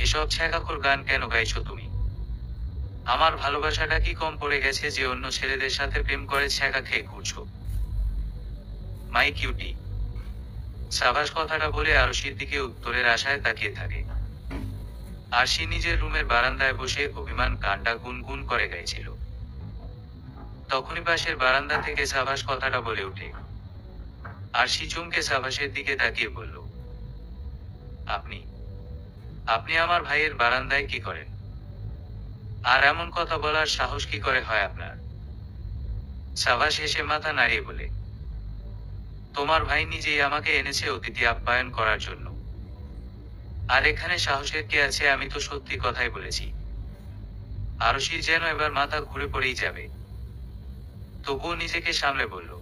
এসব ছ্যাঁকাখোর গান কেন গাইছো তুমি? আমার ভালোবাসাটা কি কম পড়ে গেছে যে অন্য ছেলেদের সাথে প্রেম করে ছ্যাঁকা খেয়ে ঘুরছো? মাই কিউটি। সাবাস কথাটা বলে আরশির দিকে উত্তরের আশায় তাকিয়ে থাকে। আরশি নিজের রুমের বারান্দায় বসে অভিমান গানটা গুনগুন করে গাইছিল। তখনই পাশের বারান্দা থেকে সাবাস কথাটা বলে ওঠে। আরশি চমকে সাবাসের দিকে তাকিয়ে বলল, আপনি আপনি আমার ভাইয়ের বারান্দায় কি করেন? আর এমন কথা বলার সাহস কি করে হয় আপনার? সাবাস হেসে মাথা নাড়িয়ে বলে, তোমার ভাই নিজেই আমাকে এনেছে অতিথি আপ্যায়ন করার জন্য। আর এখানে সাহসের কে আছে? আমি তো সত্যি কথাই বলেছি। আরশির যেন এবার মাথা ঘুরে পড়েই যাবে। তবুও নিজেকে সামলে বলল,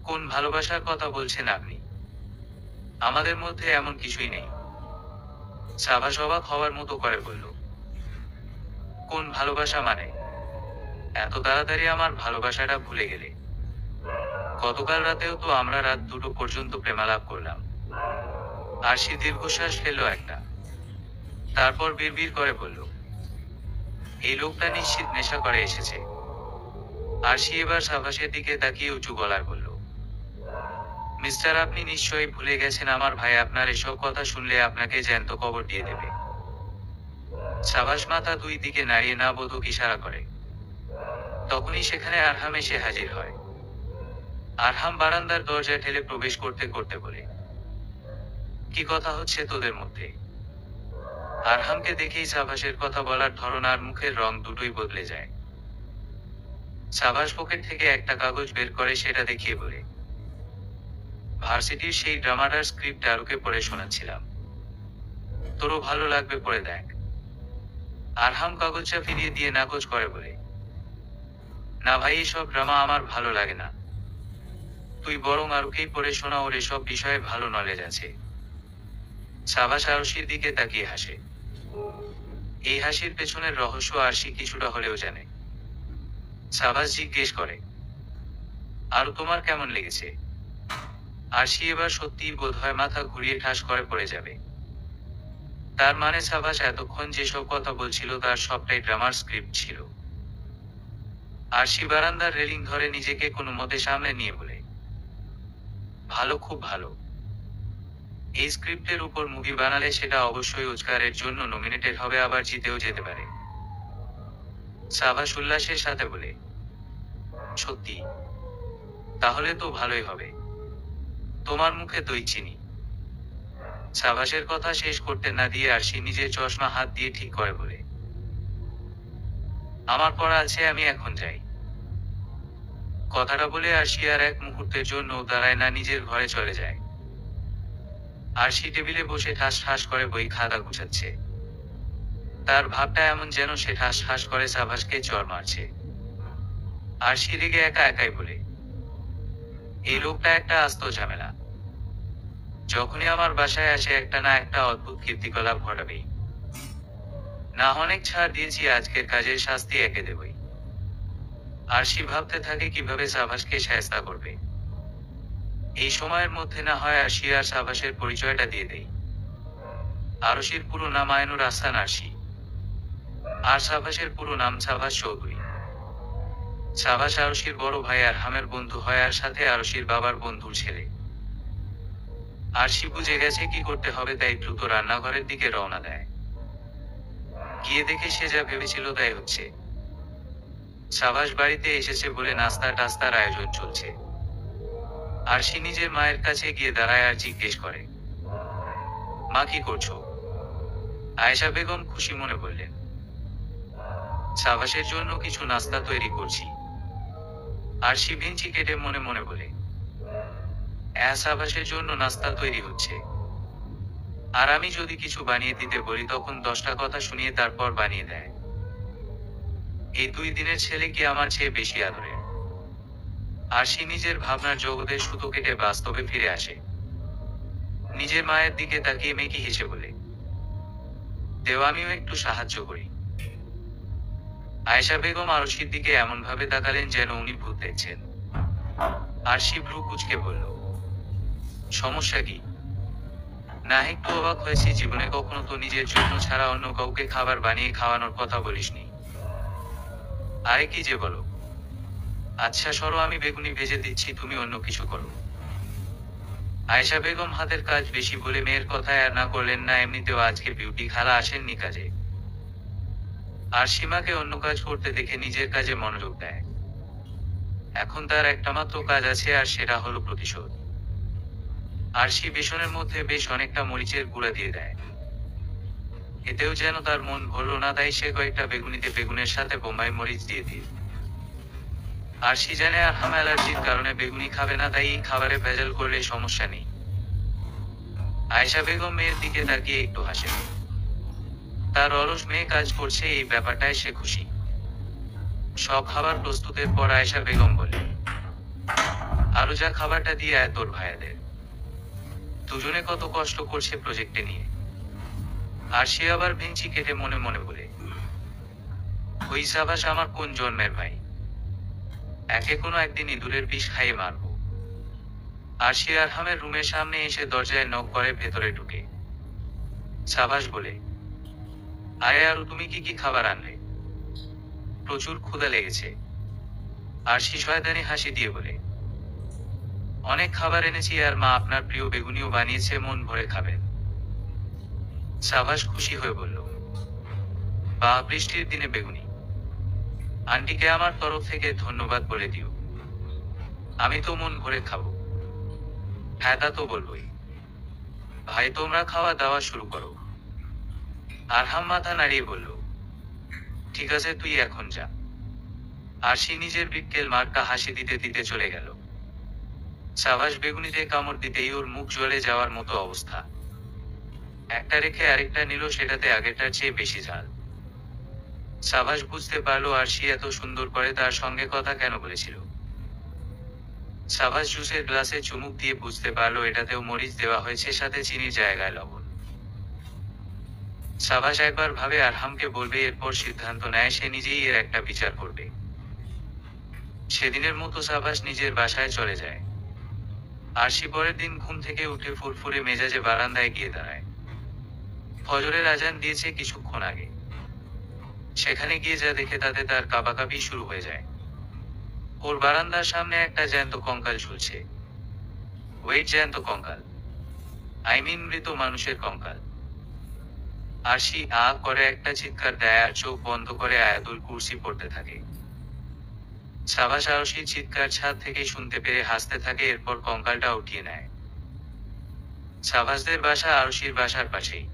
কোন ভালোবাসার কথা বলছেন আপনি? আমাদের মধ্যে এমন কিছুই নেই। সাবাস অবাক হওয়ার মতো করে বলল, কোন ভালোবাসা মানে? এত তাড়াতাড়ি আমার ভালোবাসাটা ভুলে গেলে? গতকাল রাতেও তো আমরা রাত 2টো পর্যন্ত প্রেমালাপ করলাম। আরশি দীর্ঘশ্বাস ফেলল একটা। তারপর বিড়বিড় করে বলল, এই লোকটা নিশ্চিত নেশা করে এসেছে। আরশি এবার সাবাসের দিকে তাকিয়ে উঁচু গলায় বলল, মিস্টার, আপনি নিশ্চয়ই ভুলে গেছেন আমার ভাই আপনার এসব কথা শুনলে আপনাকে জ্যান্ত কবর দিয়ে দেবে। সাবাস মাথা দুই দিকে নাড়িয়ে না বোধক ইশারা করে। তখনই সেখানে আরহাম এসে হাজির হয়। আরহাম বারান্দার দরজা ঠেলে প্রবেশ করতে করতে বলে, কি কথা হচ্ছে তোদের মধ্যে? আরহামকে দেখেই সাবাসের কথা বলার ধরন আর মুখের রং দুটোই বদলে যায়। সাবাস পকেট থেকে একটা কাগজ বের করে সেটা দেখিয়ে বলে, ভার্সিটির সেই ড্রামাটার স্ক্রিপ্ট আরুকে পড়ে শোনাচ্ছিলাম। তোরও ভালো লাগবে, পড়ে দেখ। আরহাম কাগজটা ফিরিয়ে দিয়ে নাকচ করে বলে, না ভাই, এসব ড্রামা আমার ভালো লাগে না। তুই বরং আরুকেই পড়ে শোনা, ওর এসব বিষয়ে ভালো নলেজ আছে। সাবাস আরশির দিকে তাকিয়ে হাসে। এই হাসির পেছনের রহস্য আরশি কিছুটা হলেও জানে। সাবাস জিজ্ঞেস করে, আরু তোমার কেমন লেগেছে? আরশি এবার সত্যিই বোধহয় মাথা ঘুরিয়ে ঠাস করে পড়ে যাবে। তার মানে সাবাস এতক্ষণ যেসব কথা বলছিল তার সবটাই ড্রামার স্ক্রিপ্ট ছিল। আরশি বারান্দার রেলিং ধরে নিজেকে কোনো মতে সামনে নিয়ে বলে, ভালো, খুব ভালো। এই স্ক্রিপ্টের উপর মুভি বানালে সেটা অবশ্যই অস্কারের জন্য নমিনেটেড হবে, আবার জিতেও যেতে পারে। সাবাস উল্লাসের সাথে বলে, সত্যি? তাহলে তো ভালোই হবে। তোমার মুখে দই চিনি। সাবাসের কথা শেষ করতে না দিয়ে আরশি নিজের চশমা হাত দিয়ে ঠিক করে বলে, আমার পড়া আছে, আমি এখন যাই। কথাটা বলে আরশি আর এক মুহূর্তের জন্য দাঁড়ায় না, নিজের ঘরে চলে যায়। আরশি টেবিলে বসে ঠাস ঠাস করে বই খাতা গুছাচ্ছে। তার ভাবটা এমন যেন সে ঠাস ঠাস করে সাবাসকে চড় মারছে। আরশি রেগে একা একাই বলে, এই লোকটা একটা আস্ত ঝামেলা। যখনই আমার বাসায় আসে একটা না একটা অদ্ভুত কীর্তিকলাপ ঘটাবেই। না অনেক ছাড় দিয়েছি, আজকের কাজের শাস্তি একে দেবই। আরশি ভাবতে থাকে কিভাবে সাবাসকে শায়েস্তা করবে। এই সময়ের মধ্যে না হয় আরশি আর সাবাসের পরিচয়টা দিয়ে দেই। আরশির পুরো নাম আয়নুর আহসান আরশি, আর সাবাসের পুরো নাম সাবাস চৌধুরী। সাবাস আরশির বড় ভাই আরহামের বন্ধু হয়, আর সাথে আরশির বাবার বন্ধুর ছেলে। আরশি বুঝে গেছে কি করতে হবে, তাই দ্রুত রান্নাঘরের দিকে রওনা দেয়। গিয়ে দেখে সে যা ভেবেছিল তাই হচ্ছে। সাবাস বাড়িতে এসেছে বলে নাস্তা টাস্তার আয়োজন চলছে। আরশি নিজের মায়ের কাছে গিয়ে দাঁড়ায় আর জিজ্ঞেস করে, মা, কি করছো? আয়েশা বেগম খুশি মনে বললেন, সাবাসের জন্য কিছু নাস্তা তৈরি করছি। আরশি ভেঙচি কেটে মনে মনে বলে, সাবাসের জন্য নাস্তা তৈরি হচ্ছে, আর আমি যদি কিছু বানিয়ে দিতে বলি তখন 10টা কথা শুনিয়ে তারপর বানিয়ে দেয়। এই 2 দিনের ছেলে কি আমার চেয়ে বেশি আদরের? আরশি নিজের ভাবনার জগতে সুতো কেটে বাস্তবে ফিরে আসে। নিজের মায়ের দিকে তাকিয়ে মেকি হেসে বলে, দেও, আমিও একটু সাহায্য করি। আয়েশা বেগম আরশির দিকে এমন ভাবে তাকালেন যেন উনি ভূত দেখছেন। আরশি ভ্রু কুঁচকে বলল, সমস্যা কি? না একটু অবাক হয়েছি, জীবনে কখনো তো নিজের জন্য ছাড়া অন্য কাউকে খাবার বানিয়ে খাওয়ানোর কথা বলিসনি। আরে কি যে বলো। আচ্ছা সরো, আমি বেগুনি ভেজে দিচ্ছি, তুমি অন্য কিছু করো। আয়েশা বেগম হাতের কাজ বেশি বলে মেয়ের কথায় আর না করলেন না। এমনিতেও আজকে বিউটি খালা আসেননি কাজে, আর সীমাকে অন্য কাজ করতে দেখে নিজের কাজে মনোযোগ দেয়। এখন তার একটা মাত্র কাজ আছে, আর সেটা হলো প্রতিশোধ। আর সে বেসনের মধ্যে বেশ অনেকটা মরিচের গুঁড়া দিয়ে দেয়। এতেও যেন তার মন ভরল না, তাই সে কয়েকটা বেগুনিতে বেগুনের সাথে বোম্বাই মরিচ দিয়ে দিল। আর সে জানে আরহাম অ্যালার্জির কারণে বেগুনি খাবে না, তাই এই খাবারে ভেজাল করলে সমস্যা নেই। আয়েশা বেগম মেয়ের দিকে তাকিয়ে একটু হাসেন। তার অলস মেয়ে কাজ করছে, এই ব্যাপারটায় সে খুশি। সব খাবার প্রস্তুতের পর আয়েশা বেগম বলে, আরো যা খাবারটা দিয়ে আয় তোর ভাইয়াদের। দুজনে কত কষ্ট করছে প্রজেক্টে নিয়ে। আর সে আবার ভেঙচি কেটে মনে মনে বলে, ওই সাবাস আমার কোন জন্মের ভাই, একে কোনো একদিন ইঁদুরের বিষ খাইয়ে মারবো। আর সে আরহামের রুমের সামনে এসে দরজায় নক করে ভেতরে ঢুকে। সাবাস বলে, আরে আরো তুমি কি কি খাবার আনলে? প্রচুর ক্ষুধা লেগেছে। আর সে শয়তানি হাসি দিয়ে বলে, অনেক খাবার এনেছি, আর মা আপনার প্রিয় বেগুনিও বানিয়েছে, মন ভরে খাবেন। সাবাস খুশি হয়ে বলল, বা বৃষ্টির দিনে বেগুনি। আন্টিকে আমার তরফ থেকে ধন্যবাদ বলে দিও, আমি তো মন ভরে খাবো। হ্যাঁ তা তো বলবোই। ভাই তোমরা খাওয়া দাওয়া শুরু করো। আরহাম মাথা নাড়িয়ে বলল, ঠিক আছে তুই এখন যা। আর সে নিজের বিক্কেল মার্কা হাসি দিতে দিতে চলে গেল। সাবাস বেগুনিতে কামড় দিতেই ওর মুখ জ্বলে যাওয়ার মতো অবস্থা। একটা রেখে আরেকটা নিল, সেটাতে আগেরটার চেয়ে বেশি ঝাল। সাবাস বুঝতে পারলো আর সে এত সুন্দর করে তার সঙ্গে কথা কেন বলেছিল। সাবাস জুসের গ্লাসে চুমুক দিয়ে বুঝতে পারলো এটাতেও মরিচ দেওয়া হয়েছে, সাথে চিনির জায়গায় লবণ। সাবাস একবার ভাবে আরহামকে বলবে, এরপর সিদ্ধান্ত নেয় সে নিজেই এর একটা বিচার করবে। সেদিনের মতো সাবাস নিজের বাসায় চলে যায়। আর সে পরের দিন ঘুম থেকে উঠে ফুরফুরে মেজাজে বারান্দায় গিয়ে দাঁড়ায়। ফজরের আজান দিয়েছে কিছুক্ষণ আগে। সেখানে গিয়ে যা দেখে তাতে তার কাঁপাকাঁপি শুরু হয়ে যায়। ওর বারান্দার সামনে একটা জ্যান্ত কঙ্কাল ঝুলছে। ওয়েট, জ্যান্ত কঙ্কাল, আই মিন মৃত মানুষের কঙ্কাল। আর সে আ করে একটা চিৎকার দেয় আর চোখ বন্ধ করে আয়াতুল কুরসি পড়তে থাকে। সাবাস আরশি চিৎকার ছাদ থেকে শুনতে পেরে হাসতে থাকে, এরপর কঙ্কালটা উঠিয়ে নেয়। সাবাসদের বাসা আরশির বাসার পাশেই।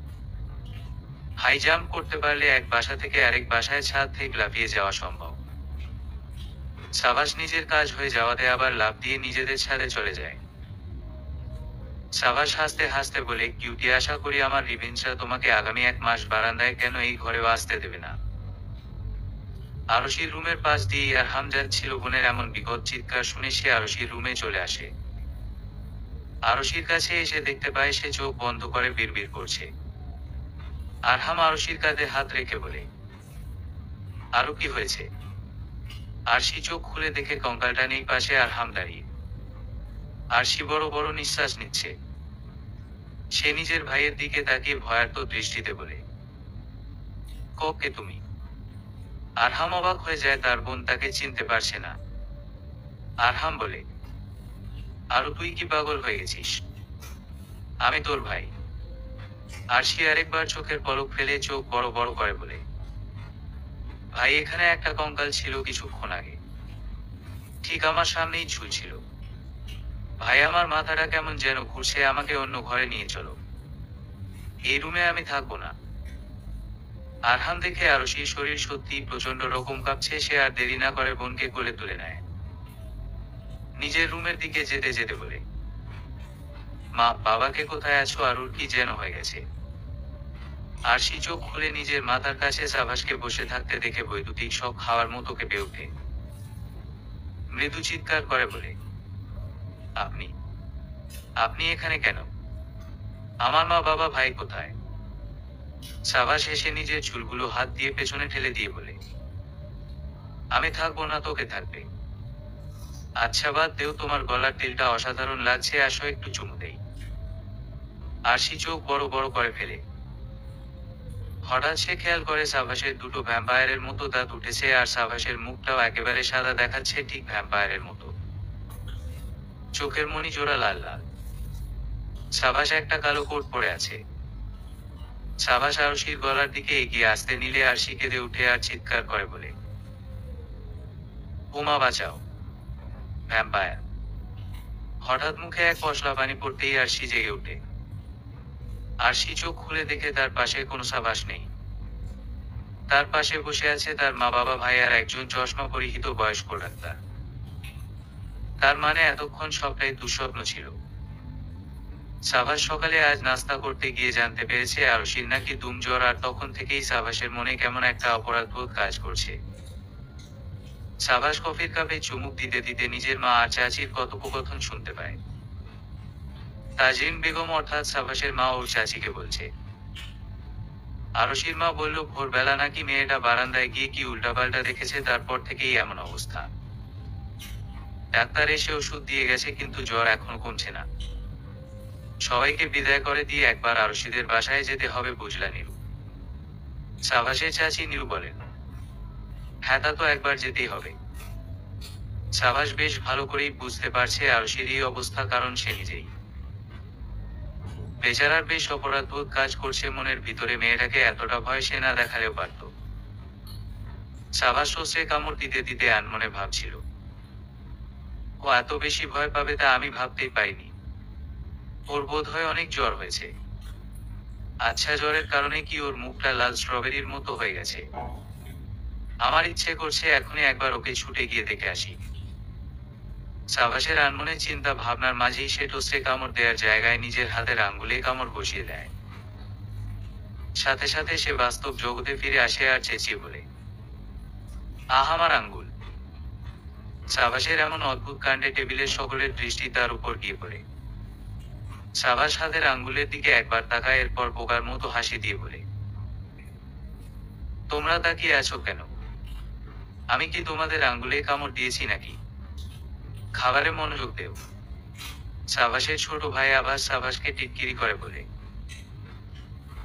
হাই জাম্প করতে পারলে এক বাসা থেকে আরেক বাসায় ছাদ থেকে লাফিয়ে যাওয়া সম্ভব। সাবাস নিজের কাজ হয়ে যাওয়াতে আবার লাফ দিয়ে নিজেদের ছাদে চলে যায়। সাবাস হাসতে হাসতে বলে, কিউটি, আশা করি আমার রিভেঞ্জরা তোমাকে আগামী 1 মাস বারান্দায় কেন এই ঘরেও আসতে দেবে না। আরশির রুমের পাশ দিয়ে আরহাম যাচ্ছিল, বোনের এমন বিকট চিৎকার শুনে সে আরশির রুমে চলে আসে। আরশির কাছে এসে দেখতে পায় সে চোখ বন্ধ করে বিড়বিড় করছে। আরহাম আরশির কাঁধে হাত রেখে বলে, আরো কি হয়েছে? আরশি চোখ খুলে দেখে কঙ্কালটা নেই, পাশে আরহাম দাঁড়িয়ে। আরশি বড় বড় নিঃশ্বাস নিচ্ছে। সে নিজের ভাইয়ের দিকে তাকিয়ে ভয়ার্ত দৃষ্টিতে বলে, কে তুমি? আরহাম অবাক হয়ে যায়, তার বোন তাকে চিনতে পারছে না। আরহাম বলে, আরো তুই কি পাগল হয়ে গেছিস? আমি তোর ভাই। আরশি আরেকবার চোখের পলক ফেলে চোখ বড় বড় করে বলে, ভাই এখানে একটা কঙ্কাল ছিল কিছুক্ষণ আগে, ঠিক আমার সামনেই ঝুলছিল। ভাই আমার মাথাটা কেমন যেন ঘুরছে, আমাকে অন্য ঘরে নিয়ে চলো, এই রুমে আমি থাকবো না। আরহাম দেখে আরশির শরীর সত্যি প্রচন্ড রকম কাঁপছে। সে আর দেরি না করে বোনকে কোলে তুলে নেয়। নিজের রুমের দিকে যেতে যেতে বলে, মা, বাবাকে কোথায় আছো? আরুর কি যেন হয়ে গেছে। আরশি চোখ খুলে নিজের মাথার কাছে সাবাসকে বসে থাকতে দেখে বৈদ্যুতিক শক খাওয়ার মতো কেঁপে ওঠে। মৃদু চিৎকার করে বলে, আপনি আপনি এখানে কেন? আমার মা বাবা ভাই কোথায়? সাবাস এসে নিজের চুলগুলো হাত দিয়ে পেছনে ঠেলে দিয়ে বলে, আমি থাকবো না, তোকে থাকবে। আচ্ছা বাদ দেও, তোমার গলার তেলটা অসাধারণ লাগছে, আসো একটু চুমু দেই। আরশি চোখ বড় বড় করে ফেলে। হঠাৎ সে খেয়াল করে সাভাসের দুটো ভ্যাম্পায়ারের মতো দাঁত উঠেছে, আর সাভাসের মুখটাও একেবারে সাদা দেখাচ্ছে, ঠিক ভ্যাম্পায়ারের মতো। চোখের মনি জোড়া লাল লাল। সাভাস একটা কালো কোট পরে আছে। সাভাস আরশির গলার দিকে এগিয়ে আসতে নিলে আরশি কেঁদে উঠে আর চিৎকার করে বলে, ওমা বাঁচাও, ভ্যাম্পায়ার। হঠাৎ মুখে এক পশলা পানি পড়তেই আরশি জেগে ওঠে। আরশি চোখ খুলে দেখে তার পাশে কোনো সাভাস নেই। তার পাশে বসে আছে তার মা, বাবা, ভাই আর একজন চশমা পরিহিত বয়স্ক ডাক্তার। তার মানে এতক্ষণ সবটাই দুঃস্বপ্ন ছিল। সাভাস সকালে আজ নাস্তা করতে গিয়ে জানতে পেরেছে আরশির নাকি দুম জ্বর, আর তখন থেকেই সাভাসের মনে কেমন একটা অপরাধবোধ কাজ করছে। সাভাস কফির কাপে চুমুক দিতে দিতে নিজের মা আর চাচির কথোপকথন শুনতে পায়। তাজরিন বেগম অর্থাৎ সাভাসের মা ওর চাচিকে বলছে, আরশির মা বলল ভোরবেলা নাকি মেয়েটা বারান্দায় গিয়ে কি উল্টাপাল্টা দেখেছে, তারপর থেকেই এমন অবস্থা। ডাক্তার এসে ওষুধ দিয়ে গেছে, কিন্তু জ্বর এখনো কমছে না। সবাইকে বিদায় করে দিয়ে একবার আরশিদের বাসায় যেতে হবে, বুঝলা নীরু? সাভাসের চাচি নীরু বলেন, হ্যাঁ তা তো একবার যেতেই হবে। সাভাস বেশ ভালো করেই বুঝতে পারছে আরশির এই অবস্থা, কারণ সে নিজেই বেচারার বেশ অপরাধবোধ কাজ করছে মনের ভিতরে। মেয়েটাকে এতটা ভয় সে না দেখালেও পারত। সাভাস সে কামড় দিতে দিতে আনমনে ভাবছিল, ও এত বেশি ভয় পাবে তা আমি ভাবতেই পাইনি। ওর বোধ হয় অনেক জ্বর হয়েছে। আচ্ছা, জ্বরের কারণে কি ওর মুখটা লাল স্ট্রবেরির মতো হয়ে গেছে? আমার ইচ্ছে করছে এখনই একবার ওকে ছুটে গিয়ে দেখে আসি। সাভাসের আনমনে চিন্তা ভাবনার মাঝেই সে টোস্টে কামড় দেওয়ার জায়গায় নিজের হাতের আঙ্গুলে কামড় বসিয়ে দেয়। সাথে সাথে সে বাস্তব জগতে ফিরে আসে আর চেঁচিয়ে বলে, আহ, আমার আঙ্গুল! সাভাসের এমন অদ্ভুত কাণ্ডে টেবিলের সকলের দৃষ্টি তার উপর গিয়ে পড়ে। সাভাস হাতের আঙ্গুলের দিকে একবার তাকায়, এরপর বোকার মতো হাসি দিয়ে বলে, তোমরা তাকিয়ে আছো কেন? আমি কি তোমাদের আঙ্গুলে কামড় দিয়েছি নাকি? খাবারে মনোযোগ দেও। সাভাসের ছোট ভাই আবার সাভাসকে টিটকিরি করে বলে,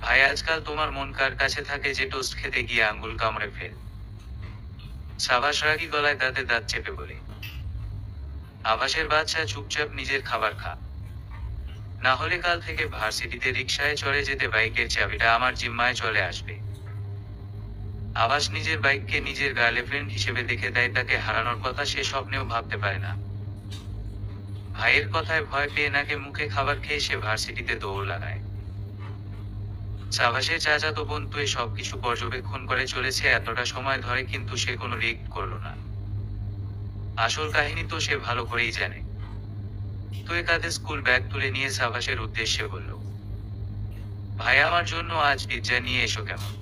ভাই, আজকাল তোমার মন কার কাছে থাকে যে টোস্ট খেতে গিয়ে আঙ্গুল কামড়ে ফেল? সাভাস রাগী গলায় দাঁতে দাঁত চেপে বলে, আভাসের বাচ্চা, চুপচাপ নিজের খাবার খা, না হলে কাল থেকে ভার্সিটিতে রিকশায় চড়ে যেতে বাইকের চাবিটা আমার জিম্মায় চলে আসবে। আভাস নিজের বাইককে নিজের গার্লফ্রেন্ড হিসেবে দেখে, তাই তাকে হারানোর কথা সে স্বপ্নেও ভাবতে পারে না। ভাইয়ের কথায় ভয় পেয়ে নাকে মুখে খাবার খেয়ে সে ভার্সিটিতে দৌড় লাগায়। সাভাসের চাচাতো বোন তো সবকিছু পর্যবেক্ষণ করে চলেছে এতটা সময় ধরে, কিন্তু সে কোনো রিয়েক্ট করলো না। আসল কাহিনী তো সে ভালো করেই জানে। তো কাঁধে স্কুল ব্যাগ তুলে নিয়ে সাভাসের উদ্দেশ্যে বলল, ভাই, আমার জন্য আজ পিৎজা নিয়ে এসো কেমন?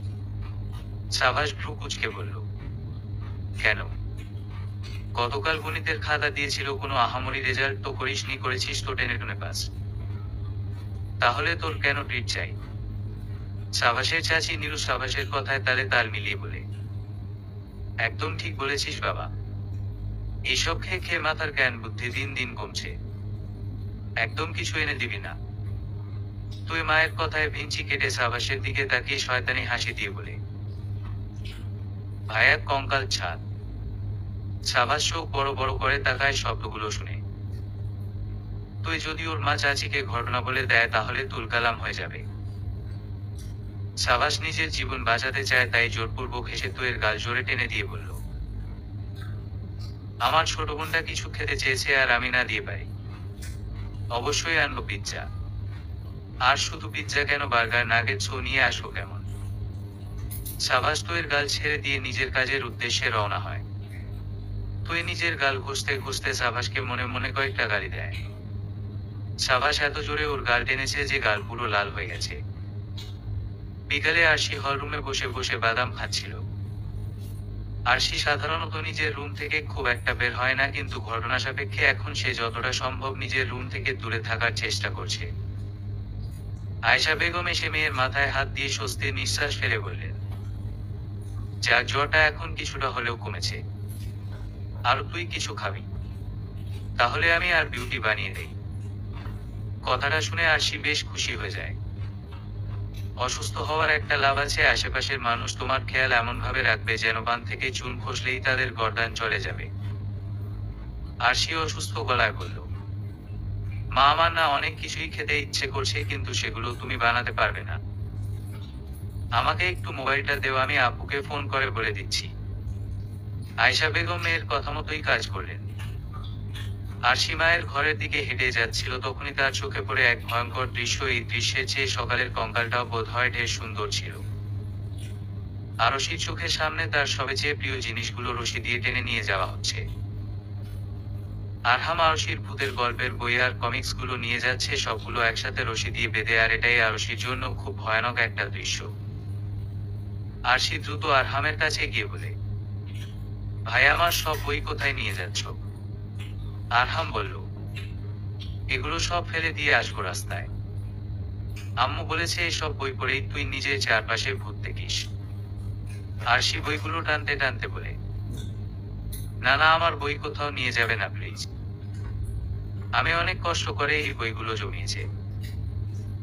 সাভাস ভ্রু কুঁচকে বলল, কেন? গতকাল গণিতের খাতা দিয়েছিল, কোনো আহামরি রেজাল্ট তো করিসনি, করেছিস তো টেনে টুনে পাস। তাহলে তোর কেন ট্রিট চাই? সাভাসের চাচি নীরু সাভাসের কথায় তালে তাল মিলিয়ে বলে, একদম ঠিক বলেছিস বাবা। এইসব খেয়ে খেয়ে মাথার জ্ঞান বুদ্ধি দিন দিন কমছে। একদম কিছু এনে দিবি না? তুই মায়ের কথায় ভিঞ্চি কেটে সাভাসের দিকে তাকিয়ে শয়তানি হাসি দিয়ে বলে, ভাইয়া কঙ্কাল ছাদ। সাভাস চোখ বড় বড় করে তাকায় শব্দগুলো শুনে। তুই যদি ওর মা চাচিকে ঘটনা বলে দেয় তাহলে তুলকালাম হয়ে যাবে। সাভাস নিজের জীবন বাঁচাতে চায়, তাই জোরপূর্বক হেসে তুয়ের গাল জোরে টেনে দিয়ে বলল, আমার ছোট বোনটা কিছু খেতে চেয়েছে আর আমি না দিয়ে পারি। অবশ্যই আনবো পিৎজা। আর শুধু পিৎজা কেন, বার্গার, নাগেটসও নিয়ে আসবো কেমন? সাভাস তুয়ের গাল ছেড়ে দিয়ে নিজের কাজের উদ্দেশ্যে রওনা হয়। তুই নিজের গাল ঘষতে ঘষতে সাভাসকে মনে মনে কয়েকটা গালি দেয়। সাভাস এত জোরে ওর গাল টেনেছে যে গাল পুরো লাল হয়ে গেছে। বিকালে আরশি হলরুমে বসে বসে বাদাম খাচ্ছিল। আরশি সাধারণত নিজের রুম থেকে খুব একটা বের হয় না, কিন্তু ঘটনা সাপেক্ষে এখন সে যতটা সম্ভব নিজের রুম থেকে দূরে থাকার চেষ্টা করছে। আয়েশা বেগম এসে মেয়ের মাথায় হাত দিয়ে স্বস্তির নিঃশ্বাস ফেলে বললেন, যাক, জ্বরটা এখন কিছুটা হলেও কমেছে। আর তুই কিছু খাবি? তাহলে আমি আর বিউটি বানিয়ে দেই। কথাটা শুনে আরশি বেশ খুশি হয়ে যায়। অসুস্থ হওয়ার একটা লাভ আছে, আশেপাশের মানুষ তোমার খেয়াল এমন ভাবে রাখবে যেন পান থেকে চুন খসলেই তাদের গর্দান চলে যাবে। আরশি অসুস্থ গলায় বলল, মা, আমার না অনেক কিছুই খেতে ইচ্ছে করছে, কিন্তু সেগুলো তুমি বানাতে পারবে না। আমাকে একটু মোবাইলটা দেও, আমি আপুকে ফোন করে বলে দিচ্ছি। আয়েশা বেগম মেয়ের কথা মতোই কাজ করলেন। আরশি মায়ের ঘরের দিকে হেঁটে যাচ্ছিল, তখনই তার চোখে পড়ে এক ভয়ঙ্কর দৃশ্য। এই দৃশ্যের চেয়ে সকালের কঙ্কালটাও বোধ হয় ঢের সুন্দর ছিল। আরশির চোখের সামনে তার সবচেয়ে প্রিয় জিনিসগুলো রশি দিয়ে টেনে নিয়ে যাওয়া হচ্ছে। আরহাম আরশির ভূতের গল্পের বই আর কমিক্স গুলো নিয়ে যাচ্ছে, সবগুলো একসাথে রশি দিয়ে বেঁধে, আর এটাই আরশির জন্য খুব ভয়ানক একটা দৃশ্য। আরশি দ্রুত আরহামের কাছে গিয়ে বলে, ভাই, আমার সব বই কোথায় নিয়ে যাচ্ছ? আরহাম বলল, এগুলো সব ফেলে দিয়ে আসবো রাস্তায়। আম্মু বলেছে এসব বই পড়েই তুই নিজের চারপাশে ভূত দেখিস। আরশি বইগুলো টানতে টানতে বলে, না না, আমার বই কোথাও নিয়ে যাবে না প্লিজ। আমি অনেক কষ্ট করে এই বইগুলো জমিয়েছে,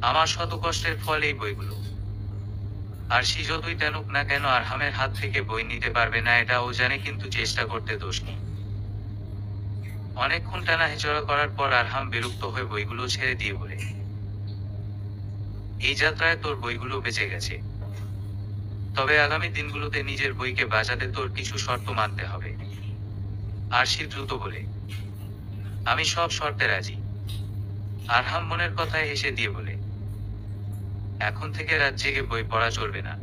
আমার শত কষ্টের ফল এই বইগুলো। আরশি যতই টানুক না কেন আরহামের হাত থেকে বই নিতে পারবে না, এটা ও জানে, কিন্তু চেষ্টা করতে দোষ নেই। অনেকক্ষণ টানা হেচড়া করার পর আরহাম বিরক্ত হয়ে বইগুলো ছেড়ে দিয়ে বলে, এই যাত্রায় তোর বইগুলো বেঁচে গেছে, তবে আগামী দিনগুলোতে নিজের বইকে বাঁচাতে তোর কিছু শর্ত মানতে হবে। আরশি দ্রুত বলে, আমি সব শর্তে রাজি। আরহাম মনের কথায় হেসে দিয়ে বলে, এখন থেকে রাত জেগে বই পড়া চলবে না।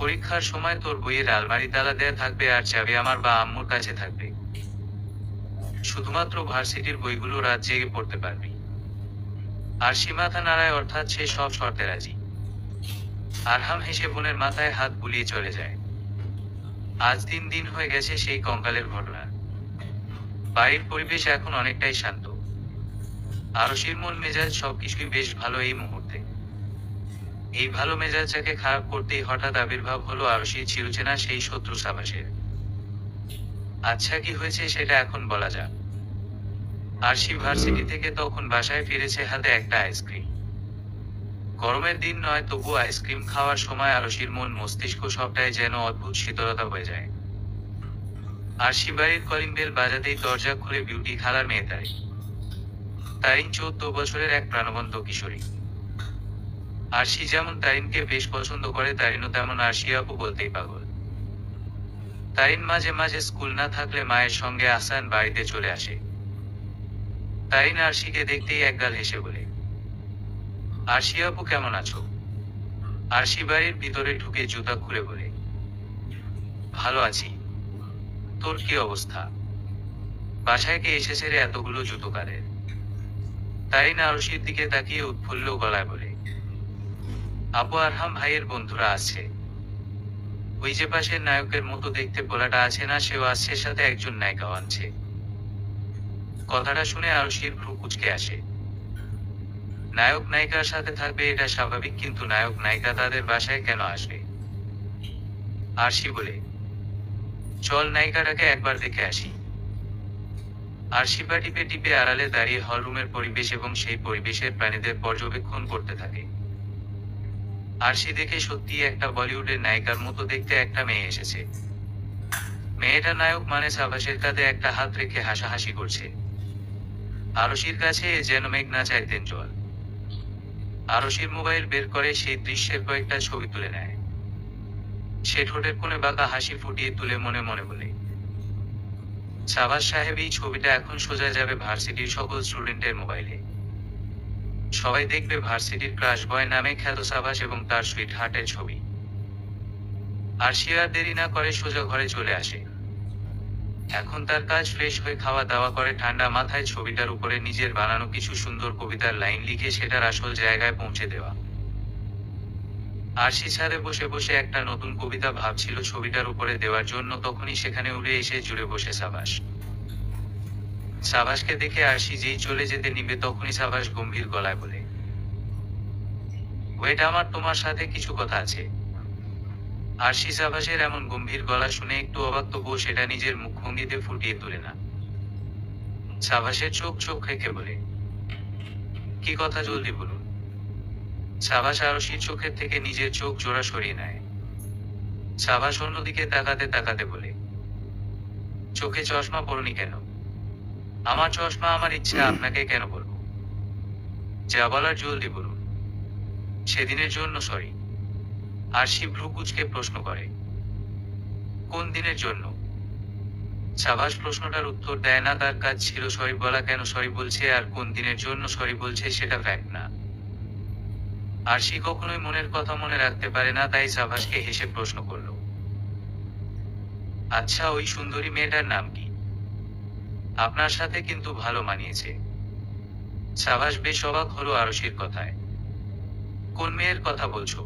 পরীক্ষার সময় তোর বইয়ের আলমারি তালা দেয়া থাকবে, আর চাবি আমার বা আম্মুর কাছে থাকবে। শুধুমাত্র ভার্সিটির বইগুলো রাত জেগে পড়তে পারবি। আরশি মাথা নাড়ায়, অর্থাৎ সে সব শর্তে রাজি। আরহাম হেসে বোনের মাথায় হাত বুলিয়ে চলে যায়। আজ 3 দিন হয়ে গেছে সেই কঙ্কালের ঘটনা। বাড়ির পরিবেশ এখন অনেকটাই শান্ত। আরশির মন মেজাজ সবকিছুই বেশ ভালো এই মুহূর্তে। এই ভালো মেজাজটাকে খারাপ করতেই হঠাৎ আবির্ভাব হলো আরশির চিরচেনা সেই শত্রু সাবাসের। আচ্ছা, কি হয়েছে সেটা এখন বলা যাক। আরশি ভার্সিটি থেকে তখন বাসায় ফিরেছে হাতে একটা আইসক্রিম। গরমের দিন নয়, তবু আইসক্রিম খাওয়ার সময় আরশির মন মস্তিষ্ক সবটাই যেন অদ্ভুত শীতলতা হয়ে যায়। আরশি বাড়ির কলিং বেল বাজাতেই দরজা খুলে বিউটি খালার মেয়ে তারিন। তারিন 14 বছরের এক প্রাণবন্ত কিশোরী। আরশি যেমন তারিনকে বেশ পছন্দ করে, তারিনও তেমন আরশি আপু বলতেই পাগল। তারিন মাঝে মাঝে স্কুল না থাকলে মায়ের সঙ্গে আসান বাড়িতে চলে আসে। তারিন আরশিকে দেখতেই একগাল হেসে বলে, আরশি আপু কেমন আছো? আরশি বাড়ির ভিতরে ঢুকে জুতা খুলে বলে, ভালো আছি, তোর কি অবস্থা? বাসায় কে এসেছে রে এতগুলো জুতো কাদের? তারিন আরশির দিকে তাকিয়ে উৎফুল্ল গলায় বলে, আপু, আরহাম ভাইয়ের বন্ধুরা আছে। ওই যে পাশের নায়কের মতো দেখতে পোলাটা আছে না, সেও আসছে, সাথে একজন নায়িকাও আনছে। কথাটা শুনে আরশির ভ্রু কুঁচকে আসে। নায়ক নায়িকার সাথে থাকবে এটা স্বাভাবিক, কিন্তু নায়ক নায়িকা তাদের বাসায় কেন আসবে? আরশি বলে, চল নায়িকাটাকে একবার দেখে আসি। আরশি পা টিপে টিপে আড়ালে দাঁড়িয়ে হলরুমের পরিবেশ এবং সেই পরিবেশের প্রাণীদের পর্যবেক্ষণ করতে থাকে। আরশি দেখে সত্যিই একটা বলিউডের নায়িকার মতো দেখতে একটা মেয়ে এসেছে। মেয়েটা নায়ক মানে সাবাসের কাঁধে একটা হাত রেখে হাসাহাসি করছে। আরশির কাছে যেন মেঘনা চাইতেন জল। আরশির মোবাইল বের করে সেই দৃশ্যের কয়েকটা ছবি তুলে নেয়। সে ঠোঁটের কোণে বাঁকা হাসি ফুটিয়ে তুলে মনে মনে বলে, সাবাস সাহেব, এই ছবিটা এখন সোজা যাবে ভার্সিটির সকল স্টুডেন্টের মোবাইলে। সবাই দেখবে ভার্সিটির ক্রাশ বয় নামে খ্যাত সাবাস এবং তার সুইট হার্টের ছবি। আরশি আর দেরি না করে সোজা ঘরে চলে আসে। এখন তার কাজ ফ্রেশ হয়ে খাওয়া দাওয়া করে ঠান্ডা মাথায় ছবিটার উপরে নিজের বানানো কিছু সুন্দর কবিতার লাইন লিখে সেটার আসল জায়গায় পৌঁছে দেওয়া। আরশি ছাদে বসে বসে একটা নতুন কবিতা ভাবছিল ছবিটার উপরে দেওয়ার জন্য, তখনই সেখানে উড়ে এসে জুড়ে বসে সাবাস। সাবাসকে দেখে আরশি যেই চলে যেতে নিবে, তখনই সাবাস গম্ভীর গলায় বলে, ওয়েট, আমার তোমার সাথে কিছু কথা আছে। আরশি সাবাসের এমন গম্ভীর গলা শুনে একটু অবাক, তবুও সেটা নিজের মুখভঙ্গিতে ফুটিয়ে তোলে না। সাবাসের চোখ চোখ রেখে বলে, কি কথা জলদি বলুন। সাবাস আরশির চোখের থেকে নিজের চোখ জোড়া সরিয়ে নেয়। সাবাস অন্যদিকে তাকাতে তাকাতে বলে, চোখে চশমা পরনি কেন? আমার চশমা আমার ইচ্ছা, আপনাকে কেন বলবো? যা বলার জলদি বলুন। সেদিনের জন্য সরি। আরশি ভ্রু কুঁচকে প্রশ্ন করে, কোন দিনের জন্য? সাবাস প্রশ্নটার উত্তর দেয় না, তার কাজ ছিল সরি বলা। কেন সরি বলছে আর কোন দিনের জন্য সরি বলছে সেটা ফ্যাক্ট না। আরশি কখনোই মনের কথা মনে রাখতে পারে না, তাই সাবাসকে হেসে প্রশ্ন করল, আচ্ছা ওই সুন্দরী মেয়েটার নাম কি? আপনার সাথে কিন্তু ভালো মানিয়েছে। সাবাস বেশ অবাক হলো আরশির কথায়। কোন মেয়ের কথা বলছো?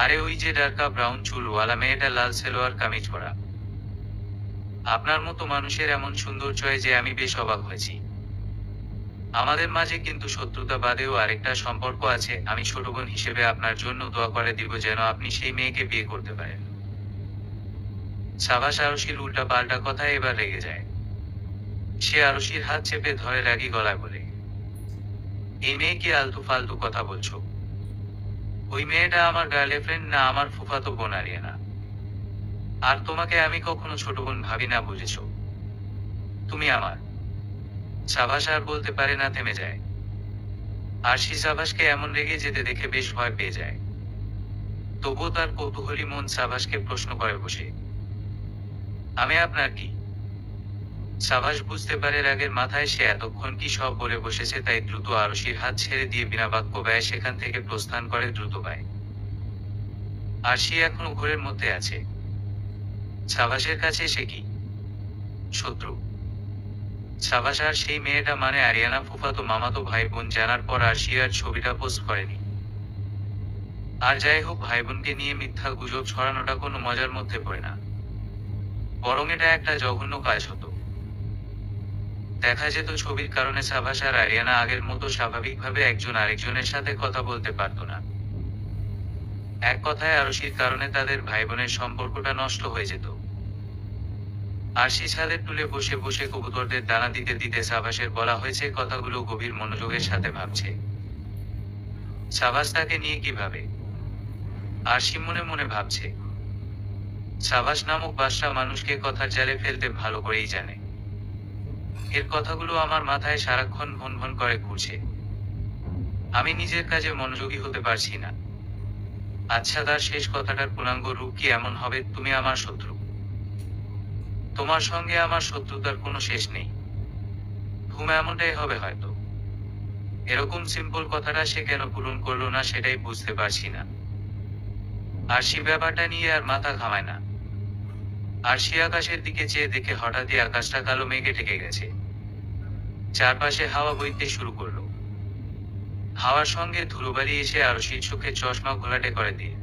আরে ওই যে ডার্কা ব্রাউন চুলওয়ালা মেয়েটা, লাল সেলোয়ার কামিজ পরা। আপনার মতো মানুষের এমন সৌন্দর্যয় যে আমি বেশ অবাক হয়েছি। আমাদের মাঝে কিন্তু শত্রুতা বাদেও আরেকটা সম্পর্ক আছে। আমি ছোট বোন হিসেবে আপনার জন্য দোয়া করে দিব যেন আপনি সেই মেয়েকে বিয়ে করতে পারেন। সাবাস আরশির উল্টা পাল্টা কথায় এবার রেগে যায়। সে আরশির হাত চেপে ধরে রাগী গলায় বলে, এই মেয়ে কি আলতু ফালতু কথা বলছো? ওই মেয়েটা আমার গার্লফ্রেন্ড না, আমার ফুফাতো বোন আরিয়ানা। আর তোমাকে আমি কখনো ছোট বোন ভাবি না, বুঝেছো? তুমি আমার। সাবাস আর বলতে পারে না, থেমে যায়। আরশি সাবাসকে এমন রেগে যেতে দেখে বেশ ভয় পেয়ে যায়। তবুও তার কৌতূহলী মন সাবাসকে প্রশ্ন করে বসে, আমি আপনার কি? সাবাস বুঝতে পারে রাগের মাথায় সে এতক্ষণ কি সব বলে বসেছে, তাই দ্রুত আরশির হাত ছেড়ে দিয়ে বিনা বাক্য ব্যয়ে সেখান থেকে প্রস্থান করে দ্রুত পায়। আরশি এখনো ঘোরের মধ্যে আছে। সাবাসের কাছে সে কি শত্রু? সাবাস আর সেই মেয়েটা মানে আরিয়ানা ফুফাতো মামাতো ভাই বোন জানার পর আরশি আর ছবিটা পোস্ট করেনি। আর যাই হোক, ভাই বোনকে নিয়ে মিথ্যা গুজব ছড়ানোটা কোনো মজার মধ্যে পড়ে না, বরং এটা একটা জঘন্য কাজ হতো। দেখা যেত ছবির কারণে সাবাস আর আরিয়ানা আগের মতো স্বাভাবিকভাবে একজন আরেকজনের সাথে কথা বলতে পারত না। এক কথায় আরশির কারণে তাদের ভাই বোনের সম্পর্কটা নষ্ট হয়ে যেত। আরশি ছাদের টুলে বসে বসে কবুতরদের দানা দিতে দিতে সাবাসের বলা হয়েছে কথাগুলো গভীর মনোযোগের সাথে ভাবছে। সাবাস তাকে নিয়ে কিভাবে? আরশি মনে মনে ভাবছে, সাবাস নামক বাদশা মানুষকে কথার জালে ফেলতে ভালো করেই জানে। এর কথাগুলো আমার মাথায় সারাক্ষণ ভন ভন করে ঘুরছে। আমি নিজের কাজে মনোযোগী হতে পারছি না। আচ্ছা, তার শেষ কথাটার পূর্ণাঙ্গ রূপ কি এমন হবে, তুমি আমার শত্রু? তোমার সঙ্গে আমার শত্রুতার কোনো শেষ নেই। ঘুম এমনটাই হবে হয়তো। এরকম সিম্পল কথাটা সে কেন পূরণ করলো না সেটাই বুঝতে পারছি না। আরশি ব্যাপারটা নিয়ে আর মাথা ঘামায় না। আরশি আকাশের দিকে চেয়ে দেখে হঠাৎই আকাশটা কালো মেঘে ঢেকে গেছে। চারপাশে হাওয়া বইতে শুরু করলো। হাওয়ার সঙ্গে ধুলোবালি এসে আরশির চোখে চশমা ঘোলাটে করে দিয়ে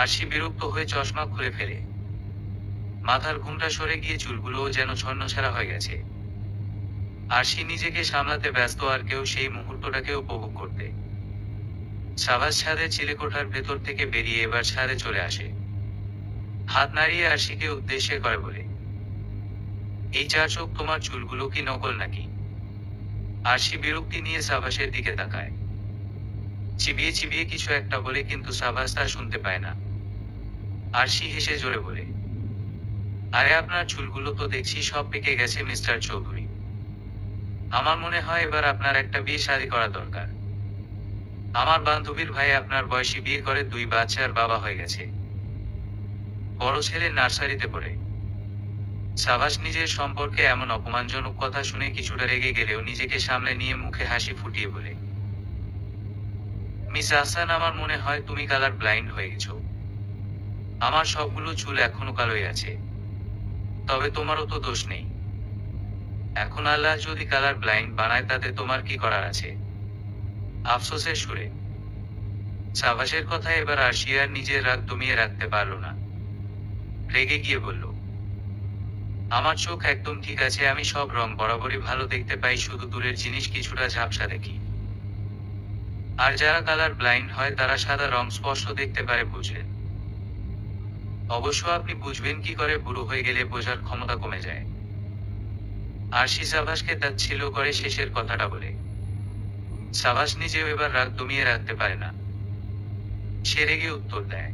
আরশি বিরক্ত হয়ে চশমা খুলে ফেলে। মাথার ঘুমটা সরে গিয়ে চুলগুলোও যেন ছন্নছাড়া হয়ে গেছে। আরশি নিজেকে সামলাতে ব্যস্ত, আর কেউ সেই মুহূর্তটাকে উপভোগ করতে। সাবাস ছাদে চিলেকোঠার ভেতর থেকে বেরিয়ে এবার ছাদে চলে আসে। হাত নাড়িয়ে আরশিকে উদ্দেশ্যে করে বলে, এই চার চোখ তোমার চুলগুলো কি নকল নাকি? আরশি বিরক্তি নিয়ে সাবাসের দিকে তাকায়। চিবিয়ে চিবিয়ে কিছু একটা বলে, কিন্তু সাবাস তা শুনতে পায় না। আরশি হেসে জোরে বলে, আরে আপনার চুলগুলো তো দেখছি সব পেকে গেছে মিস্টার চৌধুরী। আমার মনে হয় এবার আপনার একটা বিয়ে শাদী করা দরকার। আমার বান্ধবীর ভাই আপনার বয়সী বিয়ে করে 2 বাচ্চার বাবা হয়ে গেছে। বড় ছেলে নার্সারিতে পড়ে। সাবাস নিজের সম্পর্কে এমন অপমানজনক কথা শুনে কিছুটা রেগে গেলেও নিজেকে সামলে নিয়ে মুখে হাসি ফুটিয়ে বলে, মিস আহসান, আমার মনে হয় তুমি কালার ব্লাইন্ড হয়ে গেছো। আমার সবগুলো চুল এখনো কালোই আছে। তবে তোমারও তো দোষ নেই। এখন আল্লাহ যদি কালার ব্লাইন্ড বানায় তাতে তোমার কি করার আছে? আফসোসের সুরে। সাবাসের কথা এবার আরশি আর নিজের রাগ দমিয়ে রাখতে পারল না। রেগে গিয়ে বলল, আমার চোখ একদম ঠিক আছে, আমি সব রং বরাবরই ভালো দেখতে পাই, শুধু দূরের জিনিস কিছুটা ঝাপসা দেখি। আর যারা কালার ব্লাইন্ড হয় তারা সাদা রং স্পষ্ট দেখতে পারে, বুঝলেন? অবশ্য আপনি বুঝবেন কি করে, বুড়ো হয়ে গেলে বোঝার ক্ষমতা কমে যায়। আরশি সাবাসকে তাচ্ছিল্য করে শেষের কথাটা বলে, সাবাস নিজেও এবার রাগ দমিয়ে রাখতে পারে না। সে রেগে উত্তর দেয়,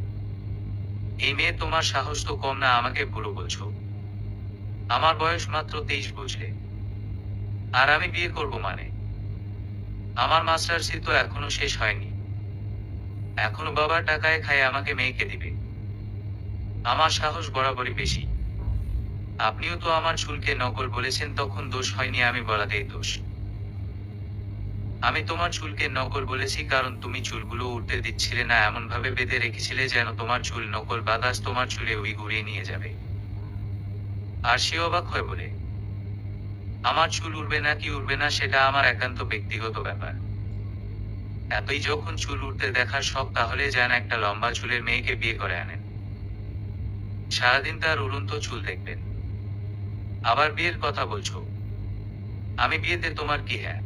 এই মেয়ে তোমার সাহস তো কম না আমাকে বুড়ো বলছো? আমার বয়স মাত্র 23 বুঝলে, আর আমি বিয়ে করব মানে? আমার মাস্টার্সই তো এখনো শেষ হয়নি, এখনো বাবার টাকায় খায় আমাকে মেয়েকে দিবে? আমার সাহস বরাবরই বেশি। আপনিও তো আমার চুলকে নকল বলেছেন, তখন দোষ হয়নি, আমি বলাতেই দোষ। আমি তোমার চুলকে নকল বলেছি কারণ তুমি চুলগুলো উঠতে দিচ্ছিলে না, এমন ভাবে বেঁধে রেখেছিলে যেন তোমার চুল নকল বাতাস তোমার চুলে উই ঘুরিয়ে নিয়ে যাবে। আর সে অবাক হয়ে বলে, আমার চুল উড়বে না কি উড়বে না সেটা আমার একান্ত ব্যক্তিগত ব্যাপার। এতই যখন চুল উঠতে দেখার শখ, তাহলে যেন একটা লম্বা চুলের মেয়েকে বিয়ে করে আনেন, সারাদিন তার উড়ন্ত চুল দেখবেন। আবার বিয়ের কথা বলছো? আমি বিয়েতে তোমার কি? হ্যাঁ।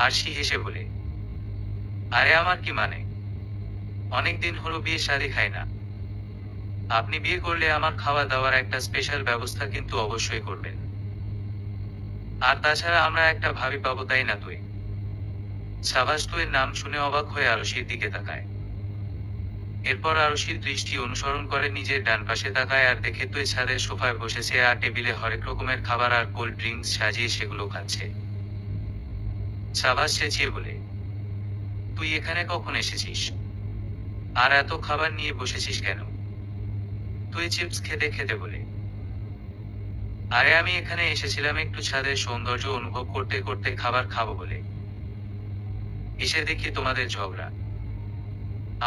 আরশি হেসে বলে, আরে আমার কি মানে, অনেকদিন হলো বিয়ে শাদী খাই না। আপনি বিয়ে করলে আমার খাওয়া দাওয়ার একটা স্পেশাল ব্যবস্থা কিন্তু অবশ্যই করবেন। আর তাছাড়া আমরা একটা ভাবি পাবো, তাই না? তুই সাবাস। তুই নাম শুনে অবাক হয়ে আরশির দিকে তাকায়। এরপর আরশির দৃষ্টি অনুসরণ করে নিজের ডান পাশে তাকায় আর দেখে তুই ছাদের সোফায় বসেছে আর টেবিলে হরেক রকমের খাবার আর কোল্ড ড্রিঙ্কস সাজিয়ে সেগুলো খাচ্ছে। সাবাস চেঁচিয়ে বলে, তুই এখানে কখন এসেছিস? আর এত খাবার নিয়ে বসেছিস কেন? তুই চিপস খেতে খেতে বলে, আরে আমি এখানে এসেছিলাম একটু ছাদের সৌন্দর্য অনুভব করতে করতে খাবার খাবো বলে। এসে দেখি তোমাদের ঝগড়া।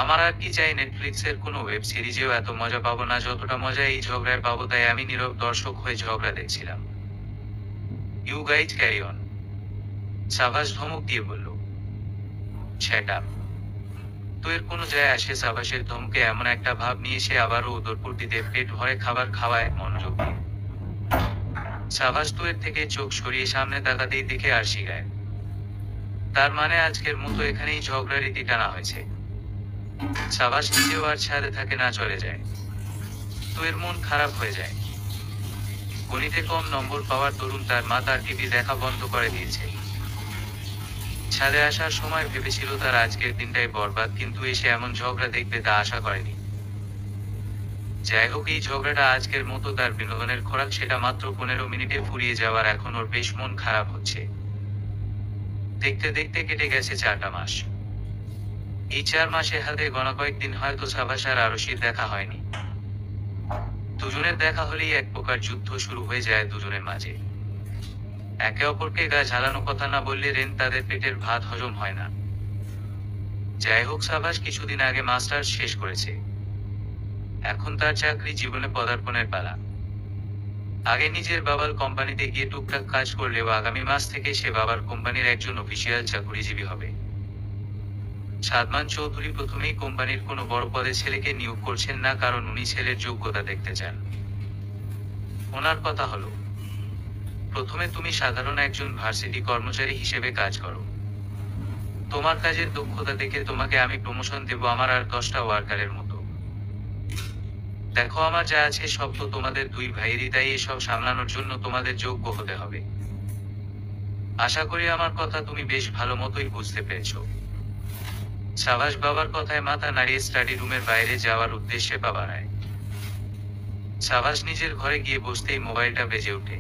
আমার আর কি চাই, নেটফ্লিক্সের কোনো ওয়েব সিরিজেও এত মজা পাবো না যতটা মজা এই ঝগড়ায় পাবো, তাই আমি নীরব দর্শক হয়ে ঝগড়া দেখছিলাম। You guys carry on. সাবাস ধমক দিয়ে বলল, শ্যাট আপ। তো এর কোনো যায় আসে সাবাসের ধমকে এমন একটা ভাব নিয়ে সে আবারও উদরপূর্তিতে পেট ভরে খাবার খাওয়ায় মনোযোগ দিয়ে। সাবাস তুয়ের থেকে চোখ সরিয়ে সামনে তাকাতেই দেখে আরশি গায়। তার মানে আজকের মতো এখানেই ঝগড়া রীতি টানা হয়েছে। সাবাস নিজেও আর ছাদে থাকে না, চলে যায়। তুয়ের মন খারাপ হয়ে যায়। গণিতে কম নম্বর পাওয়ার দরুন তার মা তার টিভি দেখা বন্ধ করে দিয়েছে। ছাদে আসার সময় ভেবেছিল তার আজকের দিনটাই বরবাদ, কিন্তু এসে এমন ঝগড়া দেখবে তা আশা করেনি। যাই হোক, এই ঝগড়াটা আজকের মতো তার বিনোদনের খোরাক, সেটা মাত্র 15 মিনিটে ফুরিয়ে যাওয়ার এখন ওর বেশ মন খারাপ হচ্ছে। দেখতে দেখতে কেটে গেছে 4টা মাস। এই 4 মাসে হাতে গোনা কয়েকদিন হয়তো সাবাস আর আরশির দেখা হয়নি। দুজনের দেখা হলেই এক প্রকার যুদ্ধ শুরু হয়ে যায় দুজনের মাঝে। একে অপরকে গা ঝালানো কথা না বললে তাদের পেটের ভাত হজম হয় না। যাই হোক, সাবাস কিছুদিন আগে মাস্টার্স শেষ করেছে। এখন তার চাকরি জীবনে পদার্পণের পালা। আগে নিজের বাবার কোম্পানিতে গিয়ে টুকটাক কাজ করলেও আগামী মাস থেকে সে বাবার কোম্পানির একজন অফিসিয়াল চাকরিজীবী হবে। সাদমান চৌধুরী প্রথমেই কোম্পানির কোনো বড় পদে ছেলেকে নিয়োগ করছেন না, কারণ উনি ছেলের যোগ্যতা দেখতে চান। ওনার কথা হলো, প্রথমে তুমি সাধারণ একজন ভার্সিটি কর্মচারী হিসেবে কাজ করো। তোমার কাজের দক্ষতা দেখে তোমাকে আমি প্রমোশন দেব আমার আর 10টা ওয়ার্কারের মতো। দেখো, আমার যা আছে সব তো তোমাদের দুই ভাইয়েরই, তাই এসব সামলানোর জন্য তোমাদের যোগ্য হতে হবে। আশা করি আমার কথা তুমি বেশ ভালো মতোই বুঝতে পেরেছো। সাবাস বাবার কথায় মাথা নাড়িয়ে স্টাডি রুমের বাইরে যাওয়ার উদ্দেশ্যে পা বাড়ায়। সাবাস নিজের ঘরে গিয়ে বসতেই মোবাইলটা বেজে ওঠে।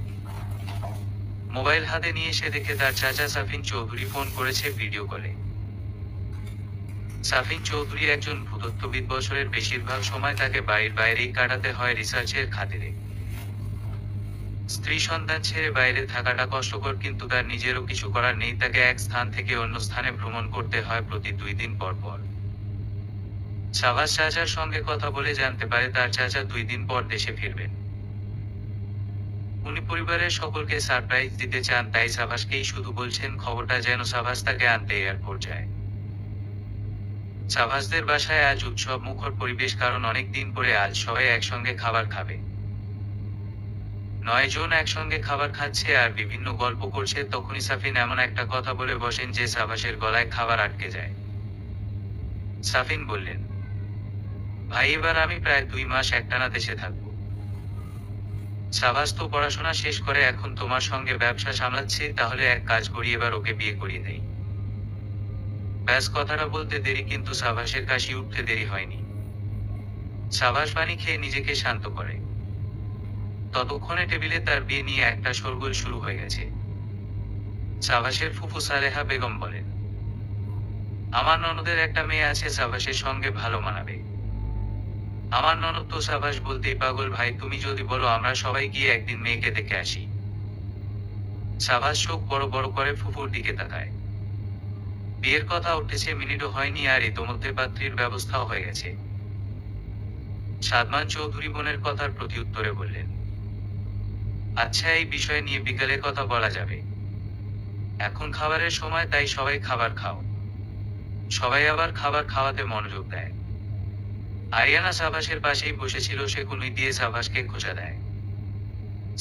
মোবাইল হাতে নিয়ে সে দেখে তার চাচা সাফিন চৌধুরী ফোন করেছে ভিডিও কলে। সাফিন চৌধুরী একজন ভূতত্ত্ববিদ, বছরের বেশিরভাগ সময় তাকে বাড়ির বাইরেই কাটাতে হয় রিসার্চের খাতিরে। স্ত্রী সন্তান ছেড়ে বাইরে থাকাটা কষ্টকর, কিন্তু তার নিজেরও কিছু করার নেই, তাকে এক স্থান থেকে অন্য স্থানে ভ্রমণ করতে হয় প্রতি 2 দিন পর পর। সাবাস চাচার সঙ্গে কথা বলে জানতে পারে তার চাচা 2 দিন পর দেশে ফিরবেন। উনি পরিবারের সকলকে সারপ্রাইজ দিতে চান, তাই সাবাসকেই শুধু বলছেন খবরটা যেন সাবাস তাকে আনতে এয়ারপোর্ট যায়। সাবাসদের বাসায় আজ উৎসব মুখর পরিবেশ, কারণ অনেক দিন পরে আজ সবাই একসঙ্গে খাবার খাবে। 9 জন একসঙ্গে খাবার খাচ্ছে আর বিভিন্ন গল্প করছে, তখনই সাফিন এমন একটা কথা বলে বসেন যে সাবাসের গলায় খাবার আটকে যায়। সাফিন বললেন, ভাই এবার আমি প্রায় 2 মাস একটানা দেশে থাকবো। সাবাস তো পড়াশোনা শেষ করে এখন তোমার সঙ্গে ব্যবসা সামলাচ্ছে, তাহলে এক কাজ করি, এবার ওকে বিয়ে করিয়ে দেই। ব্যাস কথাটা বলতে দেরি, কিন্তু সাভাসের কাশি উঠতে দেরি হয়নি। সাভাস পানি খেয়ে নিজেকে শান্ত করে। ততক্ষণে টেবিলে তার বিয়ে নিয়ে একটা শোরগোল শুরু হয়ে গেছে। সাভাসের ফুফু সালেহা বেগম বলেন, আমার ননদের একটা মেয়ে আছে, সাভাসের সঙ্গে ভালো মানাবে। আমার ননদ তো সাভাস বলতেই পাগল। ভাই, তুমি যদি বলো আমরা সবাই গিয়ে একদিন মেয়েকে দেখে আসি। সাভাস চোখ বড় বড় করে ফুফুর দিকে তাকায়। বিয়ের কথা উঠেছে, মিনিটও হয়নি, আর ইতোমধ্যে পাত্রীর ব্যবস্থাও হয়ে গেছে। সাদমান চৌধুরী বোনের কথার প্রতি উত্তরে বললেন, আচ্ছা, এই বিষয় নিয়ে বিকালে কথা বলা যাবে। এখন খাবারের সময়, তাই সবাই খাবার খাও। সবাই আবার খাবার খাওয়াতে মনোযোগ দেয়। আরিয়ানা সাভাসের পাশেই বসেছিল, সে কুনুই দিয়ে সাভাসকে খোঁচা দেয়।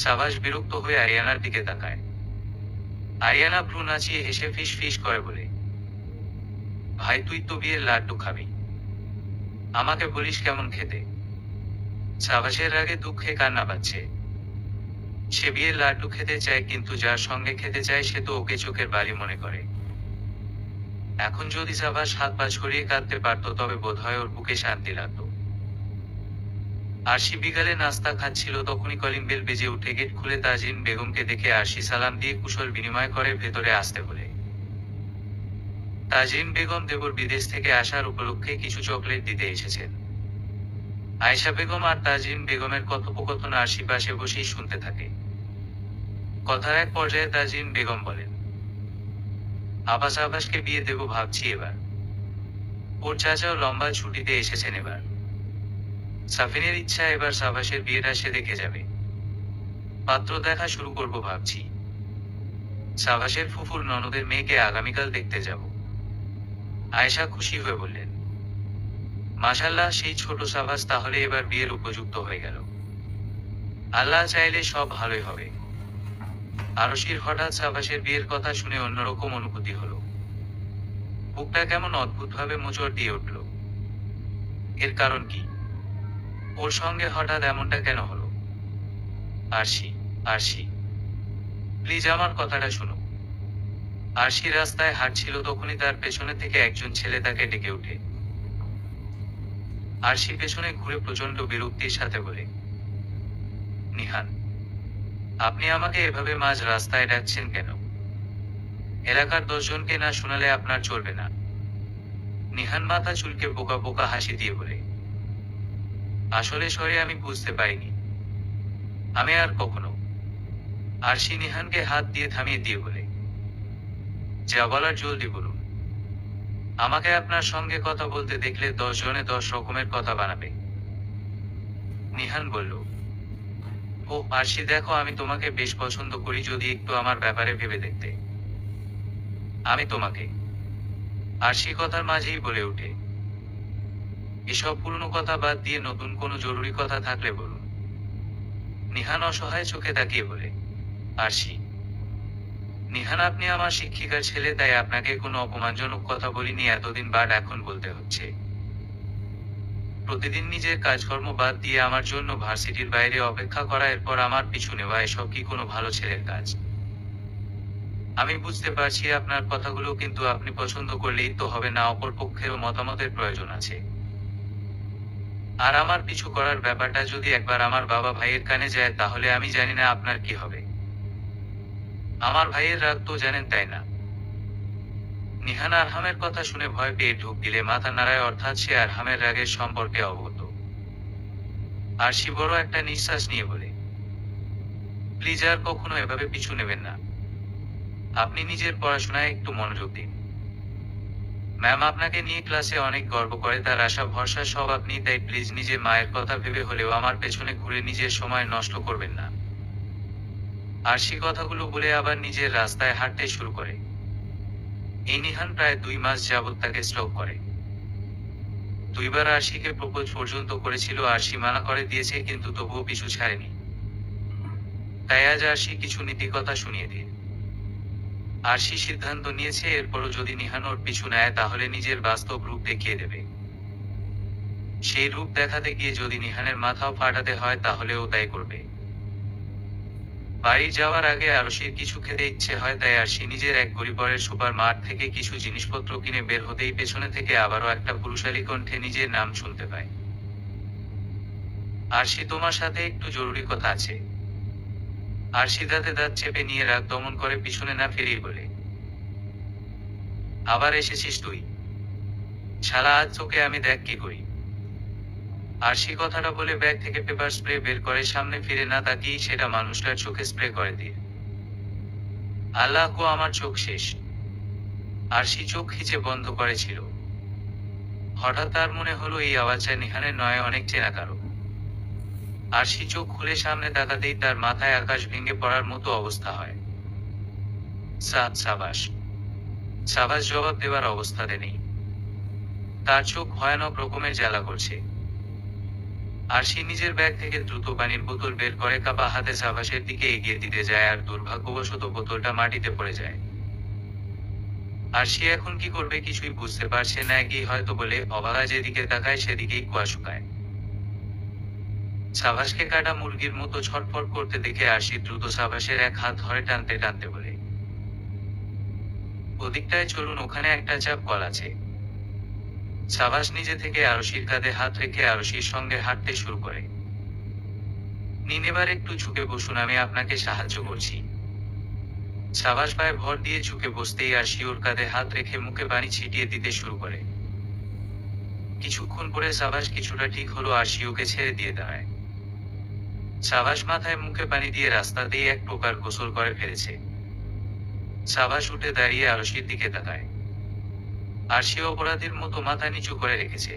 সাভাস বিরক্ত হয়ে আরিয়ানার দিকে তাকায়। আরিয়ানা ভ্রু নাচিয়ে হেসে ফিস ফিস করে বলে, ভাই, তুই তো বিয়ের লাড্ডু খাবি, আমাকে বলিস কেমন খেতে? সাভাসের রাগে দুঃখে কান্না পাচ্ছে। সে বিয়ের লাড্ডু খেতে চায়, কিন্তু যার সঙ্গে খেতে চায় সে তো ওকে চোখের বালি মনে করে। এখন যদি সাভাস হাত পা ছড়িয়ে কাঁদতে পারত, তবে বোধহয় ওর বুকে শান্তি লাগত। আরশি বিকালে নাস্তা খাচ্ছিল, তখনই কলিং বেল বেজে উঠে গেট খুলে তাজিন বেগমকে দেখে আরশি সালাম দিয়ে কুশল বিনিময় করে ভেতরে আসতে বলে। তাজিন বেগম দেবর বিদেশ থেকে আসার উপলক্ষে কিছু চকলেট দিতে এসেছেন। আয়েশা বেগম আর তাজিন বেগমের কথোপকথন আরশি পাশে বসেই শুনতে থাকে। কথার এক পর্যায়ে তাজিন বেগম বলেন, আবাসকে বিয়ে দেব ভাবছি এবার। ওর চাচাও লম্বা ছুটিতে এসেছেন এবার। সাফিনের ইচ্ছা এবার সাবাসের বিয়েটা সে দেখে যাবে। পাত্র দেখা শুরু করব ভাবছি। সাবাসের ফুফুর ননদের মেয়েকে আগামীকাল দেখতে যাব। আয়েশা খুশি হয়ে বললেন, মাশাআল্লাহ, সেই ছোট সাবাস তাহলে এবার বিয়ের উপযুক্ত হয়ে গেল। আল্লাহ চাইলে সব ভালোই হবে। আরশির হঠাৎ সাবাসের বিয়ের কথা শুনে অন্যরকম অনুভূতি হলো। বুকটা কেমন অদ্ভুতভাবে মোচড় দিয়ে উঠল। এর কারণ কি? ওর সঙ্গে হঠাৎ এমনটা কেন হলো? আরশি, আরশি, প্লিজ আমার কথাটা শুনো। আরশি রাস্তায় হাঁটছিল, তখনই তার পেছনে থেকে একজন ছেলে তাকে ডেকে ওঠে। আরশি পেছনে ঘুরে প্রচন্ড বিরক্তির সাথে বলে, নিহান, আপনি আমাকে এভাবে মাঝ রাস্তায় ডাকছেন কেন? এলাকার 10 জনকে না শোনালে আপনার চলবে না। নিহান মাথা চুলকে বোকা বোকা হাসি দিয়ে বলে, আসলে সরে আমি বুঝতে পারিনি। আমি আর কখনো। আরশি নিহানকে হাত দিয়ে থামিয়ে দিয়ে বলে, যা বলার জলদি বলুন। আমাকে আপনার সঙ্গে কথা বলতে দেখলে 10 জনে 10 রকমের কথা বানাবে। নিহান বলল, ও আরশি, দেখো, আমি তোমাকে বেশ পছন্দ করি, যদি একটু আমার ব্যাপারে ভেবে দেখতে। আমি তোমাকে। আরশি কথার মাঝেই বলে ওঠে, এসব পুরনো কথা বাদ দিয়ে নতুন কোনো জরুরি কথা থাকলে বলুন। নিহান অসহায় চোখে তাকিয়ে বলে, আরশি, নিহান, আপনি আমার শিক্ষিকার ছেলে, তাই আপনাকে কোনো অপমানজনক কথা বলিনি এতদিন, বাট এখন বলতে হচ্ছে। প্রতিদিন নিজের কাজকর্ম বাদ দিয়ে আমার জন্য ভার্সিটির বাইরে অপেক্ষা করা, এরপর আমার পিছু নেওয়া, এসব কি কোনো ভালো ছেলের কাজ? আমি বুঝতে পারছি আপনার কথাগুলো, কিন্তু আপনি পছন্দ করলেই তো হবে না, অপর পক্ষেরও মতামতের প্রয়োজন আছে। আর আমার পিছু করার ব্যাপারটা যদি একবার আমার বাবা ভাইয়ের কানে যায়, তাহলে আমি জানি না আপনার কি হবে। আমার ভাইয়ের রাগ তো জানেন, তাই না? নিহান আরহামের কথা শুনে ভয় পেয়ে ঢুক দিলে মাথা নাড়ায়, অর্থাৎ সে আরহামের রাগের সম্পর্কে অবগত। আরশি বড় একটা নিঃশ্বাস নিয়ে বলে, প্লিজ আর কখনো এভাবে পিছু নেবেন না। আপনি নিজের পড়াশোনায় একটু মনোযোগ দিন। ম্যাম আপনাকে নিয়ে ক্লাসে অনেক গর্ব করে, তার আশা ভরসা সব আপনি, তাই প্লিজ নিজে মায়ের কথা ভেবে হলেও আমার পেছনে ঘুরে নিজের সময় নষ্ট করবেন না। আরশি কথাগুলো বলে আবার নিজের রাস্তায় হাঁটতে শুরু করে। এই নিহান প্রায় 2 মাস যাবৎ তাকে স্টক করে। 2 বার আরশিকে প্রপোজ পর্যন্ত করেছিল, আরশি মানা করে দিয়েছে, কিন্তু তবুও পিছু ছাড়েনি। তাই আজ আরশি কিছু নীতি কথা শুনিয়ে দিন। আরশি সিদ্ধান্ত নিয়েছে, এরপরও যদি নিহান ওর পিছু নেয়, তাহলে নিজের বাস্তব রূপ দেখিয়ে দেবে। সেই রূপ দেখাতে গিয়ে যদি নিহানের মাথাও ফাটাতে হয়, তাহলেও তাই করবে। বাড়ি যাওয়ার আগে আরশির কিছু খেতে ইচ্ছে হয়, তাই আরশি নিজের এক গরিবরের সুপার মার্ট থেকে কিছু জিনিসপত্র কিনে বের হতেই পেছনে থেকে আবারও একটা পুরুষালী কণ্ঠে নিজের নাম শুনতে পায়। আরশি, তোমার সাথে একটু জরুরি কথা আছে। আরশি দাঁতে দাঁত চেপে নিয়ে রাগ দমন করে পিছনে না ফিরেই বলে, আবার এসেছিস তুই? শালা, আজ তোকে আমি দেখ কি করি। আরশি কথাটা বলে ব্যাগ থেকে পেপার স্প্রে বের করে সামনে ফিরে না তাকিয়েই সেটা মানুষটার চোখে স্প্রে করে দিয়ে। আল্লাহ গো, আমার চোখ শেষ। আরশি চোখ খিচে বন্ধ করেছিল। হঠাৎ তার মনে হলো এই আওয়াজটা নিহানের নয়, অনেক চেনা কারো। আরশি চোখ খুলে সামনে তাকাতেই তার মাথায় আকাশ ভেঙে পড়ার মতো অবস্থা হয়। সাবাস। সাবাস জবাব দেওয়ার অবস্থাতে নেই। তার চোখ ভয়ানক রকমের জ্বালা করছে। আরশি নিজের ব্যাগ থেকে দ্রুত পানির বোতল বের করে কাপা হাতে সাবাসের দিকে এগিয়ে দিতে যায়, আর দুর্ভাগ্যবশত বোতলটা মাটিতে পড়ে যায়। আরশি এখন কি করবে কিছুই বুঝতে পারছে না, এগিয়ে হয়তো বলে অবাগা যেদিকে তাকায় সেদিকেই কুয়া শুকায়। সাবাসকে কাটা মুরগির মতো ছটফট করতে দেখে আরশি দ্রুত সাবাসের এক হাত ধরে টানতে টানতে বলে, ওদিকটায় চলুন, ওখানে একটা চাপ কল আছে। সাবাস নিজে থেকে আরশির কাঁধে হাত রেখে আরশির সঙ্গে হাঁটতে শুরু করে। নিন, এবার একটু ঝুঁকে বসুন, আমি আপনাকে সাহায্য করছি। সাবাস পায়ে ভর দিয়ে ঝুঁকে বসতেই আরশি ওর কাঁধে হাত রেখে মুখে পানি ছিটিয়ে দিতে শুরু করে। কিছুক্ষণ পরে সাবাস কিছুটা ঠিক হলো, আরশি ওকে ছেড়ে দিয়ে দাঁড়ায়। সাবাস মাথায় মুখে পানি দিয়ে রাস্তাতেই এক প্রকার গোসল করে ফেলেছে। সাবাস উঠে দাঁড়িয়ে আরশির দিকে তাকায়। আরশি অপরাধীর মতো মাথা নিচু করে রেখেছে।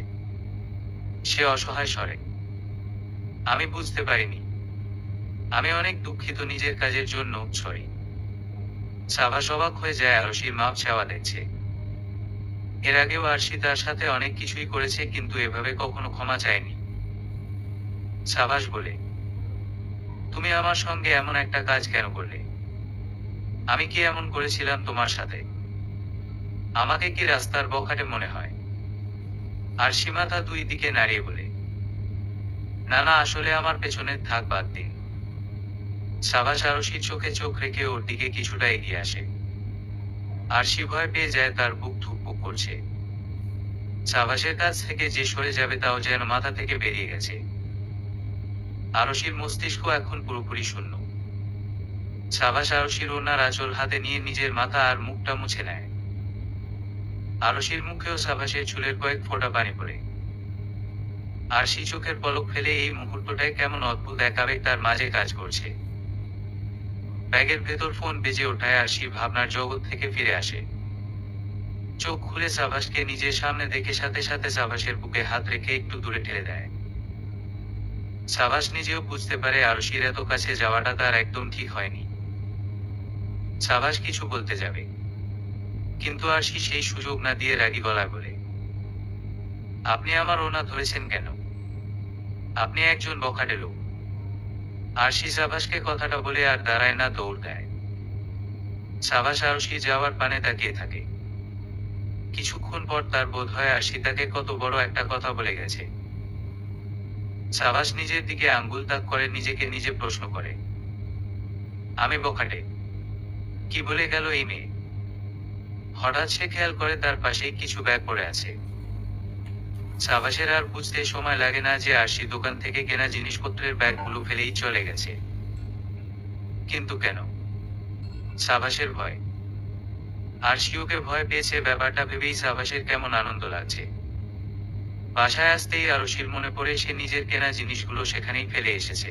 সে অসহায় স্বরে, আমি বুঝতে পারিনি। আমি অনেক দুঃখিত নিজের কাজের জন্য, সরি। সাবাস অবাক হয়ে যায় আরশির মাপ চাওয়া দেখছে। এর আগেও আরশি তার সাথে অনেক কিছুই করেছে, কিন্তু এভাবে কখনো ক্ষমা চায়নি। সাবাস বলে, তুমি আমার সঙ্গে এমন একটা কাজ কেন করলে? আমি কি এমন করেছিলাম তোমার সাথে? আমাকে কি রাস্তার বখাটে মনে হয়? আরশি মাথা দুই দিকে নাড়িয়ে বলে, না না, আসলে আমার পেছনে থাক, বাদ দিন। সাবাস আরশির চোখে চোখ রেখে ওর দিকে কিছুটা এগিয়ে আসে। আরশি ভয় পেয়ে যায়, তার বুক ধুকপুক করছে। সাবাসের কাছ থেকে যে সরে যাবে তাও যেন মাথা থেকে বেরিয়ে গেছে। আরশির মস্তিষ্ক এখন পুরোপুরি শূন্য। সাবাস আরশির ওনার আঁচল হাতে নিয়ে নিজের মাথা আর মুখটা মুছে নেয়। আরশির মুখেও সাবাসের চুলের কয়েক ফোঁটা পানি পড়ে। আরশি চোখের পলক ফেলে এই মুহূর্তটায় কেমন অদ্ভুত এক আবেগ তার মাঝে কাজ করছে। ব্যাগের ভেতর ফোন বেজে ওঠায় আরশি ভাবনার জগৎ থেকে ফিরে আসে। চোখ খুলে সাবাসকে নিজের সামনে দেখে সাথে সাথে সাবাসের বুকে হাত রেখে একটু দূরে ঠেলে দেয়। সাবাস নিজেও বুঝতে পারে আরশির এত কাছে যাওয়াটা তার একদম ঠিক হয়নি। সাবাস কিছু বলতে যাবে, কিন্তু আরশি সেই সুযোগ না দিয়ে রাগী গলায় বলে, আপনি আমার ওনা ধরেছেন কেন? আপনি একজন বখাটে লোক। আরশি সাবাসকে কথাটা বলে আর দাঁড়ায় না, দৌড় দেয়। সাবাস আরশি যাওয়ার পানে তাকিয়ে থাকে। কিছুক্ষণ পর তার বোধ হয় আরশি তাকে কত বড় একটা কথা বলে গেছে। সাবাস নিজের দিকে আঙ্গুল তাক করে নিজেকে নিজে প্রশ্ন করে, আমি বখাটে? কি বলে গেল এই মেয়ে? হঠাৎ সে খেয়াল করে তার পাশেই কিছু ব্যাগ পড়ে আছে। সাবাসের আর বুঝতে সময় লাগে না যে আরশি দোকান থেকে কেনা জিনিসপত্রের ব্যাগগুলো ফেলেই চলে গেছে। কিন্তু কেন? সাবাসের ভয়। আরশি ওকে ভয় পেয়েছে ব্যাপারটা ভেবেই সাবাসের কেমন আনন্দ লাগছে। বাসায় আসতেই আরশির মনে পড়ে সে নিজের কেনা জিনিসগুলো সেখানেই ফেলে এসেছে।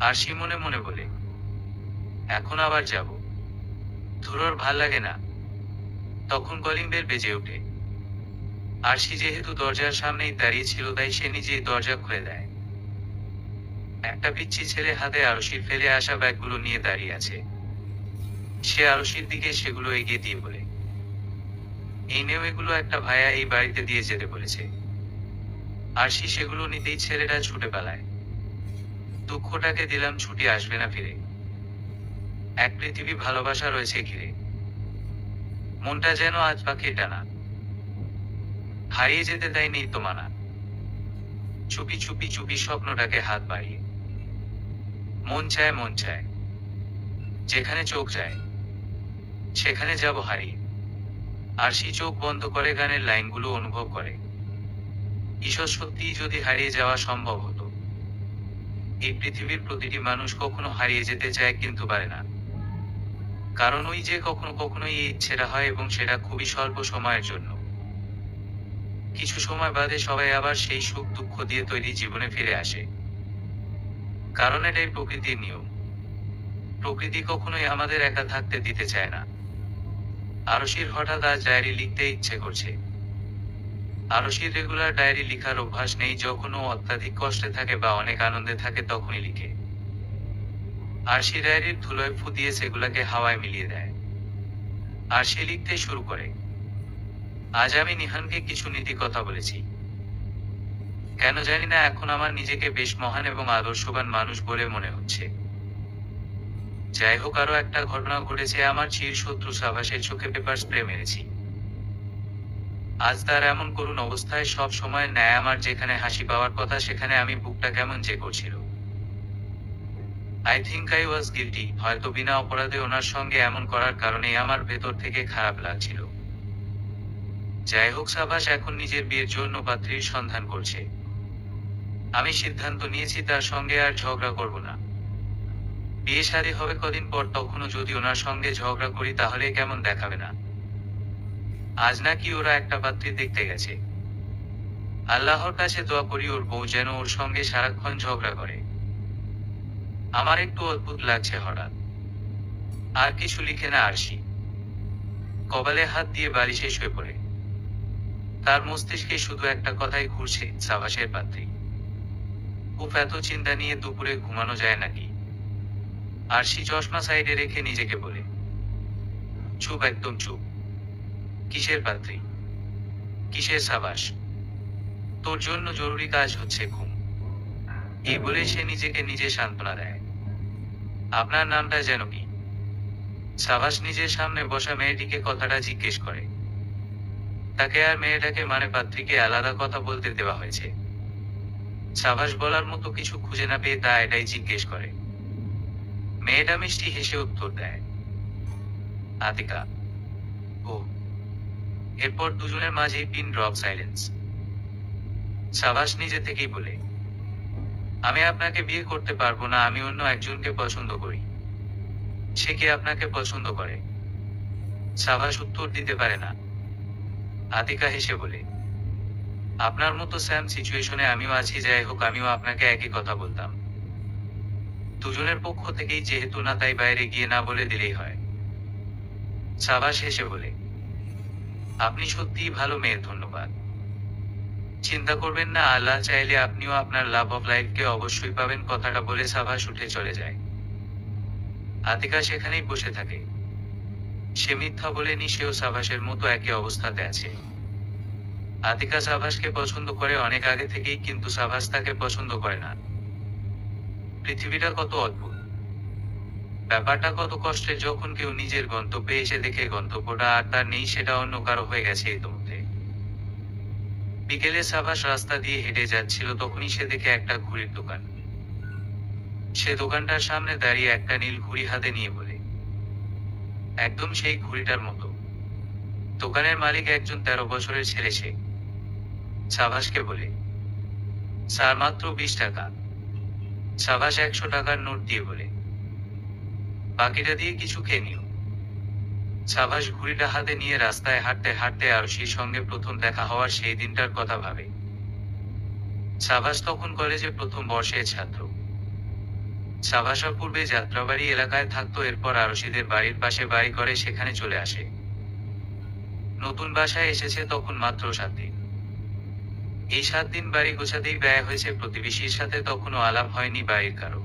আরশি মনে মনে বলে, এখন আবার যাব? ধুরোর ভাল লাগে না। তখন কলিং বেল বেজে ওঠে। আরশি যেহেতু দরজার সামনেই দাঁড়িয়ে ছিল তাই সে নিজেই দরজা খুলে দেয়। একটা পিচ্ছি ছেলে হাতে আরশির ফেলে আসা ব্যাগগুলো নিয়ে দাঁড়িয়ে আছে। সে আরশির দিকে সেগুলো এগিয়ে দিয়ে বলে, এই নেও, এগুলো একটা ভাইয়া এই বাড়িতে দিয়ে যেতে বলেছে। আরশি সেগুলো নিতেই ছেলেটা ছুটে পালায়। দুঃখটাকে দিলাম, ছুটি আসবে না ফিরে। এক পৃথিবী ভালোবাসা রয়েছে ঘিরে। মনটা যেন আজ পাখির টানা, হারিয়ে যেতে দেয়নি তো মানা। চুপি চুপি চুপি স্বপ্নটাকে হাত বাড়িয়ে মন চায়, যেখানে চোখ যায় সেখানে যাব হারিয়ে। আরশি চোখ বন্ধ করে গানের লাইনগুলো অনুভব করে। ঈশ্বর সত্যিই যদি হারিয়ে যাওয়া সম্ভব হতো। এই পৃথিবীর প্রতিটি মানুষ কখনো হারিয়ে যেতে চায় কিন্তু পারে না, কারণ ওই যে কখনো কখনো এই ইচ্ছেটা হয় এবং সেটা খুবই স্বল্প সময়ের জন্য। কিছু সময় বাদে সবাই আবার সেই সুখ দুঃখ দিয়ে তৈরি জীবনে ফিরে আসে, কারণ এটাই প্রকৃতির নিয়ম। প্রকৃতি কখনোই আমাদের একা থাকতে দিতে চায় না। আরশির হঠাৎ আজ ডায়েরি লিখতে ইচ্ছে করছে। আরশির রেগুলার ডায়েরি লেখার অভ্যাস নেই, যখন ও অত্যাধিক কষ্টে থাকে বা অনেক আনন্দে থাকে তখনই লিখে। আরশি ডায়েরির ধুলোয় ফু দিয়ে সেগুলাকে হাওয়ায় মিলিয়ে দেয়। আরশি লিখতে শুরু করে, আজ আমি নিহানকে কিছু নীতি কথা বলেছি। কেন জানি না এখন আমার নিজেকে বেশ মহান এবং আদর্শবান মানুষ বলে মনে হচ্ছে। যাই হোক, আরো একটা ঘটনা ঘটেছে। আমার চির শত্রু সাভাসের চোখে পেপার স্প্রে মেরেছি। আজ তার এমন করুণ অবস্থায় সব সময় ন্যায় আমার যেখানে হাসি পাওয়ার কথা সেখানে আমি বুকটা কেমন যে করছিল। I think I was guilty. হয়তো বিনা অপরাধে ওনার সঙ্গে এমন করার কারণেই আমার ভেতর থেকে খারাপ লাগছিল। যাই হোক, সাভাস এখন নিজের বিয়ের জন্য পাত্রীর সন্ধান করছে। আমি সিদ্ধান্ত নিয়েছি তার সঙ্গে আর ঝগড়া করব না। বিয়ে শাদী হবে কদিন পর, তখনও যদি ওনার সঙ্গে ঝগড়া করি তাহলে কেমন দেখাবে না। আজ নাকি ওরা একটা পাত্রী দেখতে গেছে। আল্লাহর কাছে দোয়া করি ওর বউ যেন ওর সঙ্গে সারাক্ষণ ঝগড়া করে। আমার একটু অদ্ভুত লাগছে হঠাৎ। আর কিছু লিখে না আরশি। কপালে হাত দিয়ে বালিশে শুয়ে পড়ে। তার মস্তিষ্কে শুধু একটা কথাই ঘুরছে, সাভাসের পাত্রী। উফ, এত চিন্তা নিয়ে দুপুরে ঘুমানো যায় নাকি? আরশি চশমা সাইডে রেখে নিজেকে বলে, চুপ, একদম চুপ। কিসের পাত্রী? কিসের সাবাস? তোর জন্য জরুরি কাজ হচ্ছে ঘুম। এই বলে সে নিজেকে নিজে সান্ত্বনা দেয়। আপনার নামটা যেন কি? সাবাস নিজের সামনে বসা মেয়েটিকে কথাটা জিজ্ঞেস করে। তাকে আর মেয়েটাকে মানে পাত্রীকে আলাদা কথা বলতে দেওয়া হয়েছে। সাবাস বলার মতো কিছু খুঁজে না পেয়ে তা এটাই জিজ্ঞেস করে। মেয়েটা মিষ্টি হেসে উত্তর দেয়, আতিকা। ও। এরপর দুজনের মাঝেই পিন ড্রপ সাইলেন্স। সাবাস নিজে থেকেই বলে, আমি আপনাকে বিয়ে করতে পারবো না, আমি অন্য একজনকে পছন্দ করি। সে কি আপনাকে পছন্দ করে? সাবাস উত্তর দিতে পারে না। আতিকা হেসে বলে, আপনার মতো স্যাম সিচুয়েশনে আমিও আছি। যাই হোক, আমিও আপনাকে একই কথা বলতাম। দুজনের পক্ষ থেকেই যেহেতু না, তাই বাইরে গিয়ে না বলে দিলেই হয়। সাবাস হেসে বলে, আপনি সত্যিই ভালো মেয়ে, ধন্যবাদ। চিন্তা করবেন না, আল্লাহ চাইলে আপনিও আপনার লাভ অফ লাইফকে অবশ্যই পাবেন। কথাটা বলে সাবাস উঠে চলে যায়। আতিকা সেখানেই বসে থাকে। সে মিথ্যা বলেনি, সেও সাবাসের মতো একই অবস্থাতে আছে। আতিকা সাবাসকে পছন্দ করে অনেক আগে থেকেই, কিন্তু সাবাস তাকে পছন্দ করে না। পৃথিবীটা কত অদ্ভুত। ব্যাপারটা কত কষ্টের যখন কেউ নিজের গন্তব্যে এসে দেখে গন্তব্যটা আর তার নেই, সেটা অন্য কারো হয়ে গেছে ইতিমধ্যে। বিকেলে সাবাস রাস্তা দিয়ে হেঁটে যাচ্ছিল, তখনই সে দেখে একটা ঘুড়ির দোকান। সে দোকানটার সামনে দাঁড়িয়ে একটা নীল ঘুড়ি হাতে নিয়ে বলে, একদম সেই ঘুড়িটার মতো। দোকানের মালিক একজন 13 বছরের ছেলে। সে সাবাসকে বলে, স্যার, মাত্র 20 টাকা। সাবাস 100 টাকার নোট দিয়ে বলে, বাকিটা দিয়ে কিছু খেয়ে নিও। সাবাস ঘুড়িটা হাতে নিয়ে রাস্তায় হাঁটতে হাঁটতে আরশির সঙ্গে প্রথম দেখা হওয়ার সেই দিনটার কথা ভাবে। সাবাস তখন কলেজে প্রথম বর্ষের ছাত্র। সাবাসা পূর্বে যাত্রাবাড়ি এলাকায় থাকতো, এরপর আরশিদের বাড়ির পাশে বাড়ি করে সেখানে চলে আসে। নতুন বাসায় এসেছে তখন মাত্র 7 দিন। এই 7 দিন বাড়ি গোছাতেই ব্যয় হয়েছে। প্রতিবেশীর সাথে তখনও আলাপ হয়নি বাড়ির কারো।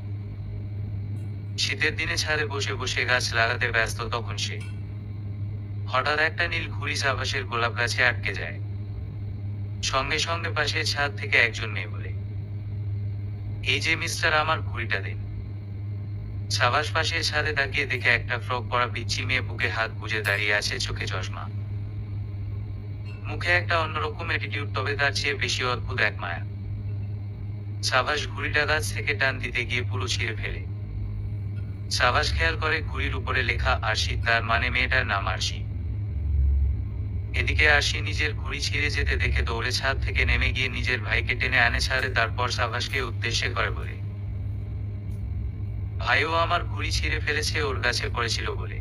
শীতের দিনে ছাদে বসে বসে গাছ লাগাতে ব্যস্ত তখন সে। হঠাৎ একটা নীল ঘুড়ি সাবাসের গোলাপ গাছে আটকে যায়। সঙ্গে সঙ্গে পাশের ছাদ থেকে একজন মেয়ে বলে, এই যে মিস্টার, আমার ঘুড়িটা দিন। সাবাস পাশের ছাদে তাকিয়ে দেখে একটা ফ্রক পরা পিচ্চি মেয়ে বুকে হাত গুজে দাঁড়িয়ে আছে, চোখে চশমা, মুখে একটা অন্যরকম অ্যাটিটিউড, তবে তার চেয়ে বেশি অদ্ভুত এক মায়া। সাবাস ঘুড়িটা গাছ থেকে টান দিতে গিয়ে পুরো ছিঁড়ে ফেলে। সাবাস খেয়াল করে ঘুড়ির উপরে লেখা আরশি, তার মানে মেয়েটার নাম আরশি। এদিকে আরশি নিজের ঘুড়ি ছিঁড়ে যেতে দেখে দৌড়ে ছাদ থেকে নেমে গিয়ে নিজের ভাইকে টেনে আনে ছাদে, তারপর সাবাসকে উদ্দেশ্যে করে বলে, ভাইও আমার ঘুড়ি ছিঁড়ে ফেলেছে, ওর গাছে পড়েছিল বলে,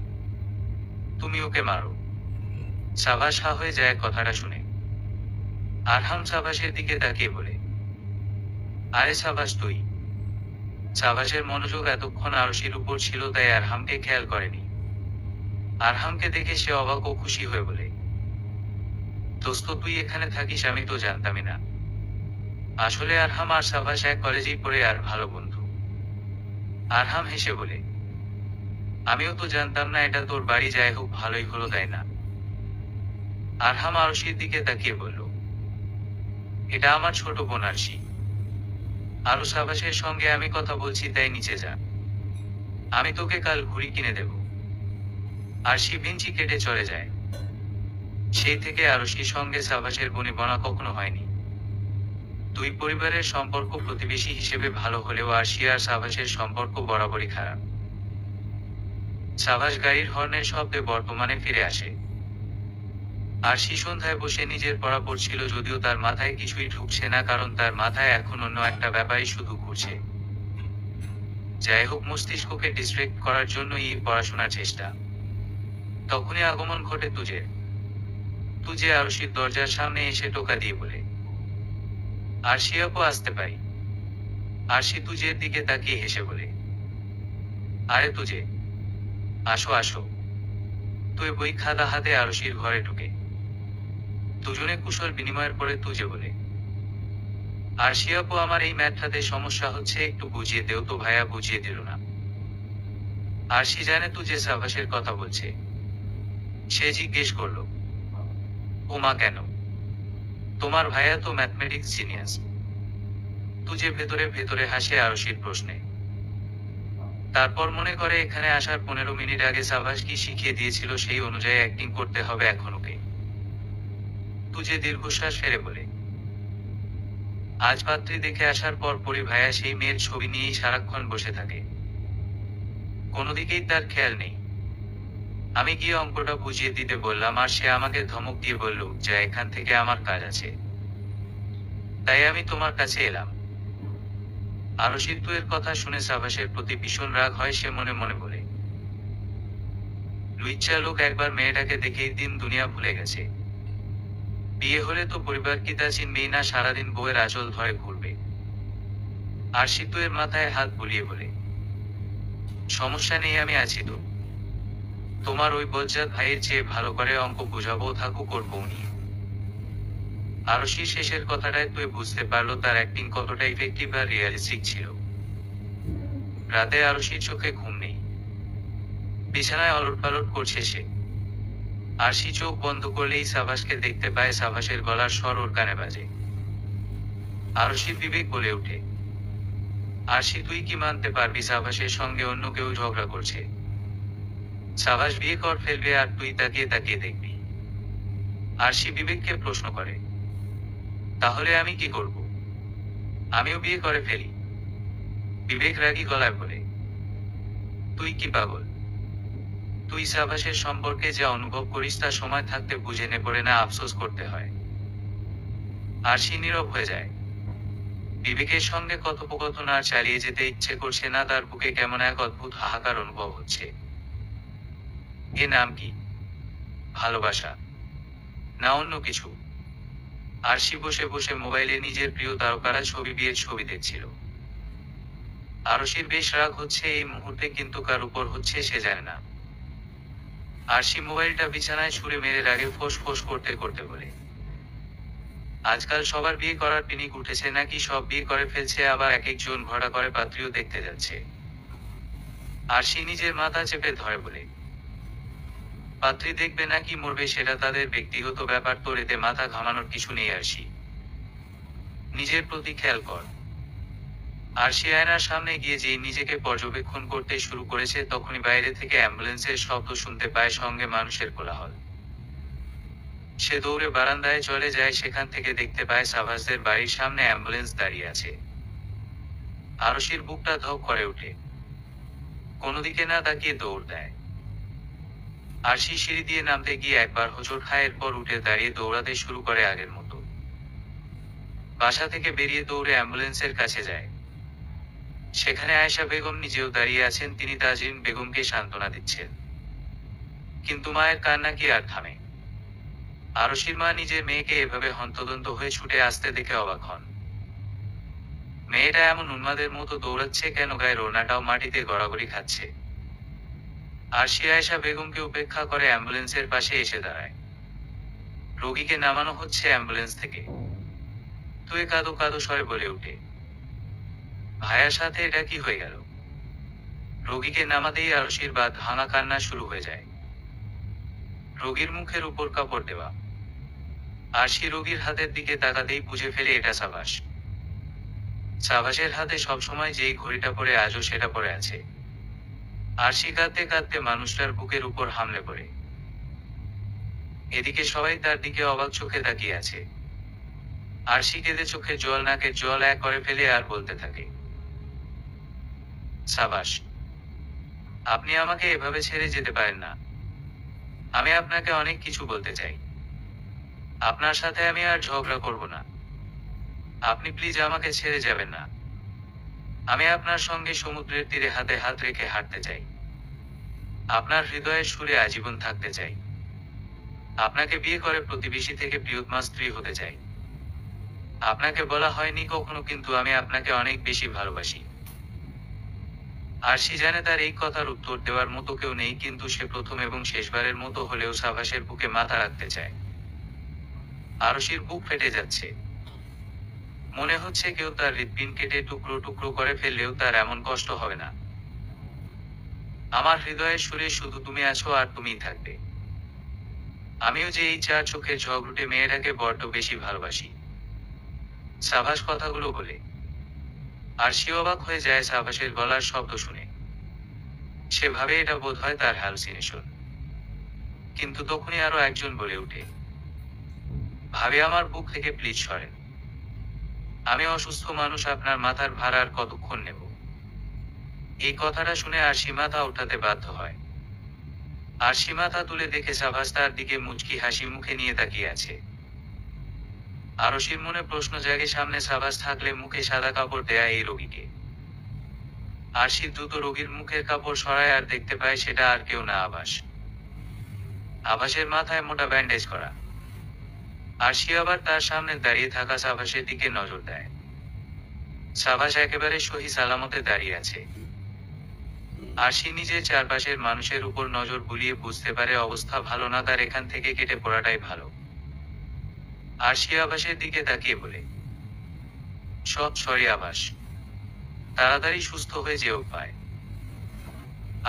তুমি ওকে মারো। সাবাস হা হয়ে যায় কথাটা শুনে। আরহাম সাবাসের দিকে তাকিয়ে বলে, আরে সাবাস তুই। সাবাসের মনোযোগ এতক্ষণ আরশির উপর ছিল, তাই আরহামকে খেয়াল করেনি। আরহামকে দেখে সে অবাক ও খুশি হয়ে বলে, দোস্ত তুই এখানে থাকিস, আমি তো জানতামই না। আসলে আরহাম আর সাবাস এক কলেজেই পড়ে আর ভালো বন্ধু। আরহাম হেসে বলে, আমিও তো জানতাম না, এটা তোর বাড়ি, যাই হোক ভালোই হলো তাই না? আরহাম আরশির দিকে তাকিয়ে বলল, এটা আমার ছোট বোন আরশি। আরো সাবাসের সঙ্গে আমি কথা বলছি, তাই নিচে যা, আমি তোকে কাল ঘুড়ি কিনে দেব। আরশি ভেঞ্চি কেটে চলে যায়। সেই থেকে আরশির সঙ্গে সাবাসের বনিবনা কখনো হয়নি। দুই পরিবারের সম্পর্ক প্রতিবেশী হিসেবে ভালো হলেও আরশি আর সাবাসের সম্পর্ক বরাবরই খারাপ। সাবাস গাড়ির হর্নের শব্দে বর্তমানে ফিরে আসে। আরশি সন্ধ্যায় বসে নিজের পড়া পড়ছিল, যদিও তার মাথায় কিছুই ঢুকছে না, কারণ তার মাথায় এখন অন্য একটা ব্যাপারই শুধু ঘুরছে। যাই হোক, মস্তিষ্ককে ডিস্ট্রেক্ট করার জন্যই এই পড়াশোনার চেষ্টা। তখনই আগমন ঘটে তুজের। তুজে আরশির দরজার সামনে এসে টোকা দিয়ে বলে, আরশি আপু আসতে পারি? আরশি তুজের দিকে তাকিয়ে হেসে বলে, আরে তুজে, আসো আসো। তুই বই খাতা হাতে আরশির ঘরে ঢুকে দুজনে কুশল বিনিময়ের পরে তুজে বলে, আরশি আপু আমার এই ম্যাথটাতে সমস্যা হচ্ছে, একটু বুঝিয়ে দেও তো ভাইয়া। বুঝিয়ে দিল না। আরশি জানে তুজে সাবাসের কথা বলছে। সে জিজ্ঞেস করলো, ও মা কেন? তোমার ভাইয়া তো ম্যাথমেটিক্স জিনিয়াস। তুজে ভেতরে ভেতরে হাসে আরশির প্রশ্নে। তারপর মনে করে এখানে আসার 15 মিনিট আগে সাবাস কি শিখিয়ে দিয়েছিল, সেই অনুযায়ী অ্যাক্টিং করতে হবে এখন ওকে। তুজে দীর্ঘশ্বাস ফেলে বলে, আজ পাত্রী দেখে আসার পর পরই ভাইয়া সেই মেয়ের ছবি নিয়েই সারাক্ষণ বসে থাকে। কোনো দিকেই তার খেয়াল নেই। আমি গিয়ে অঙ্কটা বুঝিয়ে দিতে বললাম, আর সে আমাকে ধমক দিয়ে বলল, যা এখান থেকে, আমার কাজ আছে। তাই আমি তোমার কাছে এলাম। আরশির তুয়ের কথা শুনে সাবাসের প্রতি ভীষণ রাগ হয়। সে মনে মনে বলে, লুইচ্ছা লোক একবার মেয়েটাকে দেখেই দিন দুনিয়া ভুলে গেছে। বিয়ে হলে তো পরিবার কি তা চিনবেই না, সারাদিন বউয়ের আঁচল ধরে ঘুরবে। আরশি তুয়ের মাথায় হাত বুলিয়ে বলে, সমস্যা নেই, আমি আছি তো। তোমার ওই বজ্জাত ভাইয়ের চেয়ে ভালো করে অঙ্ক বুঝাবো, থাকুক ওর বউ নিয়ে। আরশি শেষের কথাটায় তুই বুঝতে পারলো তার অ্যাক্টিং কতটা ইফেক্টিভ আর রিয়ালিস্টিক ছিল। রাতে আরশির চোখে ঘুম নেই। বিছানায় অলটপালট করছে সে। আরশি চোখ বন্ধ করলেই সাবাসকে দেখতে পায়। সাবাসের গলার স্বর ওর কানে বাজে। আরশির বিবেক বলে ওঠে, আরশি তুই কি মানতে পারবি সাবাসের সঙ্গে অন্য কেউ ঝগড়া করছে? সাবাস বিয়ে কর ফেলবে আর তুই তাকিয়ে তাকিয়ে দেখবি। আরশি বিবেককে প্রশ্ন করে, তাহলে আমি কি করব? আমিও বিয়ে করে ফেলি। বিবেক রাগী গলায় বলে, তুই কি পাগল? তুই সাবাসের সম্পর্কে যা অনুভব করিস তা সময় থাকতে বুঝে নে, পড়ে না আফসোস করতে হয়। আরশি নীরব হয়ে যায়। বিবেকের সঙ্গে কথোপকথন আর চালিয়ে যেতে ইচ্ছে করছে না। তার বুকে কেমন এক অদ্ভুত হাহাকার অনুভব হচ্ছে। এ নাম কি? ভালোবাসা না অন্য কিছু? আরশি বসে বসে মোবাইলে নিজের প্রিয় তারকারা ছবি, বিয়ের ছবি দেখছিল। আরশির বেশ রাগ হচ্ছে এই মুহূর্তে, কিন্তু কার উপর হচ্ছে সে জানে না। আরশি মোবাইলটা বিছানায় ছুঁড়ে মেরে রাগে ফোঁস ফোঁস করতে করতে বলে, আজকাল সবার বিয়ে করার পিনিক উঠেছে নাকি? সব বিয়ে করে ফেলছে, আবার এক একজন ঘোড়া করে পাত্রীও দেখতে যাচ্ছে। আরশি নিজের মাথা চেপে ধরে বলে, পাত্রী দেখবে নাকি মরবে সেটা তাদের ব্যক্তিগত ব্যাপার, তোর এতে মাথা ঘামানোর কিছু নেই। আরশি, নিজের প্রতি খেয়াল কর। আরশি আয়নার সামনে গিয়ে যেই নিজেকে পর্যবেক্ষণ করতে শুরু করেছে, তখনই বাইরে থেকে অ্যাম্বুলেন্সের শব্দ শুনতে পায়, সঙ্গে মানুষের কোলাহল। সে দৌড়ে বারান্দায় চলে যায়। সেখান থেকে দেখতে পায় সাবাসদের বাড়ির সামনে অ্যাম্বুলেন্স দাঁড়িয়ে আছে। আরশির বুকটা ধক করে ওঠে। কোনো দিকে না তাকিয়ে দৌড় দেয়। আরশি সিঁড়ি দিয়ে নামতে গিয়ে একবার হোঁচট খায়, এরপর উঠে দাঁড়িয়ে দৌড়াতে শুরু করে আগের মতো। বাসা থেকে বেরিয়ে দৌড়ে অ্যাম্বুলেন্সের কাছে যায়। সেখানে আয়েশা বেগম নিজেও দাঁড়িয়ে আছেন, তিনি তাজরিন বেগমকে সান্ত্বনা দিচ্ছেন। কিন্তু মায়ের কান্না কি আর থামে? আরশির মা নিজের মেয়েকে এভাবে হন্তদন্ত হয়ে ছুটে আসতে দেখে অবাক হন। মেয়েটা এমন উন্মাদের মতো দৌড়াচ্ছে কেন, গায়ের ওড়নাটাও মাটিতে গড়াগড়ি খাচ্ছে। আরশি আয়েশা বেগমকে উপেক্ষা করে অ্যাম্বুলেন্সের পাশে এসে দাঁড়ায়। রোগীকে নামানো হচ্ছে অ্যাম্বুলেন্স থেকে। তুই কাঁদো কাঁদো স্বরে বলে উঠে, ভাইয়ার সাথে এটা কি হয়ে গেল? রোগীকে নামাতেই আরশির বাদ ভাঙা কান্না শুরু হয়ে যায়। রোগীর মুখের উপর কাপড় দেওয়া। আরশি রোগীর হাতের দিকে তাকাতেই বুঝে ফেলে এটা সাবাস। সাবাসের হাতে সবসময় যেই ঘড়িটা পরে আজও সেটা পরে আছে। আরশি কাঁদতে কাঁদতে মানুষটার বুকের উপর হামলে পড়ে। এদিকে সবাই তার দিকে অবাক চোখে তাকিয়ে আছে। আরশি কেঁদে চোখের জল নাকের জল এক করে ফেলে আর বলতে থাকে, সাবাস, আপনি আমাকে এভাবে ছেড়ে যেতে পারেন না। আমি আপনাকে অনেক কিছু বলতে চাই। আপনার সাথে আমি আর ঝগড়া করব না। আপনি প্লিজ আমাকে ছেড়ে যাবেন না। আমি আপনার সঙ্গে সমুদ্রের তীরে হাতে হাত রেখে হাঁটতে চাই। আপনার হৃদয়ের সুরে আজীবন থাকতে চাই। আপনাকে বিয়ে করে প্রতিবেশী থেকে প্রিয়তমা স্ত্রী হতে চাই। আপনাকে বলা হয়নি কখনো, কিন্তু আমি আপনাকে অনেক বেশি ভালোবাসি। আরশি জানে তার এই কথার উত্তর দেওয়ার মতো কেউ নেই, কিন্তু সে প্রথম এবং শেষবারের মতো হলেও সাবাসের বুকে মাথা রাখতে চায়। আরশির বুক ফেটে যাচ্ছে। মনে হচ্ছে কেউ তার হৃৎপিণ্ড কেটে টুকরো টুকরো করে ফেললেও তার এমন কষ্ট হবে না। আমার হৃদয়ের সুরে শুধু তুমি আছো আর তুমিই থাকবে। আমিও যে এই চার চোখের ঝগড়ুটে মেয়েটাকে বড্ড বেশি ভালোবাসি। সাবাস কথাগুলো বলে। আরশি অবাক হয়ে যায় সাবাসের গলার শব্দ শুনে। সে ভাবে এটা বোধহয় তার হ্যালুসিনেশন। কিন্তু তখনই আরো একজন বলে উঠে, ভাবে আমার বুক থেকে প্লিজ সরেন। আমি অসুস্থ মানুষ, আপনার মাথার ভার আর কতক্ষণ নেব? এই কথাটা শুনে আরশি মাথা উঠাতে বাধ্য হয়। আরশি মাথা তুলে দেখে সাবাস তার দিকে মুচকি হাসি মুখে নিয়ে তাকিয়ে আছে। আরশির মনে প্রশ্ন জাগে, সামনে সাবাস থাকলে মুখে সাদা কাপড় দেয়া এই রোগীকে। আরশি দ্রুত রোগীর মুখের কাপড় সরায় আর দেখতে পায় সেটা আর কেউ না, আবাস। আবাসের মাথায় মোটা ব্যান্ডেজ করা। আরশি আবার তার সামনে দাঁড়িয়ে থাকা সাবাসের দিকে নজর দেয়। সাবাস একেবারে সহি সালামতে দাঁড়িয়ে আছে। আরশি নিজের চারপাশের মানুষের উপর নজর বুলিয়ে বুঝতে পারে অবস্থা ভালো না, তার এখান থেকে কেটে পড়াটাই ভালো। আরশি আবাসের দিকে তাকিয়ে বলে, সব সরি আবাস, তাড়াতাড়ি সুস্থ হয়ে যেও পায়।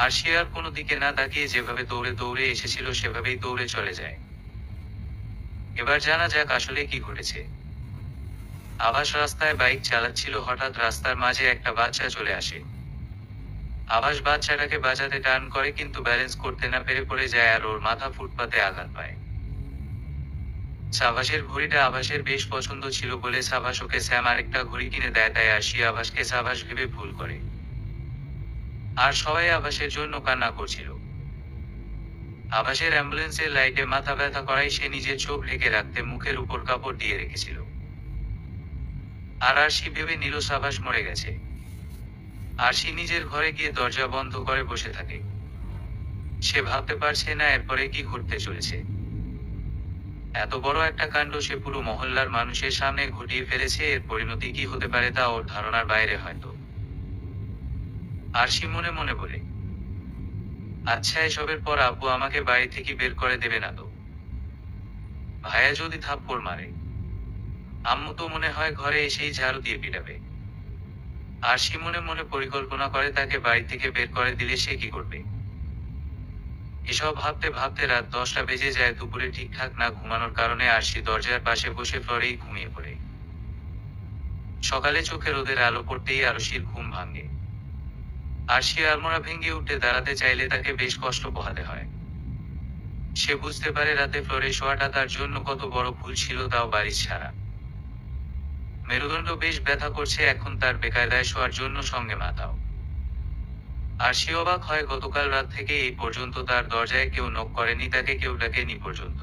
আরশি আর কোনো দিকে না তাকিয়ে যেভাবে দৌড়ে দৌড়ে এসেছিল সেভাবেই দৌড়ে চলে যায়। এবার জানা যাক আসলে কি ঘটেছে। আবাস রাস্তায় বাইক চালাচ্ছিল, হঠাৎ রাস্তার মাঝে একটা বাচ্চা চলে আসে। আবাস বাচ্চাটাকে বাঁচাতে টার্ন করে, কিন্তু ব্যালেন্স করতে না পেরে পড়ে যায় আর ওর মাথা ফুটপাতে আঘাত পায়। সাবাসের ঘড়িটা আবাসের বেশ পছন্দ ছিল বলে সাবাস ওকে স্যাম আরেকটা ঘড়ি কিনে দেয়, তাই আরশি আবাসকে সাবাস ভেবে ভুল করে। আর সবাই আবাসের জন্য কান্না করছিল। আবাসের অ্যাম্বুলেন্সের লাইটে মাথা ব্যথা করায় সে নিজের চোখ ঢেকে রাখতে মুখের উপর কাপড় দিয়ে রেখেছিল। আর আরশি ভেবে নিল সাবাস মরে গেছে। আরশি নিজের ঘরে গিয়ে দরজা বন্ধ করে বসে থাকে। সে ভাবতে পারছে না এরপরে কি ঘটতে চলেছে। এত বড় একটা কাণ্ড সে পুরো মহল্লার মানুষের সামনে ঘটিয়ে ফেলেছে, এর পরিণতি কি হতে পারে তা ওর ধারণার বাইরে হয়তো। আরশি মনে মনে বলে, আচ্ছা এসবের পর আব্বু আমাকে বাড়ি থেকে বের করে দেবে না তো? ভাইয়া যদি থাপ্পড় মারে? আম্মু তো মনে হয় ঘরে এসেই ঝাড়ু দিয়ে পিটাবে। আরশি মনে মনে পরিকল্পনা করে তাকে বাড়ি থেকে বের করে দিলে সে কি করবে। এসব ভাবতে ভাবতে রাত 10টা বেজে যায়। দুপুরে ঠিকঠাক না ঘুমানোর কারণে আরশি দরজার পাশে বসে ফ্লোরেই ঘুমিয়ে পড়ে। সকালে চোখে রোদের আলো পড়তেই আরশির ঘুম ভাঙে। আরশি আলমোড়া ভেঙে উঠে দাঁড়াতে চাইলে তাকে বেশ কষ্ট পোহাতে হয়। সে বুঝতে পারে রাতে ফ্লোরে শোয়াটা তার জন্য কত বড় ভুল ছিল, তাও বাড়ি ছাড়া। মেরুদণ্ড বেশ ব্যথা করছে এখন তার, বেকায়দায় শোয়ার জন্য সঙ্গে মাথাও। আর সে অবাক হয় গতকাল রাত থেকে এই পর্যন্ত তার দরজায় কেউ নক করেনি, তাকে কেউ ডাকেনি পর্যন্ত।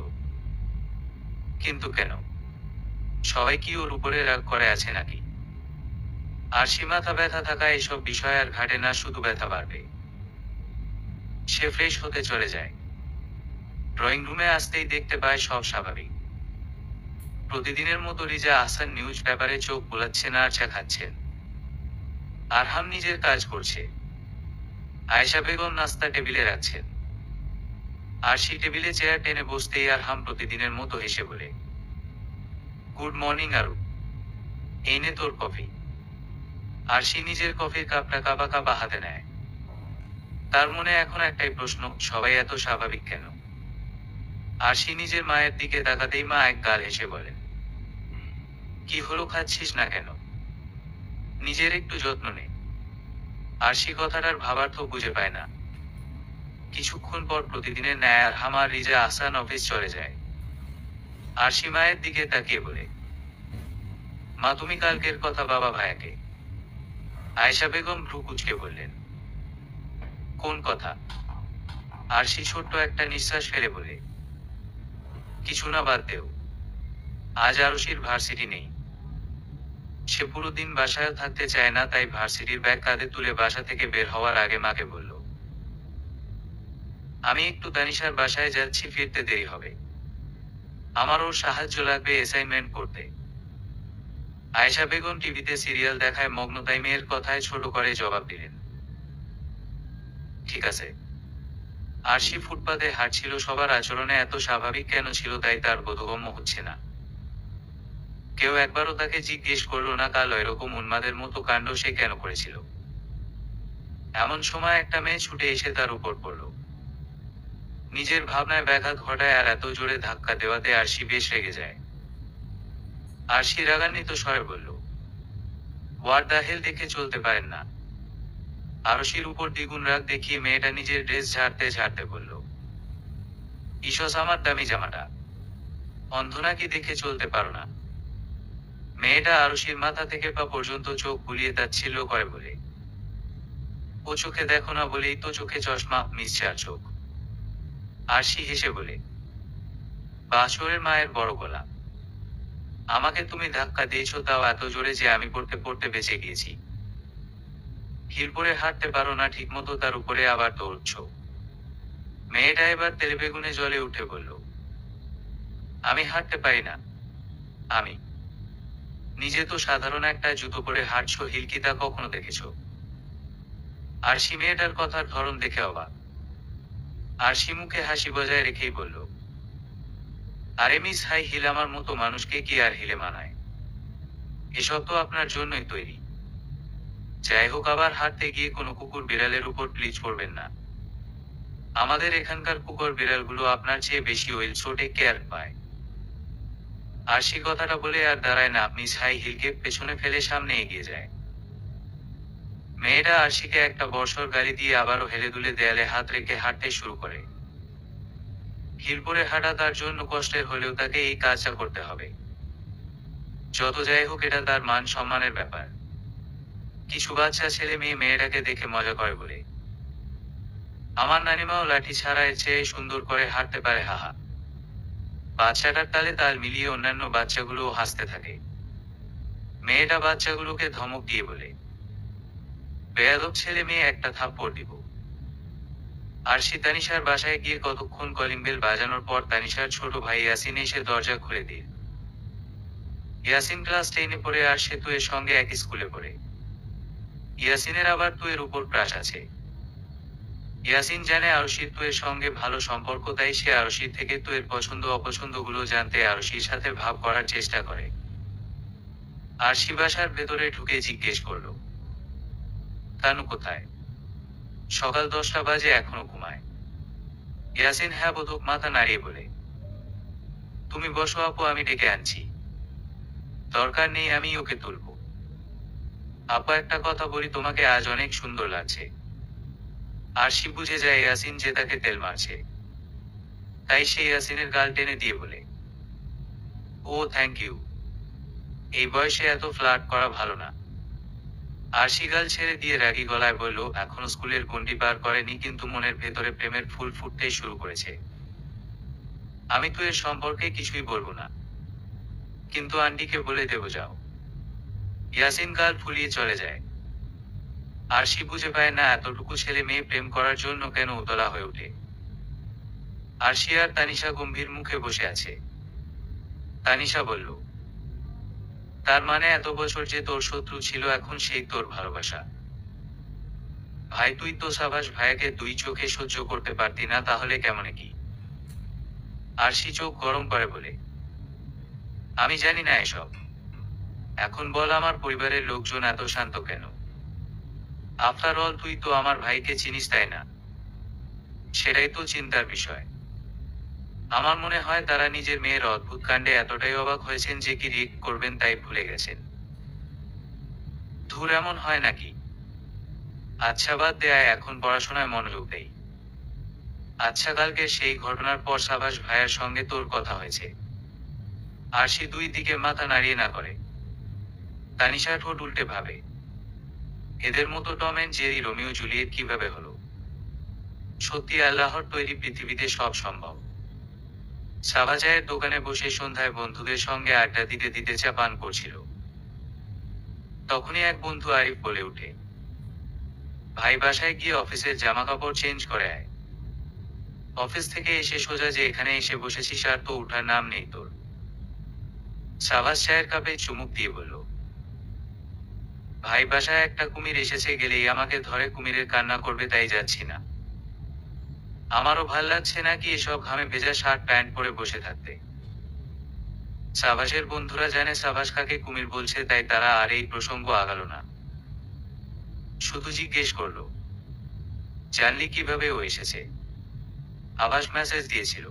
কিন্তু কেন? সবাই কি ওর উপরে রাগ করে আছে নাকি? আর সে মাথা ব্যথা থাকা এসব বিষয় আর ঘাটে না, শুধু ব্যথা বাড়বে। সে ফ্রেশ হতে চলে যায়। ড্রয়িং রুমে আসতেই দেখতে পায় সব স্বাভাবিক। প্রতিদিনের মতো রিজা আহসান নিউজ পেপারে চোখ বোলাচ্ছেন আর চা খাচ্ছেন। আরহাম নিজের কাজ করছে। আয়েশা বেগম নাস্তা টেবিলে রাখছেন। আরশি টেবিলে চেয়ার টেনে বসতেই আরহাম প্রতিদিনের মতো হেসে বলে, গুড মর্নিং আরু, এই নে তোর কফি। আরশি নিজের কফির কাপটা কাবা কাবা হাতে নেয়। তার মনে এখন একটাই প্রশ্ন, সবাই এত স্বাভাবিক কেন? আরশি নিজের মায়ের দিকে তাকাতেই মা এক গাল হেসে বলেন, কি হলো, খাচ্ছিস না কেন? নিজের একটু যত্ন নে। আরশি কথাটার ভাবার্থ বুঝে পায় না। কিছুক্ষণ পর প্রতিদিনের ন্যায় আরহাম আর রিজা আহসান অফিস চলে যায়। আরশি মায়ের দিকে তাকিয়ে বলে, মা তুমি কালকের কথা বাবা ভাইয়াকে। আয়েশা বেগম ভ্রু কুঁচকে বললেন, কোন কথা? আরশি ছোট্ট একটা নিঃশ্বাস ফেলে বলে, কিছু না, বাদ দেও। আজ আরশির ভার্সিটি নেই। সে পুরো দিন বাসায় থাকতে চায় না, তাই ভার্সিটির ব্যাগ কাঁধে তুলে বাসা থেকে বের হওয়ার আগে মাকে বলল, আমি একটু তানিশার বাসায় যাচ্ছি, ফিরতে দেরি হবে। আমার ওর সাহায্য লাগবে অ্যাসাইনমেন্ট করতে। আয়েশা বেগম টিভিতে সিরিয়াল দেখায় মগ্ন, তাই মেয়ের কথায় ছোট করে জবাব দিলেন, ঠিক আছে। আরশি ফুটপাতে হাঁটছিল, সবার আচরণে এত স্বাভাবিক কেন ছিল তাই তার বোধগম্য হচ্ছে না। কেউ একবারও তাকে জিজ্ঞেস করলো না কাল এরকম উন্মাদের মতো কাণ্ড সে কেন করেছিল। এমন সময় একটা মেয়ে ছুটে এসে তার উপর পড়ল। নিজের ভাবনায় ব্যাঘাত ঘটায় আর এত জোরে ধাক্কা দেওয়াতে আরশি বেশ রেগে যায়। আরশি রাগান্বিত স্বরে বলল, হোয়াট দ্য হেল, দেখে চলতে পারেন না? আরশির উপর দ্বিগুণ রাগ দেখিয়ে মেয়েটা নিজের ড্রেস ঝাড়তে ঝাড়তে বলল, ঈশ্বর, আমার দামি জামাটা অন্ধ নাকি, দেখে চলতে পারো না? মেয়েটা আরশির মাথা থেকে পা পর্যন্ত চোখ বুলিয়ে তাচ্ছিল্য করে বলে, ও চোখে দেখো না বলেই তো চোখে চশমা, মিস্টার চোখ। আরশি হেসে বলে, বাসরের মায়ের বড় গলা। আমাকে তুমি ধাক্কা দিয়েছো, তাও এত জোরে যে আমি পড়তে পড়তে বেঁচে গিয়েছি। হিল পরে হাঁটতে পারো না ঠিক মতো, তার উপরে আবার দৌড়ছ। মেয়েটা এবার তেলেবেগুনে জলে উঠে বলল, আমি হাঁটতে পারি না। আমি নিজে তো সাধারণ একটা জুতো পরে হাঁটছো, হিল কি তা কখনো দেখেছো? আরশি মেয়েটার কথার ধরন দেখে অবাক। আরশি মুখে হাসি বজায় রেখেই বলল, আরে মিস, হাই হিল আমার মতো মানুষকে কি আর হিলে মানায়? এসব তো আপনার জন্যই তৈরি। যাই হোক, আবার হাঁটতে গিয়ে কোনো কুকুর বিড়ালের উপর প্লিজ পড়বেন না। আমাদের এখানকার কুকুর বিড়ালগুলো আপনার চেয়ে বেশি ওয়েল, সো টেক কেয়ার পায়। আরশি কথাটা বলে আর দাঁড়ায় না, মিস হাই হিলকে পেছনে ফেলে সামনে এগিয়ে যায়। মেয়েটা আরশিকে একটা বর্ষর গালি দিয়ে আবারও হেলে দুলে দেয়ালে হাত রেখে হাঁটতে শুরু করে। হিল পরে হাঁটা তার জন্য কষ্টের হলেও তাকে এই কাজটা করতে হবে। যত যাই হোক, এটা তার মান সম্মানের ব্যাপার। কিছু বাচ্চা ছেলে মেয়ে মেয়েটাকে দেখে মজা করে বলে, আমার নানিমাও লাঠি ছাড়া এর চেয়ে সুন্দর করে হাঁটতে পারে, হাহা। বাচ্চাটার তালে তাল মিলিয়ে অন্যান্য বাচ্চাগুলোও হাসতে থাকে। মেয়েটা বাচ্চাগুলোকে ধমক দিয়ে বলে, বেয়াদব ছেলে মেয়ে, একটা থাপ্পড় দিব। আরশি তানিশার বাসায় গিয়ে কতক্ষণ কলিং বেল বাজানোর পর তানিশার ছোট ভাই ইয়াসিন এসে দরজা খুলে দিল। ইয়াসিন ক্লাস 10-এ পড়ে আর সে তুয়ের সঙ্গে একই স্কুলে পড়ে। ইয়াসিনের আবার তুয়ের উপর ক্রাশ আছে। ইয়াসিন জানে আরশির তুয়ের সঙ্গে ভালো সম্পর্ক, তাই সে আরশির থেকে তুয়ের পছন্দ অপছন্দগুলো জানতে আরশির সাথে ভাব করার চেষ্টা করে। আরশি বাসার ভেতরে ঢুকে জিজ্ঞেস করলো, তানু কোথায়? সকাল 10টা বাজে, এখনো ঘুমায়। ইয়াসিন হ্যাঁ বোধক মাথা নাড়িয়ে বলে, তুমি বসো আপু, আমি ডেকে আনছি। দরকার নেই, আমি ওকে তুলব। আপা একটা কথা বলি, তোমাকে আজ অনেক সুন্দর লাগছে। আরশি বুঝে যায় ইয়াসিন যে তাকে তেল মারছে, তাই সে ইয়াসিনের গাল টেনে দিয়ে বলে, ও থ্যাংক ইউ। এই বয়সে এত ফ্লার্ট করা ভালো না। আরশি গাল ছেড়ে দিয়ে রাগী গলায় বলল, এখনো স্কুলের গণ্ডি পার করেনি, কিন্তু মনের ভেতরে প্রেমের ফুল ফুটতেই শুরু করেছে। আমি তো এর সম্পর্কে কিছুই বলবো না, কিন্তু আন্টিকে বলে দেবো যাও। ইয়াসিন গাল ফুলিয়ে চলে যায়। আরশি বুঝে পায় না এতটুকু ছেলে মেয়ে প্রেম করার জন্য কেন উতলা হয়ে ওঠে। আরশি আর তানিশা গম্ভীর মুখে বসে আছে। তানিশা বলল, তার মানে এত বছর যে তোর শত্রু ছিল এখন সেই তোর ভালোবাসা। ভাই তুই তো সাবাস ভাইয়াকে দুই চোখে সহ্য করতে পারতি না, তাহলে কেমনে কি? আরশি চোখ গরম করে বলে, আমি জানি না এসব। এখন বল আমার পরিবারের লোকজন এত শান্ত কেন? আফটার অল তুই তো আমার ভাইকে চিনিস, তাই না? সেটাই তো চিন্তার বিষয়। আমার মনে হয় তারা নিজের মেয়ের অদ্ভুত কাণ্ডে এতটাই অবাক হয়েছেন যে কি রিয়েক্ট করবেন তাই ভুলে গেছেন। ধুর, এমন হয় নাকি? আচ্ছা বাদ দেয়, এখন পড়াশোনায় মনোযোগ দেই। আচ্ছা, কালকে সেই ঘটনার পর সাবাস ভাইয়ের সঙ্গে তোর কথা হয়েছে? আরশি দুই দিকে মাথা নাড়িয়ে না করে। তানিশা ঠোঁট উল্টে ভাবে, এদের মতো Tom and Jerry Romeo Juliet কিভাবে হলো? সত্যি আল্লাহর তৈরি পৃথিবীতে সব সম্ভব। সাবা চায়ের দোকানে বসে সন্ধ্যায় বন্ধুদের সঙ্গে আড্ডা দিতে দিতে চা পান করছিল। তখনই এক বন্ধু আরিফ বলে উঠে, ভাই বাসায় গিয়ে অফিসের জামা কাপড় চেঞ্জ করে আয়। অফিস থেকে এসে সোজা যে এখানে এসে বসেছিস আর তো উঠার নাম নেই তোর। সাবাস চায়ের কাপে চুমুক দিয়ে বলল, ভাই বাসায় একটা কুমির এসেছে, গেলেই আমাকে ধরে কুমিরের কান্না করবে, তাই যাচ্ছি না। আমারও ভাল লাগছে না কি এসব ঘামে ভেজা শার্ট প্যান্ট পরে বসে থাকতে। সাবাসের বন্ধুরা জানে সাবাস কাকে কুমির বলছে, তাই তারা আর এই প্রসঙ্গ আগালো না। শুধু জিজ্ঞেস করলো, জানলি কিভাবে ও এসেছে? আবাস মেসেজ দিয়েছিল।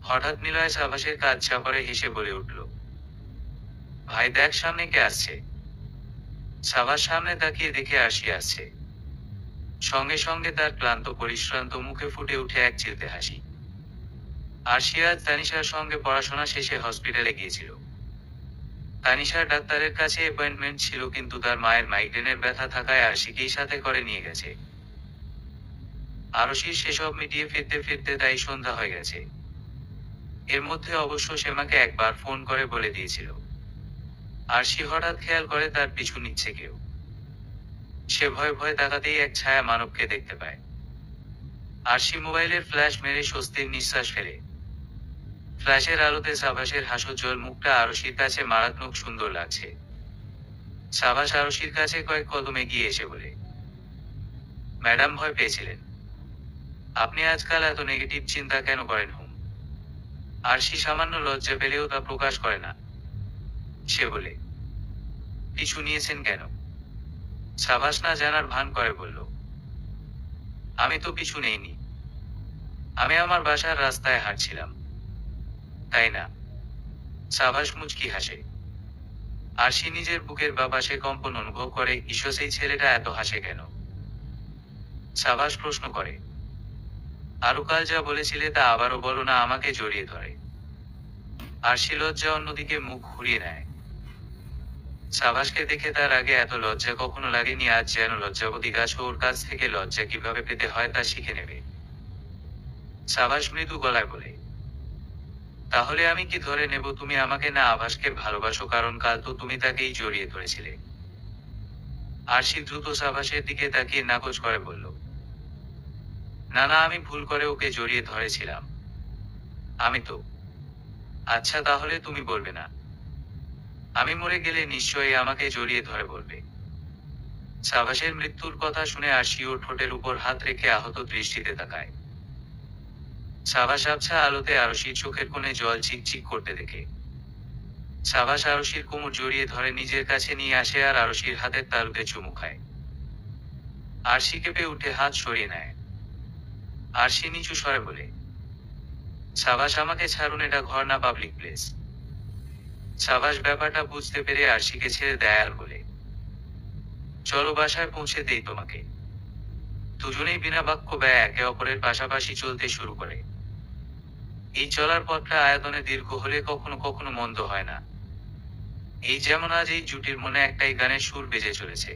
হঠাৎ নিলয় সাবাসের কাজ চাপড়ে হেসে বলে উঠল, ভাই দেখ সামনে কে আসছে। সাবাস সামনে তাকিয়ে দেখে আরশি আসছে। সঙ্গে সঙ্গে তার ক্লান্ত পরিশ্রান্ত মুখে ফুটে উঠে এক চিলতে হাসি। আরশি আজ তানিশার সঙ্গে পড়াশোনা শেষে হসপিটালে গিয়েছিল। তানিশার ডাক্তারের কাছে অ্যাপয়েন্টমেন্ট ছিল, কিন্তু তার মায়ের মাইগ্রেনের ব্যথা থাকায় আরশিকেই সাথে করে নিয়ে গেছে। আরশির সেসব মিটিয়ে ফিরতে ফিরতে তাই সন্ধ্যা হয়ে গেছে। এর মধ্যে অবশ্য সেমাকে একবার ফোন করে বলে দিয়েছিল। আরশি হঠাৎ খেয়াল করে তার পিছু নিচ্ছে কেউ। সে ভয়ে ভয়ে তাকাতেই এক ছায়া মানবকে দেখতে পায়। আরশি মোবাইলের ফ্ল্যাশ মেরে স্বস্তির নিঃশ্বাস ফেলে। ফ্ল্যাশের আলোতে সাবাসের হাস্যোজ্জ্বল মুখটা আরশির কাছে মারাত্মক সুন্দর লাগছে। সাবাস আরশির কাছে কয়েক কদম এগিয়ে এসে বলে, ম্যাডাম ভয় পেয়েছিলেন? আপনি আজকাল এত নেগেটিভ চিন্তা কেন করেন হুম? আরশি সামান্য লজ্জা পেলেও তা প্রকাশ করে না। সে বলে, পিছু নিয়েছেন কেন? সাবাস না জানার ভান করে বলল, আমি তো পিছু নেইনি। আমি আমার বাসার রাস্তায় হাঁটছিলাম। তাই না? সাবাস মুচকি হাসে। আরশি নিজের বুকের বা পাশে কম্পন অনুভব করে, ঈশ্বর সেই ছেলেটা এত হাসে কেন? সাবাস প্রশ্ন করে, আরো কাল যা বলেছিলে তা আবারও বলো না। আমাকে জড়িয়ে ধরে। আরশি লজ্জা অন্যদিকে মুখ ঘুরিয়ে নেয়। সাবাসকে দেখে তার আগে এত লজ্জা কখনো লাগেনি, আজ যেন লজ্জাবতী গাছ ওর কাছ থেকে লজ্জা কিভাবে পেতে হয় তা শিখে নেবে। সাবাস মৃদু গলায় বলে, তাহলে আমি কি ধরে নেব তুমি আমাকে না আভাসকে ভালোবাসো, কারণ কাল তো তুমি তাকেই জড়িয়ে ধরেছিলে। আরশি দ্রুত সাবাসের দিকে তাকিয়ে নাকচ করে বলল, না না, আমি ভুল করে ওকে জড়িয়ে ধরেছিলাম। আমি তো। আচ্ছা তাহলে তুমি বলবে না? আমি মরে গেলে নিশ্চয়ই আমাকে জড়িয়ে ধরে বলবে। সাবাসের মৃত্যুর কথা শুনে আরশি ওর ঠোঁটের উপর হাত রেখে আহত দৃষ্টিতে তাকায়। সাবাস আবছা আলোতে আরশির চোখের কোণে জল চিকচিক করতে দেখে। সাবাস আরশির কোমর জড়িয়ে ধরে নিজের কাছে নিয়ে আসে আর আরশির হাতের তালুতে চুমু খায়। আরশি কেঁপে উঠে হাত সরিয়ে নেয়। আরশি নিচু স্বরে বলে, সাবাস আমাকে ছাড়ুন, এটা ঘর না পাবলিক প্লেস। সাবাস ব্যাপারটা বুঝতে পেরে আরশিকে ছেড়ে দেয় আর বলে, চলো বাসায় পৌঁছে দেই তোমাকে। দুজনেই বিনা বাক্য ব্যয় একে অপরের পাশাপাশি চলতে শুরু করে। এই চলার পথটা আয়তনে দীর্ঘ হলে কখনো কখনো মন্দ হয় না। এই যেমন আজ এই জুটির মনে একটাই গানের সুর বেজে চলেছে।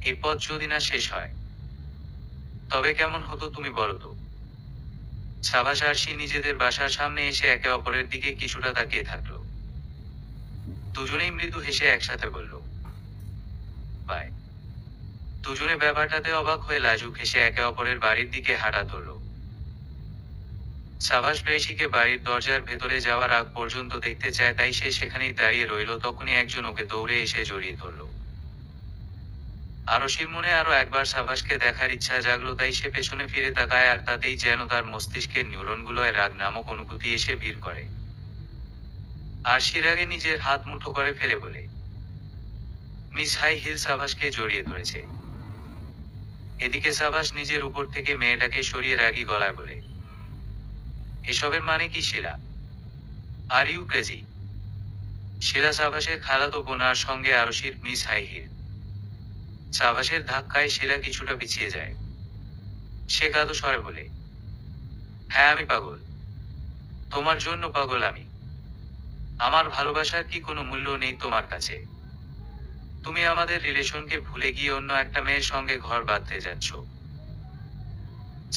এই পথ যদি না শেষ হয়, তবে কেমন হতো তুমি বলো তো? সাবাস আরশি নিজেদের বাসার সামনে এসে একে অপরের দিকে কিছুটা তাকিয়ে থাকলো। দুজনেই মৃদু হেসে একসাথে বলল, বাই। দুজনে ব্যাপারটাতে অবাক হয়ে লাজুক হেসে একে অপরের বাড়ির দিকে হাঁটা ধরল। সাবাস প্রেয়সীকে বাড়ির দরজার ভেতরে যাওয়ার আগ পর্যন্ত দেখতে চায়, তাই সে সেখানেই দাঁড়িয়ে রইল। তখনই একজন ওকে দৌড়ে এসে জড়িয়ে ধরল। আরশির মনে আরো একবার সাবাসকে দেখার ইচ্ছা জাগলো, তাই সে পেছনে ফিরে তাকায়, আর তাতেই যেন তার মস্তিষ্কের নিউরনগুলোয় রাগ নামক অনুভূতি এসে ভিড় করে। আরশি রাগে নিজের হাত মুঠো করে ফেলে বলে, মিস হাই হিল সাবাসকে জড়িয়ে ধরেছে। এদিকে সাবাস নিজের উপর থেকে মেয়েটাকে সরিয়ে রাগী গলায় বলে, এসবের মানে কি শিলা? Are you crazy? শিলা সাবাসের খালাতো বোনার সঙ্গে আরশির মিস হাই হিল। সাবাসের ধাক্কায় শিলা কিছুটা পিছিয়ে যায়। সে কাঁদো স্বরে বলে, হ্যাঁ আমি পাগল। তোমার জন্য পাগল আমি। আমার ভালোবাসার কি কোনো মূল্য নেই তোমার কাছে? তুমি আমাদের রিলেশনকে ভুলে গিয়ে অন্য একটা মেয়ের সঙ্গে ঘর বাঁধতে যাচ্ছ।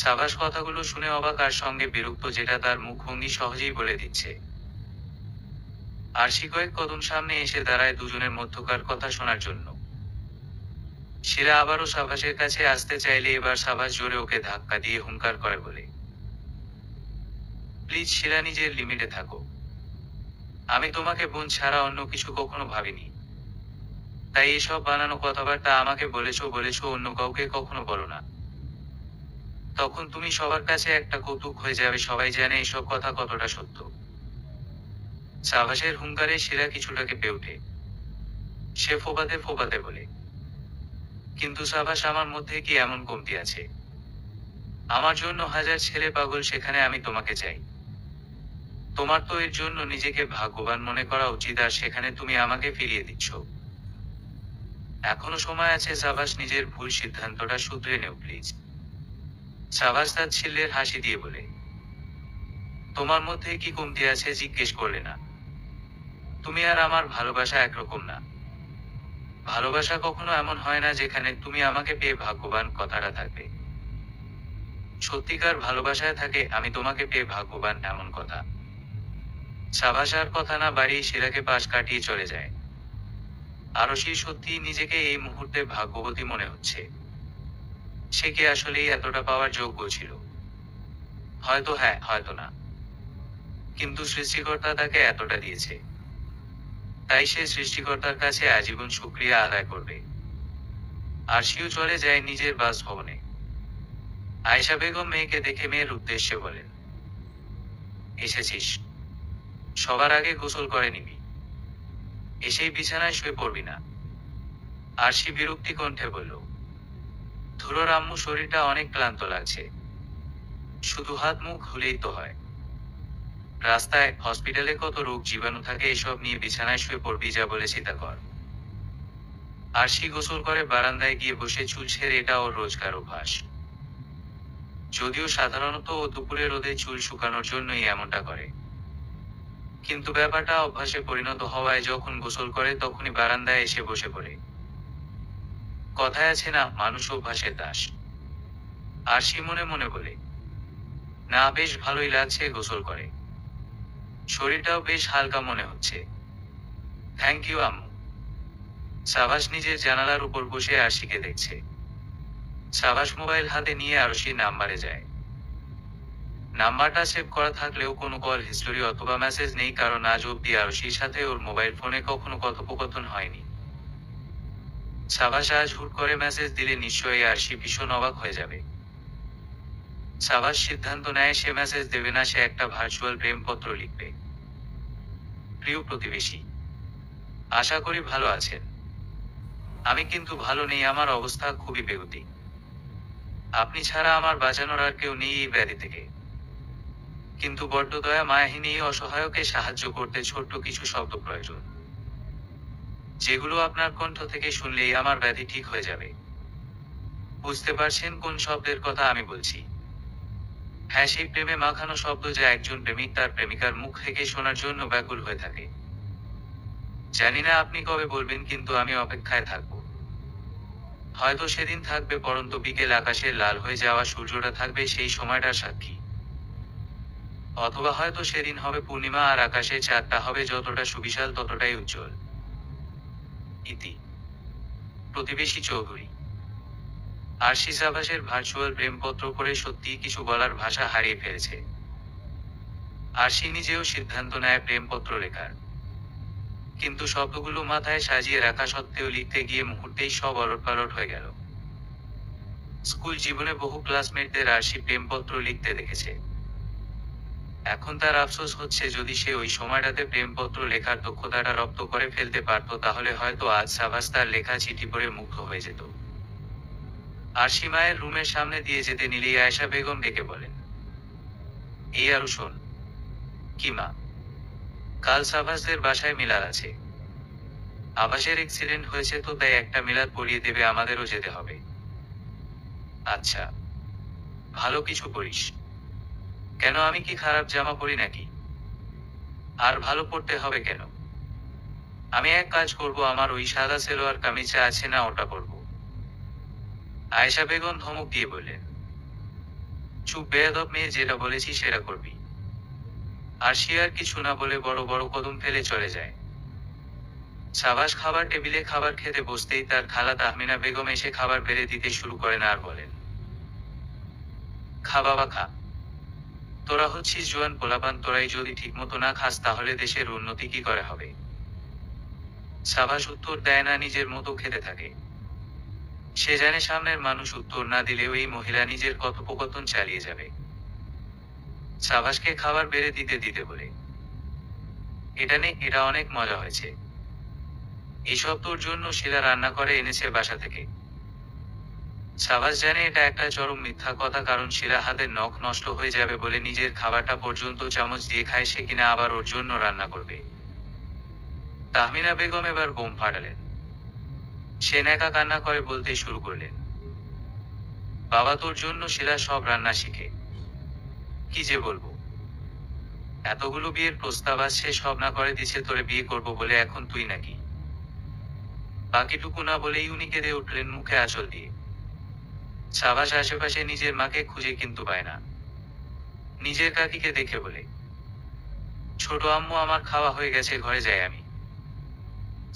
সাবাস কথাগুলো শুনে অবাক আর সঙ্গে বিরক্ত, যেটা তার মুখভঙ্গি সহজেই বলে দিচ্ছে। আরশি কয়েক কদম সামনে এসে দাঁড়ায় দুজনের মধ্যকার কথা শোনার জন্য। শিলা আবারও সাবাসের কাছে আসতে চাইলে এবার সাবাস জোরে ওকে ধাক্কা দিয়ে হুঙ্কার করে বলে, প্লিজ শিলা, নিজের লিমিটে থাকো। আমি তোমাকে বোন ছাড়া অন্য কিছু কখনো ভাবিনি। তাই এসব বানানো কথাবার্তা আমাকে বলেছো, অন্য কাউকে কখনো বলো না। তখন তুমি সবার কাছে একটা কৌতুক হয়ে যাবে, সবাই জানে এসব কথা কতটা সত্য। সাবাসের হুঙ্কারে শিলা কিছুটা কেঁপে ওঠে। সে ফোপাতে ফোপাতে বলে, কিন্তু সাবাস, আমার মধ্যে কি এমন কমতি আছে? আমার জন্য হাজার ছেলে পাগল, সেখানে আমি তোমাকে চাই। তোমার তো এর জন্য নিজেকে ভাগ্যবান মনে করা উচিত, আর সেখানে তুমি আমাকে ফিরিয়ে দিচ্ছ। এখনো সময় আছে সাবাস, নিজের ভুল সিদ্ধান্তটা শুধরে নেও প্লিজ। সাবাস তাচ্ছিল্যের হাসি দিয়ে বলে, তোমার মধ্যে কি কমতি আছে জিজ্ঞেস করলে না? তুমি আর আমার ভালোবাসা একরকম না। ভালোবাসা কখনো এমন হয় না যেখানে তুমি আমাকে পেয়ে ভাগ্যবান কথাটা থাকবে। সত্যিকার ভালোবাসায় থাকে আমি তোমাকে পেয়ে ভাগ্যবান এমন কথা। সাবাস আর কথা না বাড়িয়ে শিলাকে পাশ কাটিয়ে চলে যায়। আরশি সত্যিই নিজেকে এই মুহূর্তে ভাগ্যবতী মনে হচ্ছে। সে কি আসলেই এতটা পাওয়ার যোগ্য ছিল? হয়তো হ্যাঁ, হয়তো না। কিন্তু সৃষ্টিকর্তা তাকে এতটা দিয়েছে, তাই সে সৃষ্টিকর্তার কাছে আজীবন শুকরিয়া আদায় করবে। আরশিও চলে যায় নিজের বাসভবনে। আয়েশা বেগম মেয়েকে দেখে মেয়ের উদ্দেশ্যে বলেন, এসেছিস? সবার আগে গোসল করে নিবি, এসেই বিছানায় শুয়ে পড়বি না। আরশি বিরক্তি কণ্ঠে বলল, ধুলোর আম্মু, শরীরটা অনেক ক্লান্ত লাগছে। শুধু হাত মুখ ধুলেই তো হয়। রাস্তায়, হসপিটালে কত রোগ জীবাণু থাকে, এসব নিয়ে বিছানায় শুয়ে পড়বি, যা বলেছি তা কর। আরশি গোসল করে বারান্দায় গিয়ে বসে চুল ছেড়ে, এটা ওর রোজকার অভ্যাস। যদিও সাধারণত ও দুপুরে রোদে চুল শুকানোর জন্যই এমনটা করে, কিন্তু ব্যাপারটা অভ্যাসে পরিণত হওয়ায় যখন গোসল করে তখনই বারান্দায় এসে বসে পড়ে। কথায় আছে না, মানুষ অভ্যাসের দাস। আরশি মনে মনে বলে, না, বেশ ভালোই লাগছে গোসল করে। শরীরটাও বেশ হালকা মনে হচ্ছে। থ্যাংক ইউ আম্মু। সাবাস নিজের জানালার উপর বসে আরশিকে দেখছে। সাবাস মোবাইল হাতে নিয়ে আরশির নাম্বারে যায়। নাম্বারটা সেভ করা থাকলেও কোনো কল হিস্টোরি অথবা মেসেজ নেই, কারণ আজ অব্দি আরশির সাথে ওর মোবাইল ফোনে কখনো কথোপকথন হয়নি। সাবাস আজ হুট করে মেসেজ দিলে নিশ্চয়ই আরশি ভীষণ অবাক হয়ে যাবে। সাবাস সিদ্ধান্ত নেয় সে মেসেজ দেবে না, সে একটা ভার্চুয়াল প্রেমপত্র লিখবে। প্রিয় প্রতিবেশী, আশা করি ভালো আছেন। আমি কিন্তু ভালো নেই, আমার অবস্থা খুবই বেগতিক। আপনি ছাড়া আমার বাঁচানোর আর কেউ নেই এই ব্যাধি থেকে। কিন্তু বড্ড দয়া মায়াহীন এই অসহায়কে সাহায্য করতে ছোট্ট কিছু শব্দ প্রয়োজন, যেগুলো আপনার কণ্ঠ থেকে শুনলেই আমার ব্যাধি ঠিক হয়ে যাবে। বুঝতে পারছেন কোন শব্দের কথা আমি বলছি? হ্যাঁ, সেই প্রেমে মাখানো শব্দ যা একজন প্রেমিক তার প্রেমিকার মুখ থেকে শোনার জন্য ব্যাকুল হয়ে থাকে। জানি না আপনি কবে বলবেন, কিন্তু আমি অপেক্ষায় থাকব। হয়তো সেদিন থাকবে পড়ন্ত বিকেল, আকাশের লাল হয়ে যাওয়া সূর্যটা থাকবে সেই সময়টার সাক্ষী। অথবা হয়তো সেদিন হবে পূর্ণিমা, আর আকাশে চাঁদটা হবে যতটা সুবিশাল ততটাই উজ্জ্বল। ইতি, প্রতিবেশী চৌধুরী। আরশি সাবাসের ভার্চুয়াল প্রেমপত্র পড়ে সত্যিই কিছু বলার ভাষা হারিয়ে ফেলেছে। আরশি নিজেও সিদ্ধান্ত নেয় প্রেমপত্র লেখার, কিন্তু শব্দগুলো মাথায় সাজিয়ে রাখা সত্ত্বেও লিখতে গিয়ে মুহূর্তেই সব ওলটপালট হয়ে গেল। স্কুল জীবনে বহু ক্লাসমেটদের আরশি প্রেমপত্র লিখতে দেখেছে। এখন তার আফসোস হচ্ছে, যদি সে ওই সময়টাতে প্রেমপত্র লেখার দক্ষতাটা রপ্ত করে ফেলতে পারত, তাহলে হয়তো আজ সাবাস তার লেখা চিঠি পড়ে মুগ্ধ হয়ে যেত। আরশি মায়ের রুমের সামনে দিয়ে যেতে নিলেই আয়েশা বেগম ডেকে বলেন, এই আরো শোন। কি মা? কাল সাবাসদের বাসায় মিলাদ আছে। আবাসের অ্যাক্সিডেন্ট হয়েছে তো, তাই একটা মিলাদ পড়িয়ে দেবে, আমাদেরও যেতে হবে। আচ্ছা, ভালো কিছু করিস। কেন, আমি কি খারাপ জামা পরি নাকি? আর ভালো পড়তে হবে কেন? আমি এক কাজ করব, আমার ওই সাদা সেলোয়ার কামিজটা আছে না, ওটা পরব। আয়েশা বেগম ধমক দিয়ে বললেন, চুপ বেয়াদব মেয়ে, যেটা বলেছি সেটা করবি। আর সে আর কিছু না বলে বড় বড় কদম ফেলে চলে যায়। সাবাস খাবার টেবিলে খাবার খেতে বসতেই তার খালা তাহমিনা বেগম এসে খাবার বেড়ে দিতে শুরু করেন আর বলেন, খা বাবা খা। তোরা হচ্ছিস জোয়ান পোলাপান, তোরাই যদি ঠিকমতো না খাস তাহলে দেশের উন্নতি কি করে হবে? সাবাস উত্তর দেয় না, নিজের মতো খেতে থাকে। সে জানে সামনের মানুষ উত্তর না দিলেও এই মহিলা নিজের কথোপকথন চালিয়ে যাবে। সাবাসকে খাবার বেড়ে দিতে দিতে বলে, এটা নে, এটা অনেক মজা হয়েছে। এসব তোর জন্য শিলা রান্না করে এনেছে বাসা থেকে। সাবাস জানে এটা একটা চরম মিথ্যা কথা, কারণ শিলা হাতের নখ নষ্ট হয়ে যাবে বলে নিজের খাবারটা পর্যন্ত চামচ দিয়ে খায় সে, কিনা আবার ওর জন্য রান্না করবে। তাহমিনা বেগম এবার বোম ফাটালেন। সে ন্যাকা কান্না করে বলতে শুরু করলেন, বাবা তোর জন্য শিলা সব রান্না শিখে। কি যে বলবো, এতগুলো বিয়ের প্রস্তাব আসছে, সব না করে দিছে তোরে বিয়ে করব বলে, এখন তুই নাকি? বাকিটুকু না বলেই উনি কেঁদে উঠলেন মুখে আঁচল দিয়ে। সাবাস আশেপাশে নিজের মাকে খুঁজে কিন্তু পায় না। নিজের কাকিকে দেখে বলে, ছোট আম্মু আমার খাওয়া হয়ে গেছে, ঘরে যাই আমি।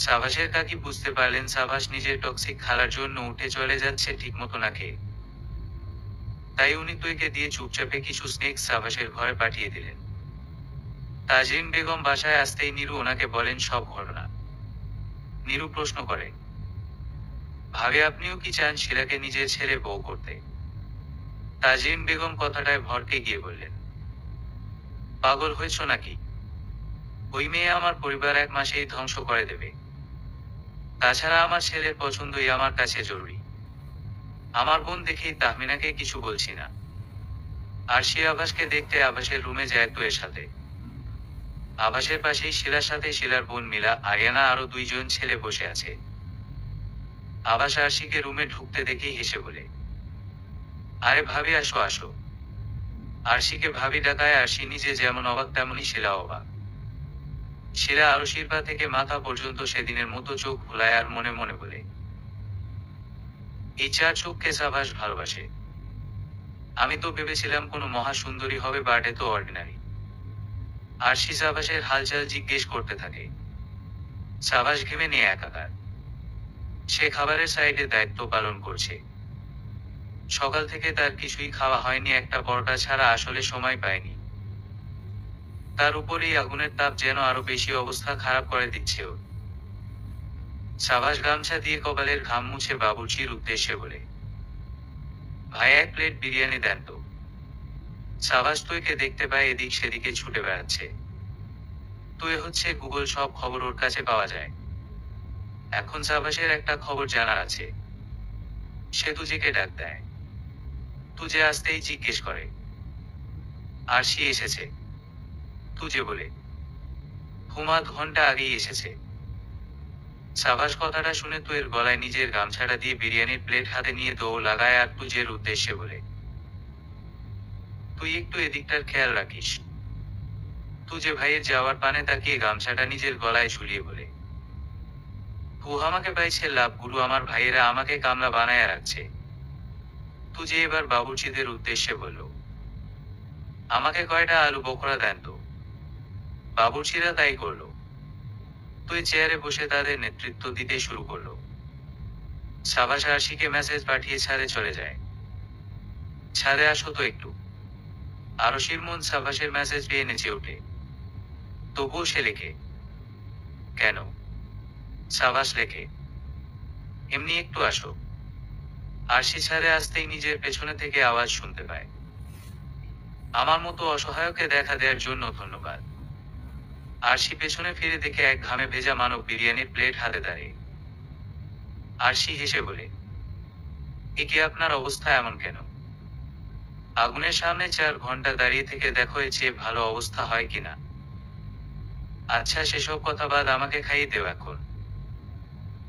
সাবাসের কাকি বুঝতে পারলেন সাবাস নিজের টক্সিক খালার জন্য উঠে চলে যাচ্ছে ঠিকমতো না খেয়ে। তাই উনি তুইকে দিয়ে চুপচাপে কিছু স্নেক্স সাবাসের ঘরে পাঠিয়ে দিলেন। তাজরিন বেগম বাসায় আসতেই নীরু ওনাকে বলেন সব ঘটনা। নীরু প্রশ্ন করে, ভাবে আপনিও কি চান শিলাকে নিজের ছেলে বউ করতে? তাজরিন বেগম কথাটায় ভরকে গিয়ে বললেন, পাগল হয়েছ নাকি? ওই মেয়ে আমার পরিবার 1 মাসেই ধ্বংস করে দেবে। তাছাড়া আমার ছেলের পছন্দই আমার কাছে জরুরি। আমার বোন দেখেই তাহমিনাকে কিছু বলছি না। আর সে আভাসকে দেখতে আভাসের রুমে যায় তো এর সাথে। আভাসের পাশেই শিলার সাথে শিলার বোন মিলা, আরিয়ানা, আরো 2 জন ছেলে বসে আছে। আভাস আরশিকে রুমে ঢুকতে দেখেই হেসে বলে, আরে ভাবি আসো আসো। আরশিকে ভাবি ডাকায় আরশি নিজে যেমন অবাক তেমনই শিলা অবাক। শিলা আরশির পা থেকে মাথা পর্যন্ত সেদিনের মতো চোখ ভোলায় আর মনে মনে বলে, এই 4 চোখকে সাবাস ভালোবাসে। আমি তো ভেবেছিলাম কোনো মহাসুন্দরী হবে, বাট এ তো অর্ডিনারি। আরশি সাবাসের হালচাল জিজ্ঞেস করতে থাকে। সাবাস ঘেমে নিয়ে একাকার। সে খাবারের সাইডে দায়িত্ব পালন করছে। সকাল থেকে তার কিছুই খাওয়া হয়নি, একটা পরোটা ছাড়া আসলে সময় পায়নি। তার উপরেই আগুনের তাপ যেন আরো বেশি অবস্থা খারাপ করে দিচ্ছে ওর। সাবাস গামছা দিয়ে কপালের ঘাম মুছে বাবুর্চির উদ্দেশ্যে বলে, ভাই 1 প্লেট বিরিয়ানি দেন তো। সাবাস তুইকে দেখতে পায় এদিক সেদিকে ছুটে বেড়াচ্ছে। তুই হচ্ছে গুগল, সব খবর ওর কাছে পাওয়া যায়। এখন সাবাসের একটা খবর জানার আছে। সে তুজিকে ডাক দেয়। তুজে আসতেই জিজ্ঞেস করে, আরশি এসেছে? তুজে বলে, হুমা ঘন্টা আগেই এসেছে। সাবাস কথাটা শুনে তুয়ের গলায় নিজের গামছাটা দিয়ে বিরিয়ানির প্লেট হাতে নিয়ে দৌড় লাগায় আর তুজের উদ্দেশ্যে বলে, তুই একটু এদিকটার খেয়াল রাখিস। তুজে ভাইয়ের যাওয়ার পানে তাকিয়ে গামছাটা নিজের গলায় ঝুলিয়ে বলে, ও আমাকে পাইছে লাভ, গুরু আমার ভাইয়েরা আমাকে কামলা বানায় রাখছে। তুজে এবার বাবুর্চিদের উদ্দেশ্যে বলল, আমাকে কয়টা আলু বখরা দেন তো। বাবুর্চিরা তাই করলো। তুই চেয়ারে বসে তাদের নেতৃত্ব দিতে শুরু করলো। সাবাস আরশিকে মেসেজ পাঠিয়ে ছাদে চলে যায়। ছাদে আসো তো একটু। আরশির মন সাবাসের মেসেজ পেয়ে নেচে ওঠে। তবুও সে লেখে, কেন? সাবাস লেখে, এমনি একটু আসো। আরশি ছাদে আসতেই নিজের পেছনে থেকে আওয়াজ শুনতে পায়, আমার মতো অসহায়কে দেখা দেওয়ার জন্য ধন্যবাদ। আরশি পেছনে ফিরে দেখে এক ঘামে ভেজা মানব বিরিয়ানির প্লেট হাতে দাঁড়িয়ে। আরশি হেসে বলে, একে আপনার অবস্থা এমন কেন? আগুনের সামনে 4 ঘন্টা দাঁড়িয়ে থেকে দেখো এর চেয়ে ভালো অবস্থা হয় কিনা। আচ্ছা সেসব কথা বাদ, আমাকে খাইয়ে দেও এখন।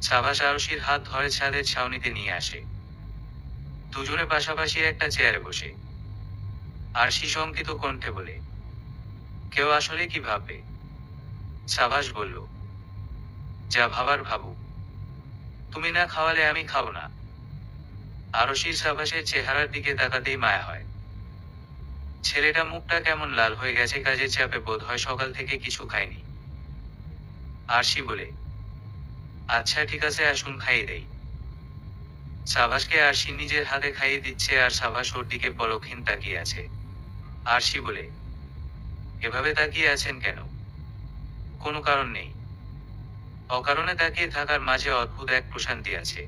সাবাস আরশির হাত ধরে ছাদের ছাউনিতে নিয়ে আসে। দুজনে পাশাপাশি একটা চেয়ারে বসে। আরশি শঙ্কিত কণ্ঠে বলে, কেউ আসলে কি ভাববে? সাবাস বলল, যা ভাবার ভাবুক, তুমি না খাওয়ালে আমি খাবো না। আরশির সাবাসের চেহারার দিকে তাকাতেই মায়া হয়। ছেলেটা মুখটা কেমন লাল হয়ে গেছে, কাজের চাপে বোধ হয় সকাল থেকে কিছু খায়নি। আরশি বলে, আচ্ছা ঠিক আছে আসুন খাইয়ে দেই। সাবাসকে আরশি নিজের হাতে খাইয়ে দিচ্ছে আর সাবাস ওর দিকে পলকহীন তাকিয়ে আছে। আরশি বলে, এভাবে তাকিয়ে আছেন কেন? কোনো কারণ নেই। অকারণে তাকিয়ে থাকার মাঝে অদ্ভুত এক প্রশান্তি আছে।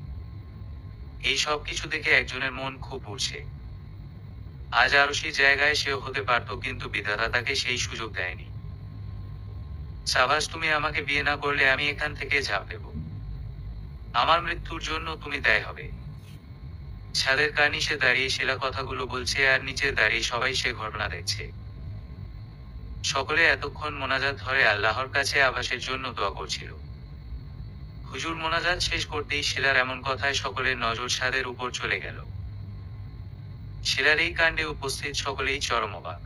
এই সব কিছু দেখে একজনের মন খুব উড়ছে। আজ আরশির জায়গায় সেও হতে পারত, কিন্তু বিধাতা তাকে সেই সুযোগ দেয়নি। সাবাস তুমি আমাকে বিয়ে না করলে আমি এখান থেকে ঝাঁপ দেব। আমার মৃত্যুর জন্য তুমি দায়ী হবে। ছাদের কার্নিশে দাঁড়িয়ে শিলা কথাগুলো বলছে আর নিচে দাঁড়িয়ে সবাই সে ঘটনা দেখছে। সকলে এতক্ষণ মোনাজাত ধরে আল্লাহর কাছে আবাসের জন্য দোয়া করছিল। হুজুর মোনাজাত শেষ করতেই শিলার এমন কথায় সকলের নজর ছাদের উপর চলে গেল। শিলার এই কাণ্ডে উপস্থিত সকলেই চরম অবাক।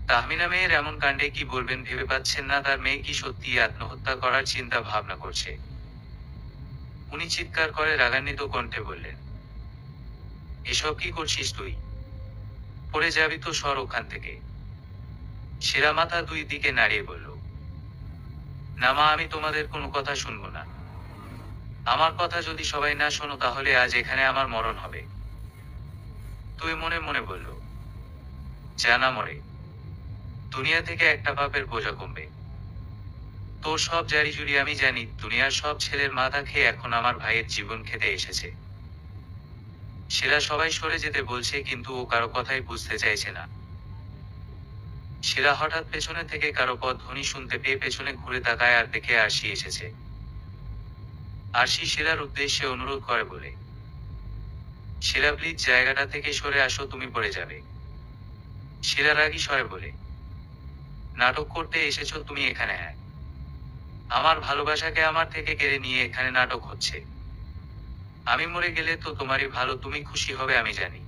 তাহমিনা মেয়ের এমন কাণ্ডে কি বলবেন ভেবে পাচ্ছেন না। তার মেয়ে কি সত্যি আত্মহত্যা করার চিন্তা ভাবনা করছে? উনি চিৎকার করে রাগান্বিত কণ্ঠে বললেন, এসব কি করছিস তুই? পড়ে যাবি তো, সর ওখান থেকে। শিলা মাথা দুই দিকে নাড়িয়ে বলল, না মা, আমি তোমাদের কোনো কথা শুনবো না। আমার কথা যদি সবাই না শোনো তাহলে আজ এখানে আমার মরণ হবে। তুই মনে মনে বলল, জানা মরে, দুনিয়া থেকে একটা পাপের বোঝা কমবে। তোর সব জারি জুড়ি আমি জানি, দুনিয়ার সব ছেলের মাথা খেয়ে এখন আমার ভাইয়ের জীবন খেতে এসেছে। শিলা সবাই সরে যেতে বলছে, কিন্তু ও কারো কথাই বুঝতে চাইছে না। শিলা হঠাৎ পেছনে থেকে কারো পদধ্বনি শুনতে পেয়ে পেছনে ঘুরে তাকায় আর দেখে আরশি এসেছে। আরশি শিলার উদ্দেশ্যে অনুরোধ করে বলে, শিলা প্লিজ জায়গাটা থেকে সরে আসো, তুমি পড়ে যাবে। শিলা রাগী স্বরে বলে, নাটক করতে এসেছো তুমি এখানে? হ্যাঁ, আমার ভালোবাসাকে আমার থেকে কেড়ে নিয়ে এখানে নাটক হচ্ছে। আমি মরে গেলে তো তোমারই ভালো, তুমি খুশি হবে আমি জানি।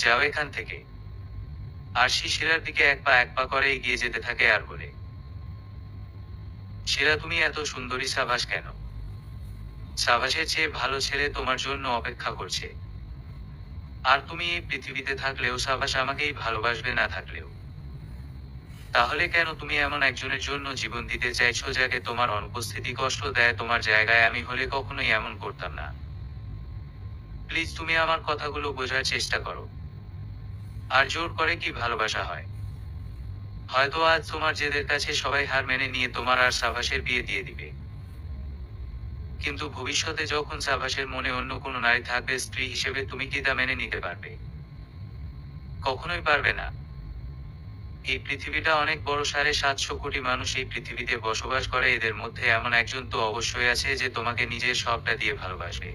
যাও এখান থেকে। আরশি শিলার দিকে এক পা করে এগিয়ে যেতে থাকে আর বলে, শিলা তুমি এত সুন্দরী, সাবাস কেন? সাবাসের চেয়ে ভালো ছেলে তোমার জন্য অপেক্ষা করছে। আর তুমি এই পৃথিবীতে থাকলেও সাবাস আমাকেই ভালোবাসবে, না থাকলেও। তাহলে কেন তুমি এমন একজনের জন্য জীবন দিতে চাইছো যাকে তোমার অনুপস্থিতি কষ্ট দেয়? তোমার জায়গায় আমি হলে কখনোই এমন করতাম না। প্লিজ তুমি আমার কথাগুলো বোঝার চেষ্টা করো। আর জোর করে কি ভালোবাসা হয়? হয়তো আজ তোমার জেদের কাছে সবাই হার মেনে নিয়ে তোমার আর সাবাসের বিয়ে দিয়ে দিবে, কিন্তু ভবিষ্যতে যখন সাবাসের মনে অন্য কোনো নারী থাকবে স্ত্রী হিসেবে, তুমি কি তা মেনে নিতে পারবে? কখনোই পারবে না। এই পৃথিবীটা অনেক বড়, 750 কোটি মানুষ এই পৃথিবীতে বসবাস করে। এদের মধ্যে এমন একজন তো অবশ্যই আছে যে তোমাকে নিজের সবটা দিয়ে ভালোবাসবে।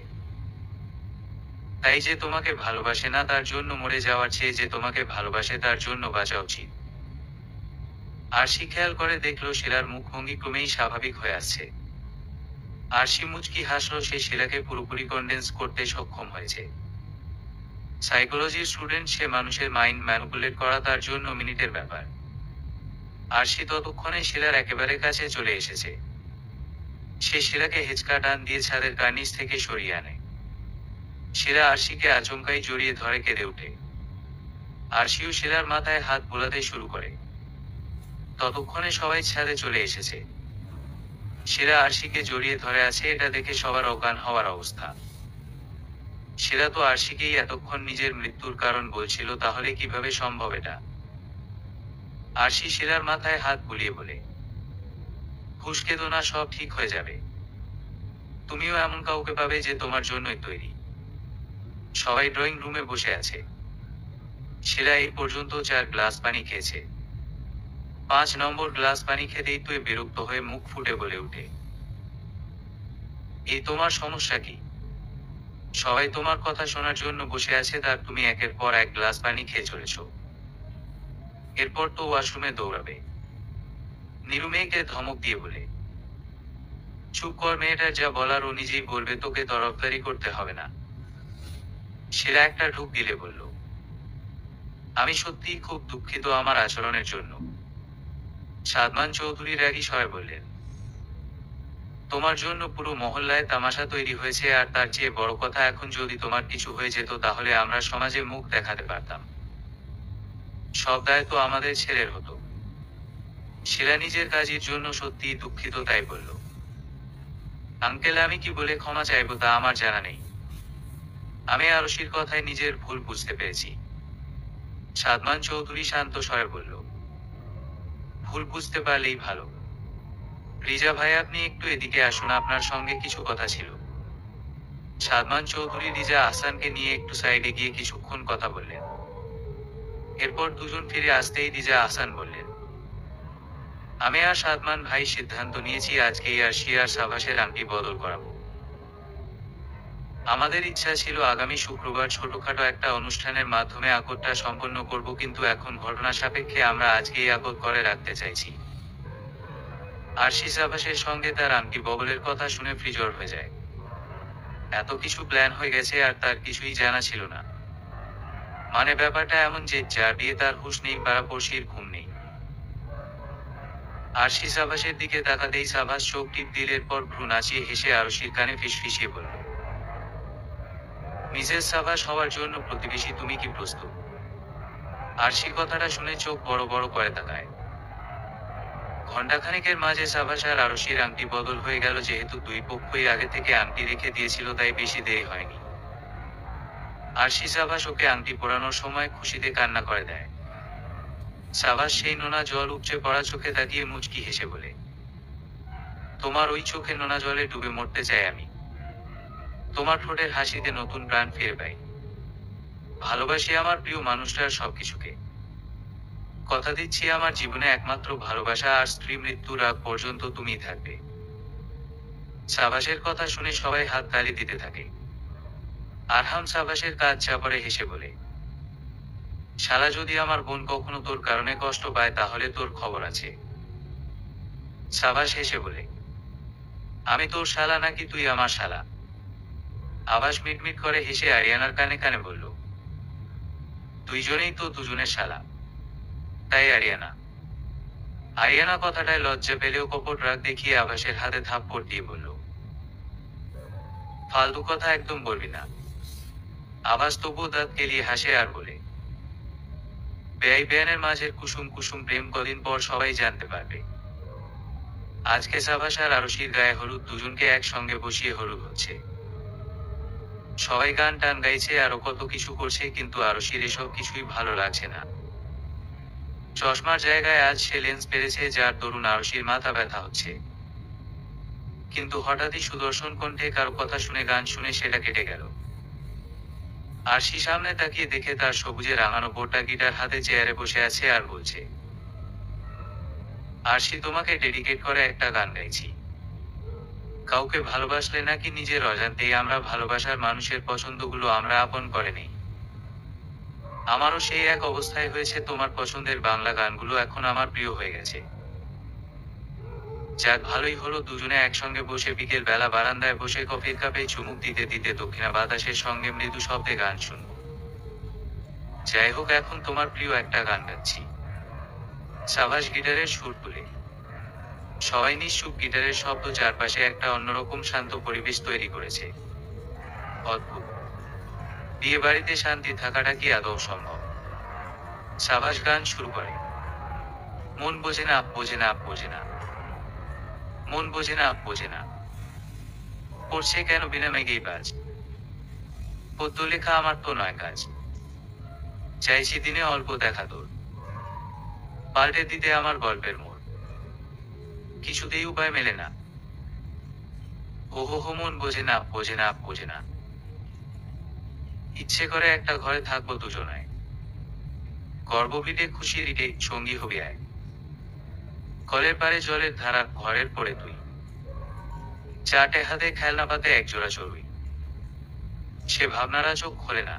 তাই যে তোমাকে ভালোবাসে না তার জন্য মরে যাওয়ার চেয়ে যে তোমাকে ভালোবাসে তার জন্য বাঁচা উচিত। আরশি খেয়াল করে দেখলো শিলার মুখভঙ্গি ক্রমেই স্বাভাবিক হয়ে আসছে। আরশি মুচকি হাসলো, সে শিলাকে পুরোপুরি কনডেন্স করতে সক্ষম হয়েছে। সাইকোলজির স্টুডেন্ট সে, মানুষের মাইন্ড ম্যানিপুলেট করা তার জন্য মিনিটের ব্যাপার। আরশি ততক্ষণে শিলার একেবারে কাছে চলে এসেছে। সে শিলাকে হেঁচকা টান দিয়ে ছাদের কার্নিস থেকে সরিয়ে আনে। শিলা আরশিকে আচমকাই জড়িয়ে ধরে কেঁদে ওঠে। আরশিও শিলার মাথায় হাত বোলাতে শুরু করে। ততক্ষণে সবাই ছাদে চলে এসেছে। শিলা আরশিকে জড়িয়ে ধরে আছে, এটা দেখে সবার অজ্ঞান হওয়ার অবস্থা। শিলা তো আরশিকেই এতক্ষণ নিজের মৃত্যুর কারণ বলছিল, তাহলে কিভাবে সম্ভব এটা? আরশি শিলার মাথায় হাত বুলিয়ে বলে, হুঁশ কেঁদো না, সব ঠিক হয়ে যাবে। তুমিও এমন কাউকে পাবে যে তোমার জন্যই তৈরি। সবাই ড্রয়িং রুমে বসে আছে। শিলা এই পর্যন্ত 4 গ্লাস পানি খেয়েছে। 5 নম্বর গ্লাস পানি খেতেই তুই বিরক্ত হয়ে মুখ ফুটে বলে উঠে, এই তোমার সমস্যা কি? সবাই তোমার কথা শোনার জন্য বসে আছে, তার তুমি একের পর এক গ্লাস পানি খেয়ে চলেছ। এরপর তো ওয়াশরুমে দৌড়াবে। নীরু মেয়েকে ধমক দিয়ে বলে, চুপ কর, মেয়েটার যা বলার ও নিজেই বলবে, তোকে তরফদারি করতে হবে না। শিলা একটা ঢুক দিলে বলল, আমি সত্যিই খুব দুঃখিত আমার আচরণের জন্য। সাদমান চৌধুরী রাগী স্বরে বললেন, তোমার জন্য পুরো মহল্লায় তামাশা তৈরি হয়েছে, আর তার চেয়ে বড় কথা, এখন যদি তোমার কিছু হয়ে যেত তাহলে আমরা সমাজে মুখ দেখাতে পারতাম। সব দায় তো আমাদের ছেলের হতো। শিলা নিজের কাজের জন্য সত্যিই দুঃখিত, তাই বলল, আঙ্কেল, আমি কি বলে ক্ষমা চাইবো তা আমার জানা নেই। আমি আরশির কথায় নিজের ভুল বুঝতে পেরেছি। সাদমান চৌধুরী শান্ত স্বরে বলল, ভুল বুঝতে পারলেই ভালো। রিজা ভাই, আপনি একটু এদিকে আসুন, আপনার সঙ্গে কিছু কথা ছিল। সাদমান চৌধুরী রিজা আহসানকে নিয়ে একটু সাইডে গিয়ে কিছুক্ষণ কথা বললেন। এরপর দুজন ফিরে আসতেই রিজা আহসান বললেন, আমি আর সাদমান ভাই সিদ্ধান্ত নিয়েছি আজকেই আরশি আর সাভাসের আংটি বদল করাবো। আমাদের ইচ্ছা ছিল আগামী শুক্রবার ছোটখাটো একটা অনুষ্ঠানের মাধ্যমে আকদটা সম্পন্ন করব, কিন্তু এখন ঘটনা সাপেক্ষে আমরা আজকেই আকদ করে রাখতে চাইছি। আরশি সাভাসের সঙ্গে তার আংটি বদলের কথা শুনে ফ্রিজর হয়ে যায়। এত কিছু প্ল্যান হয়ে গেছে আর তার কিছুই জানা ছিল না। মানে ব্যাপারটা এমন যে যার বিয়ে তার হুঁশ নেই, পাড়াপড়শির ঘুম নেই। আরশি সাভাসের দিকে তাকাতেই সাভাস চোখ টিপ দিল, এরপর ভ্রু নাচিয়ে হেসে আরশির কানে ফিসফিসিয়ে বলল, মিসেস সাভাস হওয়ার জন্য প্রতিবেশী তুমি কি প্রস্তুত? আরশি কথাটা শুনে চোখ বড় বড় করে তাকায়। ঘণ্টাখানেকের মাঝে সাভাস আর আরশির আংটি বদল হয়ে গেল। যেহেতু দুই পক্ষই আগে থেকে আংটি রেখে দিয়েছিল, তাই বেশি দেরি হয়নি। আরশি সাভাস ওকে আংটি পরানোর সময় খুশিতে কান্না করে দেয়। সাভাস সেই নোনা জল উপচে পড়া চোখে তাকিয়ে মুচকি হেসে বলে, তোমার ওই চোখে নোনা জলে ডুবে মরতে চাই আমি। তোমার ঠোঁটের হাসিতে নতুন প্রাণ ফিরে পাই। ভালোবাসি আমার প্রিয় মানুষটার সবকিছুকে। কথা দিচ্ছি, আমার জীবনে একমাত্র ভালোবাসা আর স্ত্রী মৃত্যুর আগ পর্যন্ত তুমিই থাকবে। সাভাসের কথা শুনে সবাই হাত তালি দিতে থাকে। আরহাম সাভাসের কাজ চাপড়ে হেসে বলে, শালা, যদি আমার বোন কখনো তোর কারণে কষ্ট পায় তাহলে তোর খবর আছে। সাভাস হেসে বলে, আমি তোর শালা নাকি তুই আমার শালা? আবাস মিটমিট করে হেসে আরিয়ানার কানে কানে বলল, দুইজনেই তো দুজনের শালা, তাই আরিয়ানা। আরিয়ানা কথাটায় লজ্জা পেলেও কপট রাগ দেখিয়ে আবাসের হাতে থাপ্পড় দিয়ে বলল, ফালতু কথা একদম বলবি না। আবাস তবুও দাঁত কেলিয়ে হাসে আর বলে, বেয়াই বেয়ানের মাঝের কুসুম কুসুম প্রেম কদিন পর সবাই জানতে পারবে। আজকে সাভাস আর আরশির গায়ে হলুদ, দুজনকে একসঙ্গে বসিয়ে হলুদ হচ্ছে। সবাই গান টান গাইছে, আরো কত কিছু করছে, কিন্তু আরশির এসব কিছুই ভালো লাগছে না। চশমার জায়গায় আজ সে লেন্স পেরেছে, যার দরুন আরশির মাথা ব্যথা হচ্ছে। কিন্তু হঠাৎই সুদর্শন কণ্ঠে কারো কথা শুনে, গান শুনে সেটা কেটে গেল। আরশি সামনে তাকিয়ে দেখে তার সবুজে রাঙানো বোটা গিটার হাতে চেয়ারে বসে আছে আর বলছে, আরশি, তোমাকে ডেডিকেট করে একটা গান গাইছি। কাউকে ভালোবাসলে নাকি নিজের অজান্তেই আমরা ভালোবাসার মানুষের পছন্দগুলো আমরা আপন করে নেই। আমারও সেই এক অবস্থায় হয়েছে, তোমার পছন্দের বাংলা গানগুলো এখন আমার প্রিয় হয়ে গেছে। যাক, ভালোই হলো, দুজনে একসঙ্গে বসে বিকেল বেলা বারান্দায় বসে কফির কাপে চুমুক দিতে দিতে দক্ষিণা বাতাসের সঙ্গে মৃদু শব্দে গান শুনব। যাই হোক, এখন তোমার প্রিয় একটা গান গাচ্ছি। সাভাস গিটারের সুর তুলে সবাই নিশ্চুপ, গিটারের শব্দ চারপাশে একটা অন্যরকম শান্ত পরিবেশ তৈরি করেছে। অদ্ভুত, বিয়ে বাড়িতে শান্তি থাকাটা কি আদৌ সম্ভব? সাবাস গান শুরু করে। মন বোঝে না, বোঝে না, বোঝে না। মন বোঝে না, বোঝে না। পড়ছে কেন বিনা মেঘেই বাজ। পদ্য লেখা আমার তো নয় কাজ। চাইছি দিনে অল্প দেখা তোর, পাল্টে দিতে আমার গল্পের মোড়। কিছুতেই উপায় মেলে না। ওহো, মন বোঝে না, বোঝে না, বোঝে না। ইচ্ছে করে একটা ঘরে থাকবো দুজনায়, গর্বপিটে খুশির ইটে সঙ্গী হবি আয়। কলের পারে জলের ধারা, ঘরের পরে তুই। চাটে হাতে খেলনা পাতে একজোড়া চড়ুই। সে ভাবনারা চোখ খোলে না।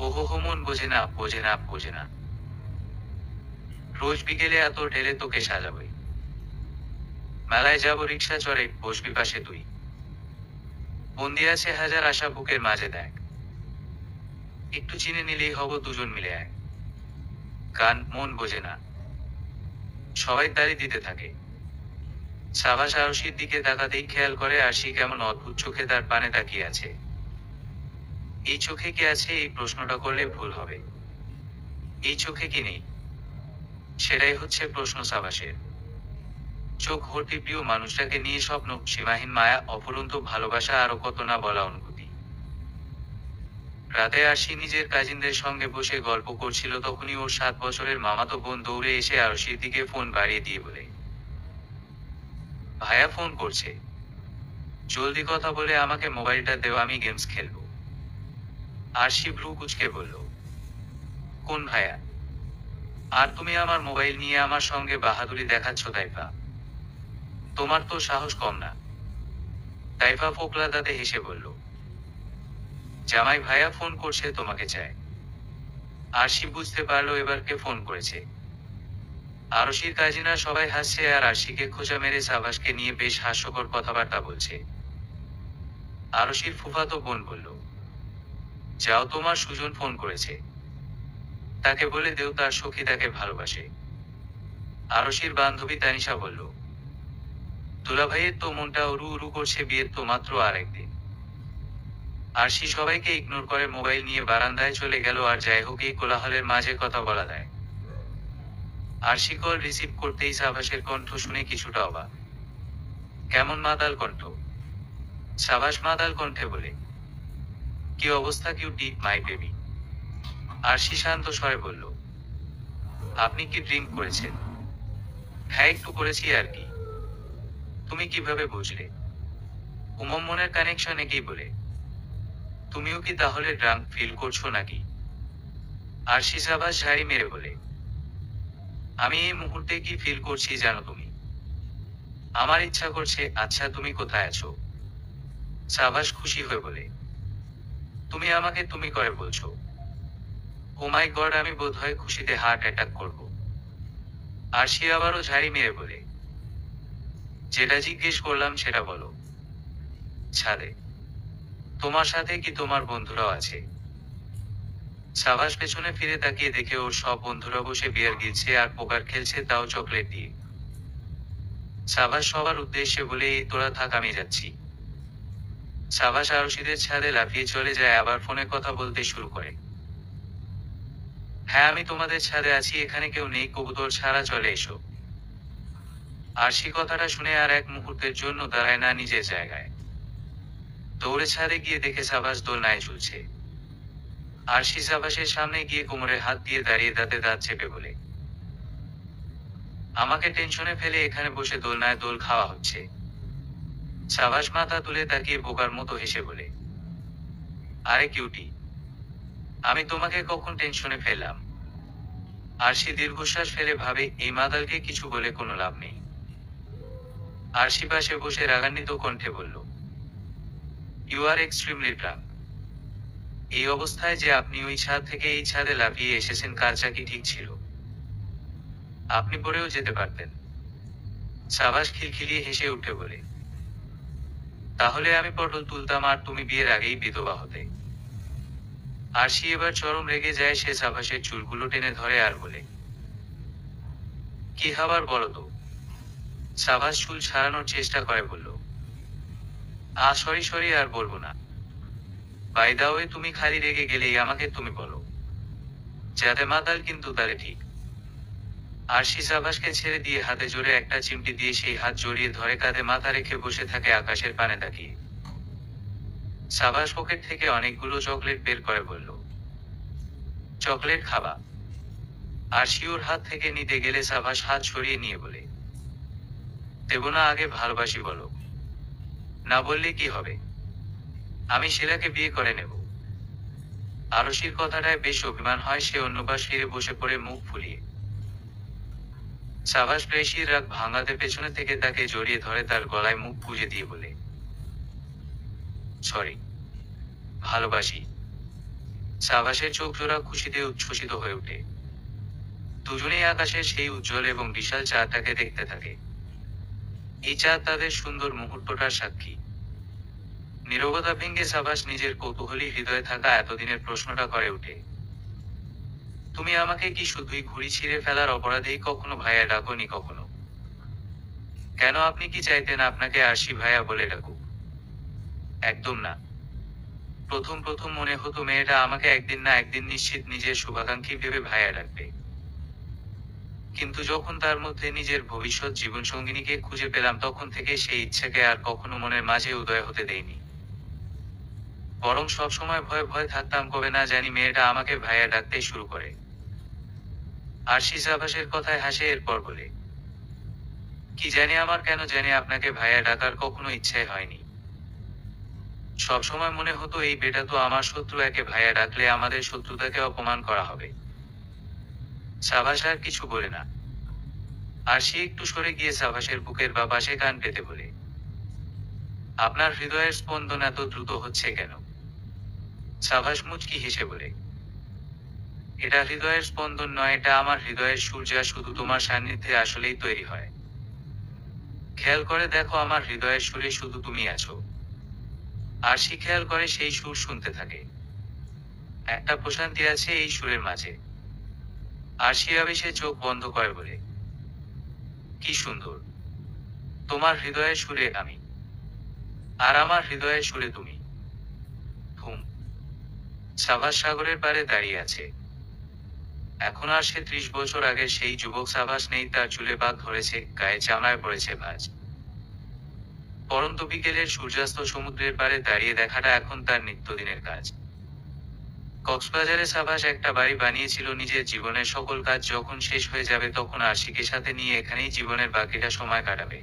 ওহো, মন বোঝে না, বোঝে না, বোঝে না। রোজ বিকেলে এত ঢেলে তোকে সাজাবই। মেলায় যাব রিক্সা চড়ে, বসবি পাশে তুই। বন্দি আছে হাজার আশা বুকের মাঝে দেখ। একটু চিনে নিলেই হব দুজন মিলে এক। গান মন বোঝে না। সবাই তালি দিতে থাকে। সাবাস আরশির দিকে তাকাতেই খেয়াল করে আরশি কেমন অদ্ভুত চোখে তার পানে তাকিয়ে আছে। এই চোখে কে আছে, এই প্রশ্নটা করলে ভুল হবে। এই চোখে কি নেই, সেটাই হচ্ছে প্রশ্ন সাবাসের। চোখ ভর্তি প্রিয় মানুষটাকে নিয়ে স্বপ্ন, সীমাহীন মায়া, অফুরন্ত ভালোবাসা, আরো কত না বলা অনুভূতি। রাতে আরশি নিজের কাজিনদের সঙ্গে বসে গল্প করছিল, তখনই ওর 7 বছরের মামাতো বোন দৌড়ে এসে আরশির দিকে ফোন বাড়িয়ে দিয়ে বলে, ভাইয়া ফোন করছে, জলদি কথা বলে আমাকে মোবাইলটা দেও, আমি গেমস খেলবো। আরশি ভ্রু কুঁচকে বলল, কোন ভাইয়া? আর তুমি আমার মোবাইল নিয়ে আমার সঙ্গে বাহাদুরি দেখাচ্ছ তাইফা? তোমার তো সাহস কম না। তাইফা ফোকলা দাঁতে হেসে বলল, জামাই ভাইয়া ফোন করছে, তোমাকে চায়। আরশি বুঝতে পারলো এবার কে ফোন করেছে। আরশির কাজিনা সবাই হাসছে আর আরশিকে খোঁচা মেরে সাবাসকে নিয়ে বেশ হাস্যকর কথাবার্তা বলছে। আরশির ফুফাতো বোন বলল, যাও, তোমার সুজন ফোন করেছে, তাকে বলে দেও তার সখী তাকে ভালোবাসে। আরশির বান্ধবী তানিশা বলল, দুলাভাইয়ের তো মনটা উরু উরু করছে, বিয়ের তো মাত্র আর একদিন। আরশি সবাইকে ইগনোর করে মোবাইল নিয়ে বারান্দায় চলে গেল। আর যাই হোক, এই কোলাহলের মাঝে কথা বলা দেয়। আরশি কল রিসিভ করতেই সাবাসের কণ্ঠ শুনে কিছুটা অবাক। কেমন মাতাল কণ্ঠ। সাবাস মাতাল কণ্ঠে বলে, কি অবস্থা কিউটি, মাই বেবি? আরশি শান্ত স্বরে বলল, আপনি কি ড্রিঙ্ক করেছেন? হ্যাঁ, একটু করেছি আর কি। তুমি কিভাবে বুঝলে? মনের কানেকশন একই বলে। তুমিও কি তাহলে ড্রাঙ্ক ফিল করছো নাকি? আরশি সাবাস ঝাড়ি মেরে বলে, আমি এই মুহূর্তে কি ফিল করছি জানো তুমি? আমার ইচ্ছা করছে। আচ্ছা, তুমি কোথায় আছো? সাবাস খুশি হয়ে বলে, তুমি আমাকে তুমি করে বলছো? ও মাই গড, আমি বোধহয় খুশিতে হার্ট অ্যাটাক করব। আরশি আবারও ঝাড়ি মেরে বলে, যেটা জিজ্ঞেস করলাম সেটা বলো। ছাদে। তোমার সাথে কি তোমার বন্ধুরাও আছে? সাবাস পেছনে ফিরে তাকিয়ে দেখে ওর সব বন্ধুরা বসে বিয়ার গিলছে আর পোকার খেলছে, তাও চকলেট দিয়ে। সাবাস সবার উদ্দেশ্যে বলে, এই তোরা থাক, আমি যাচ্ছি। সাবাস আরশিদের ছাদে লাফিয়ে চলে যায়, আবার ফোনে কথা বলতে শুরু করে। হ্যাঁ, আমি তোমাদের ছাদে আছি, এখানে কেউ নেই, কবুতর ছাড়া চলে এসো। আরশি কথাটা শুনে আর এক মুহূর্তের জন্য দাঁড়ায় না নিজের জায়গায়। দৌড়ে ছাদে গিয়ে দেখে সাবাস দোলনায় ঝুলছে। আরশি সাবাসের সামনে গিয়ে কোমরে হাত দিয়ে দাঁড়িয়ে দাঁতে দাঁত চেপে বলে, আমাকে টেনশনে ফেলে এখানে বসে দোলনায় দোল খাওয়া হচ্ছে। সাবাস মাথা তুলে তাকিয়ে বোকার মতো হেসে বলে, আরে কিউটি, আমি তোমাকে কখন টেনশনে ফেললাম? আরশি দীর্ঘশ্বাস ফেলে ভাবে, এই মাতালকে কিছু বলে কোনো লাভ নেই। আরশি পাশে বসে রাগান্বিত কণ্ঠে বলল, ইউ আর এক্সট্রিমলি ড্রাঙ্ক। এই অবস্থায় যে আপনি ওই ছাদ থেকে এই ছাদে লাফিয়ে এসেছেন, কাজটা কি ঠিক ছিল? আপনি পড়েও যেতে পারতেন। সাবাস খিলখিলিয়ে হেসে উঠে বলে, তাহলে আমি পটল তুলতাম আর তুমি বিয়ের আগেই বিধবা হতে। আরশি এবার চরম রেগে যায়। সে সাবাসের চুলগুলো টেনে ধরে আর বলে, কি খাবার বলো তো? সাবাস চুল ছাড়ানোর চেষ্টা করে বলল, সরি সরি, আর বলবো না। বাই দা ওয়ে, তুমি খালি রেগে গেলেই আমাকে তুমি বলো। যাতে মাতাল কিন্তু তারে ঠিক। আরশি সাবাসকে ছেড়ে দিয়ে হাতে জোরে একটা চিমটি দিয়ে সেই হাত জড়িয়ে ধরে কাঁধে মাথা রেখে বসে থাকে আকাশের পানে তাকিয়ে। সাবাস পকেট থেকে অনেকগুলো চকলেট বের করে বলল, চকলেট খাবা? আরশি ওর হাত থেকে নিতে গেলে সাবাস হাত সরিয়ে নিয়ে বলে, দেব না, আগে ভালোবাসি বলো। না বললে কি হবে? আমি শিলাকে বিয়ে করে নেব। আরশির কথাটায় বেশ অভিমান হয়, সে অন্য পাশ ফিরে বসে পড়ে মুখ ফুলিয়ে। সাবাস প্রেয়সীর রাগ ভাঙাতে পেছনে থেকে তাকে জড়িয়ে ধরে তার গলায় মুখ গুজে দিয়ে বলে, সরি, ভালোবাসি। সাবাসের চোখ জোড়া খুশিতে উচ্ছ্বসিত হয়ে ওঠে। দুজনেই আকাশের সেই উজ্জ্বল এবং বিশাল চাঁদটাকে দেখতে থাকে। এই চাঁদ তাদের সুন্দর মুহূর্তটার সাক্ষী। নীরবতা ভেঙে সাবাস নিজের কৌতূহলী হৃদয়ে থাকা এতদিনের প্রশ্নটা করে ওঠে, তুমি আমাকে কি শুধুই ঘুড়ি ছিঁড়ে ফেলার অপরাধেই কখনো ভাইয়া ডাকোনি কখনো? কেন, আপনি কি চাইতেন আপনাকে আরশি ভাইয়া বলে ডাকুক? একদম না। প্রথম প্রথম মনে হতো মেয়েটা আমাকে একদিন না একদিন নিশ্চিত নিজের শুভাকাঙ্ক্ষী ভেবে ভাইয়া ডাকবে। কিন্তু যখন তার মধ্যে নিজের ভবিষ্যৎ জীবনসঙ্গিনীকে খুঁজে পেলাম, তখন থেকে সেই ইচ্ছাকে আর কখনো মনের মাঝে উদয় হতে দেইনি। বরং সবসময় ভয়ে ভয়ে থাকতাম কবে না জানি মেয়েটা আমাকে ভাইয়া ডাকতে শুরু করে। আরশি সাবাসের কথায় হাসে, এরপর বলে, কি জানি আমার কেন জানি আপনাকে ভাইয়া ডাকার কখনো ইচ্ছাই হয়নি। সবসময় মনে হতো এই বেটা তো আমার শত্রু, একে ভাইয়া ডাকলে আমাদের শত্রুতাকে অপমান করা হবে। সাবাস আর কিছু বলে না। আরশি একটু সরে গিয়ে সাবাসের বুকের বা পাশে কান পেতে বলে, আপনার হৃদয়ের স্পন্দন এত দ্রুত হচ্ছে কেন? সাবাস মুচকি হেসে বলে, এটা হৃদয়ের স্পন্দন নয়, এটা আমার হৃদয়ের সুর, যা শুধু তোমার সান্নিধ্যে আসলেই তৈরি হয়। খেয়াল করে দেখো, আমার হৃদয়ের সুরে শুধু তুমি আছো। আরশি খেয়াল করে সেই সুর শুনতে থাকে। একটা প্রশান্তি আছে এই সুরের মাঝে। আরশি আবেশে চোখ বন্ধ করে বলে, কি সুন্দর! তোমার হৃদয়ের সুরে আমি, আর আমার হৃদয়ের সুরে তুমি। হুম। সাবাস সাগরের পাড়ে দাঁড়িয়ে আছে। এখন আর সে 30 বছর আগে সেই যুবক সাবাস নেই, তার চুলে বাঁক ধরেছে, গায়ে চামড়ায় পড়েছে ভাঁজ। পরন্ত বিকেলের সূর্যাস্ত সমুদ্রের পাড়ে দাঁড়িয়ে দেখাটা এখন তার নিত্যদিনের কাজ। কক্সবাজারে সাবাস একটা বাড়ি বানিয়েছিল নিজের জীবনের সকল কাজ যখন শেষ হয়ে যাবে, তখন আরশিকে সাথে নিয়ে এখানেই জীবনের বাকিটা সময় কাটাবে।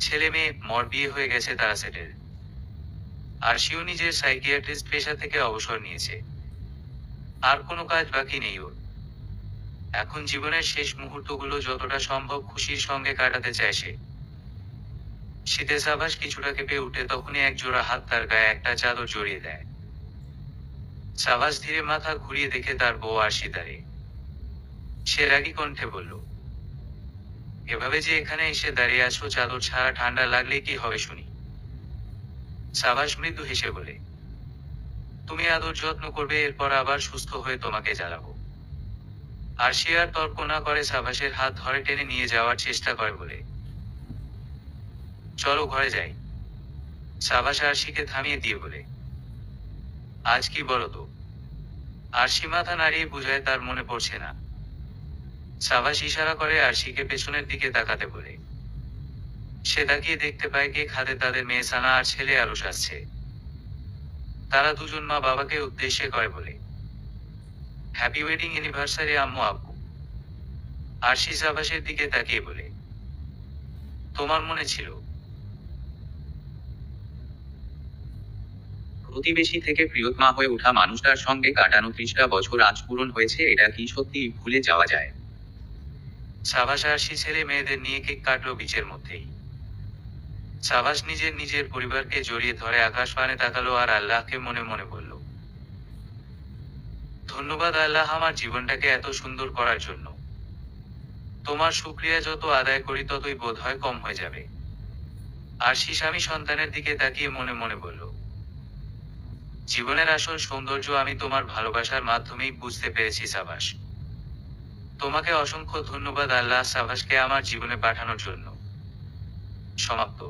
ছেলে মেয়ে মর বিয়ে হয়ে গেছে, তারা সেটেল। আরশিও নিজের সাইকিয়াট্রিস্ট পেশা থেকে অবসর নিয়েছে। আর কোনো কাজ বাকি নেই ওর। এখন জীবনের শেষ মুহূর্তগুলো যতটা সম্ভব খুশির সঙ্গে কাটাতে চায় সে। শীতে সাবাস কিছুটা কেঁপে উঠে, তখনই এক জোড়া হাত তার গায়ে একটা চাদর জড়িয়ে দেয়। সাবাস ধীরে মাথা ঘুরিয়ে দেখে তার বউ আরশি দাঁড়িয়ে। সে রাগী কণ্ঠে বলল, এভাবে যে এখানে এসে দাঁড়িয়ে আছো, চাদর ছাড়া ঠান্ডা লাগলে কি হবে শুনি? সাবাস মৃদু হেসে বলে, তুমি আদর যত্ন করবে, এরপর আবার সুস্থ হয়ে তোমাকে জ্বালাবো। আরশি আর তর্ক না করে সাবাসের হাত ধরে টেনে নিয়ে যাওয়ার চেষ্টা করে বলে, চলো ঘরে যাই। সাবাস আরশিকে থামিয়ে দিয়ে বলে, আজ কি বলো তো? আরশি মাথা নাড়িয়ে বুঝায় তার মনে পড়ছে না। সাবাস ইশারা করে আরশিকে পেছনের দিকে তাকাতে বলে। সে তাকিয়ে দেখতে পায় কে খাদে তাদের মেয়ে সানা আর ছেলে আরুষ আসছে। তারা দুজন মা বাবাকে উদ্দেশ্যে করে বলে, হ্যাপি ওয়েডিং অ্যানিভার্সারি আম্মু আব্বু। আরশি সাবাসের দিকে তাকিয়ে বলে, তোমার মনে ছিল? প্রতিবেশী থেকে প্রিয়তমা হয়ে ওঠা মানুষটার সঙ্গে কাটানো 30টা বছর আজ পূরণ হয়েছে, এটা কি সত্যি ভুলে যাওয়া যায়? সাবাস আরশি ছেলে মেয়েদের নিয়ে কেক কাটলো বিচের মধ্যেই। সাবাস নিজের পরিবারকে জড়িয়ে ধরে আকাশ পানে তাকালো আর আল্লাহকে মনে মনে বলল, ধন্যবাদ আল্লাহ আমার জীবনটাকে এত সুন্দর করার জন্য। তোমার শুকরিয়া যত আদায় করি ততই বোধ হয় কম হয়ে যাবে। আরশি স্বামী সন্তানের দিকে তাকিয়ে মনে মনে বলল, জীবনের আসল সৌন্দর্য আমি তোমার ভালোবাসার মাধ্যমেই বুঝতে পেরেছি সাবাস। তোমাকে অসংখ্য ধন্যবাদ আল্লাহ সাভাসকে আমার জীবনে পাঠানোর জন্য। সমাপ্ত।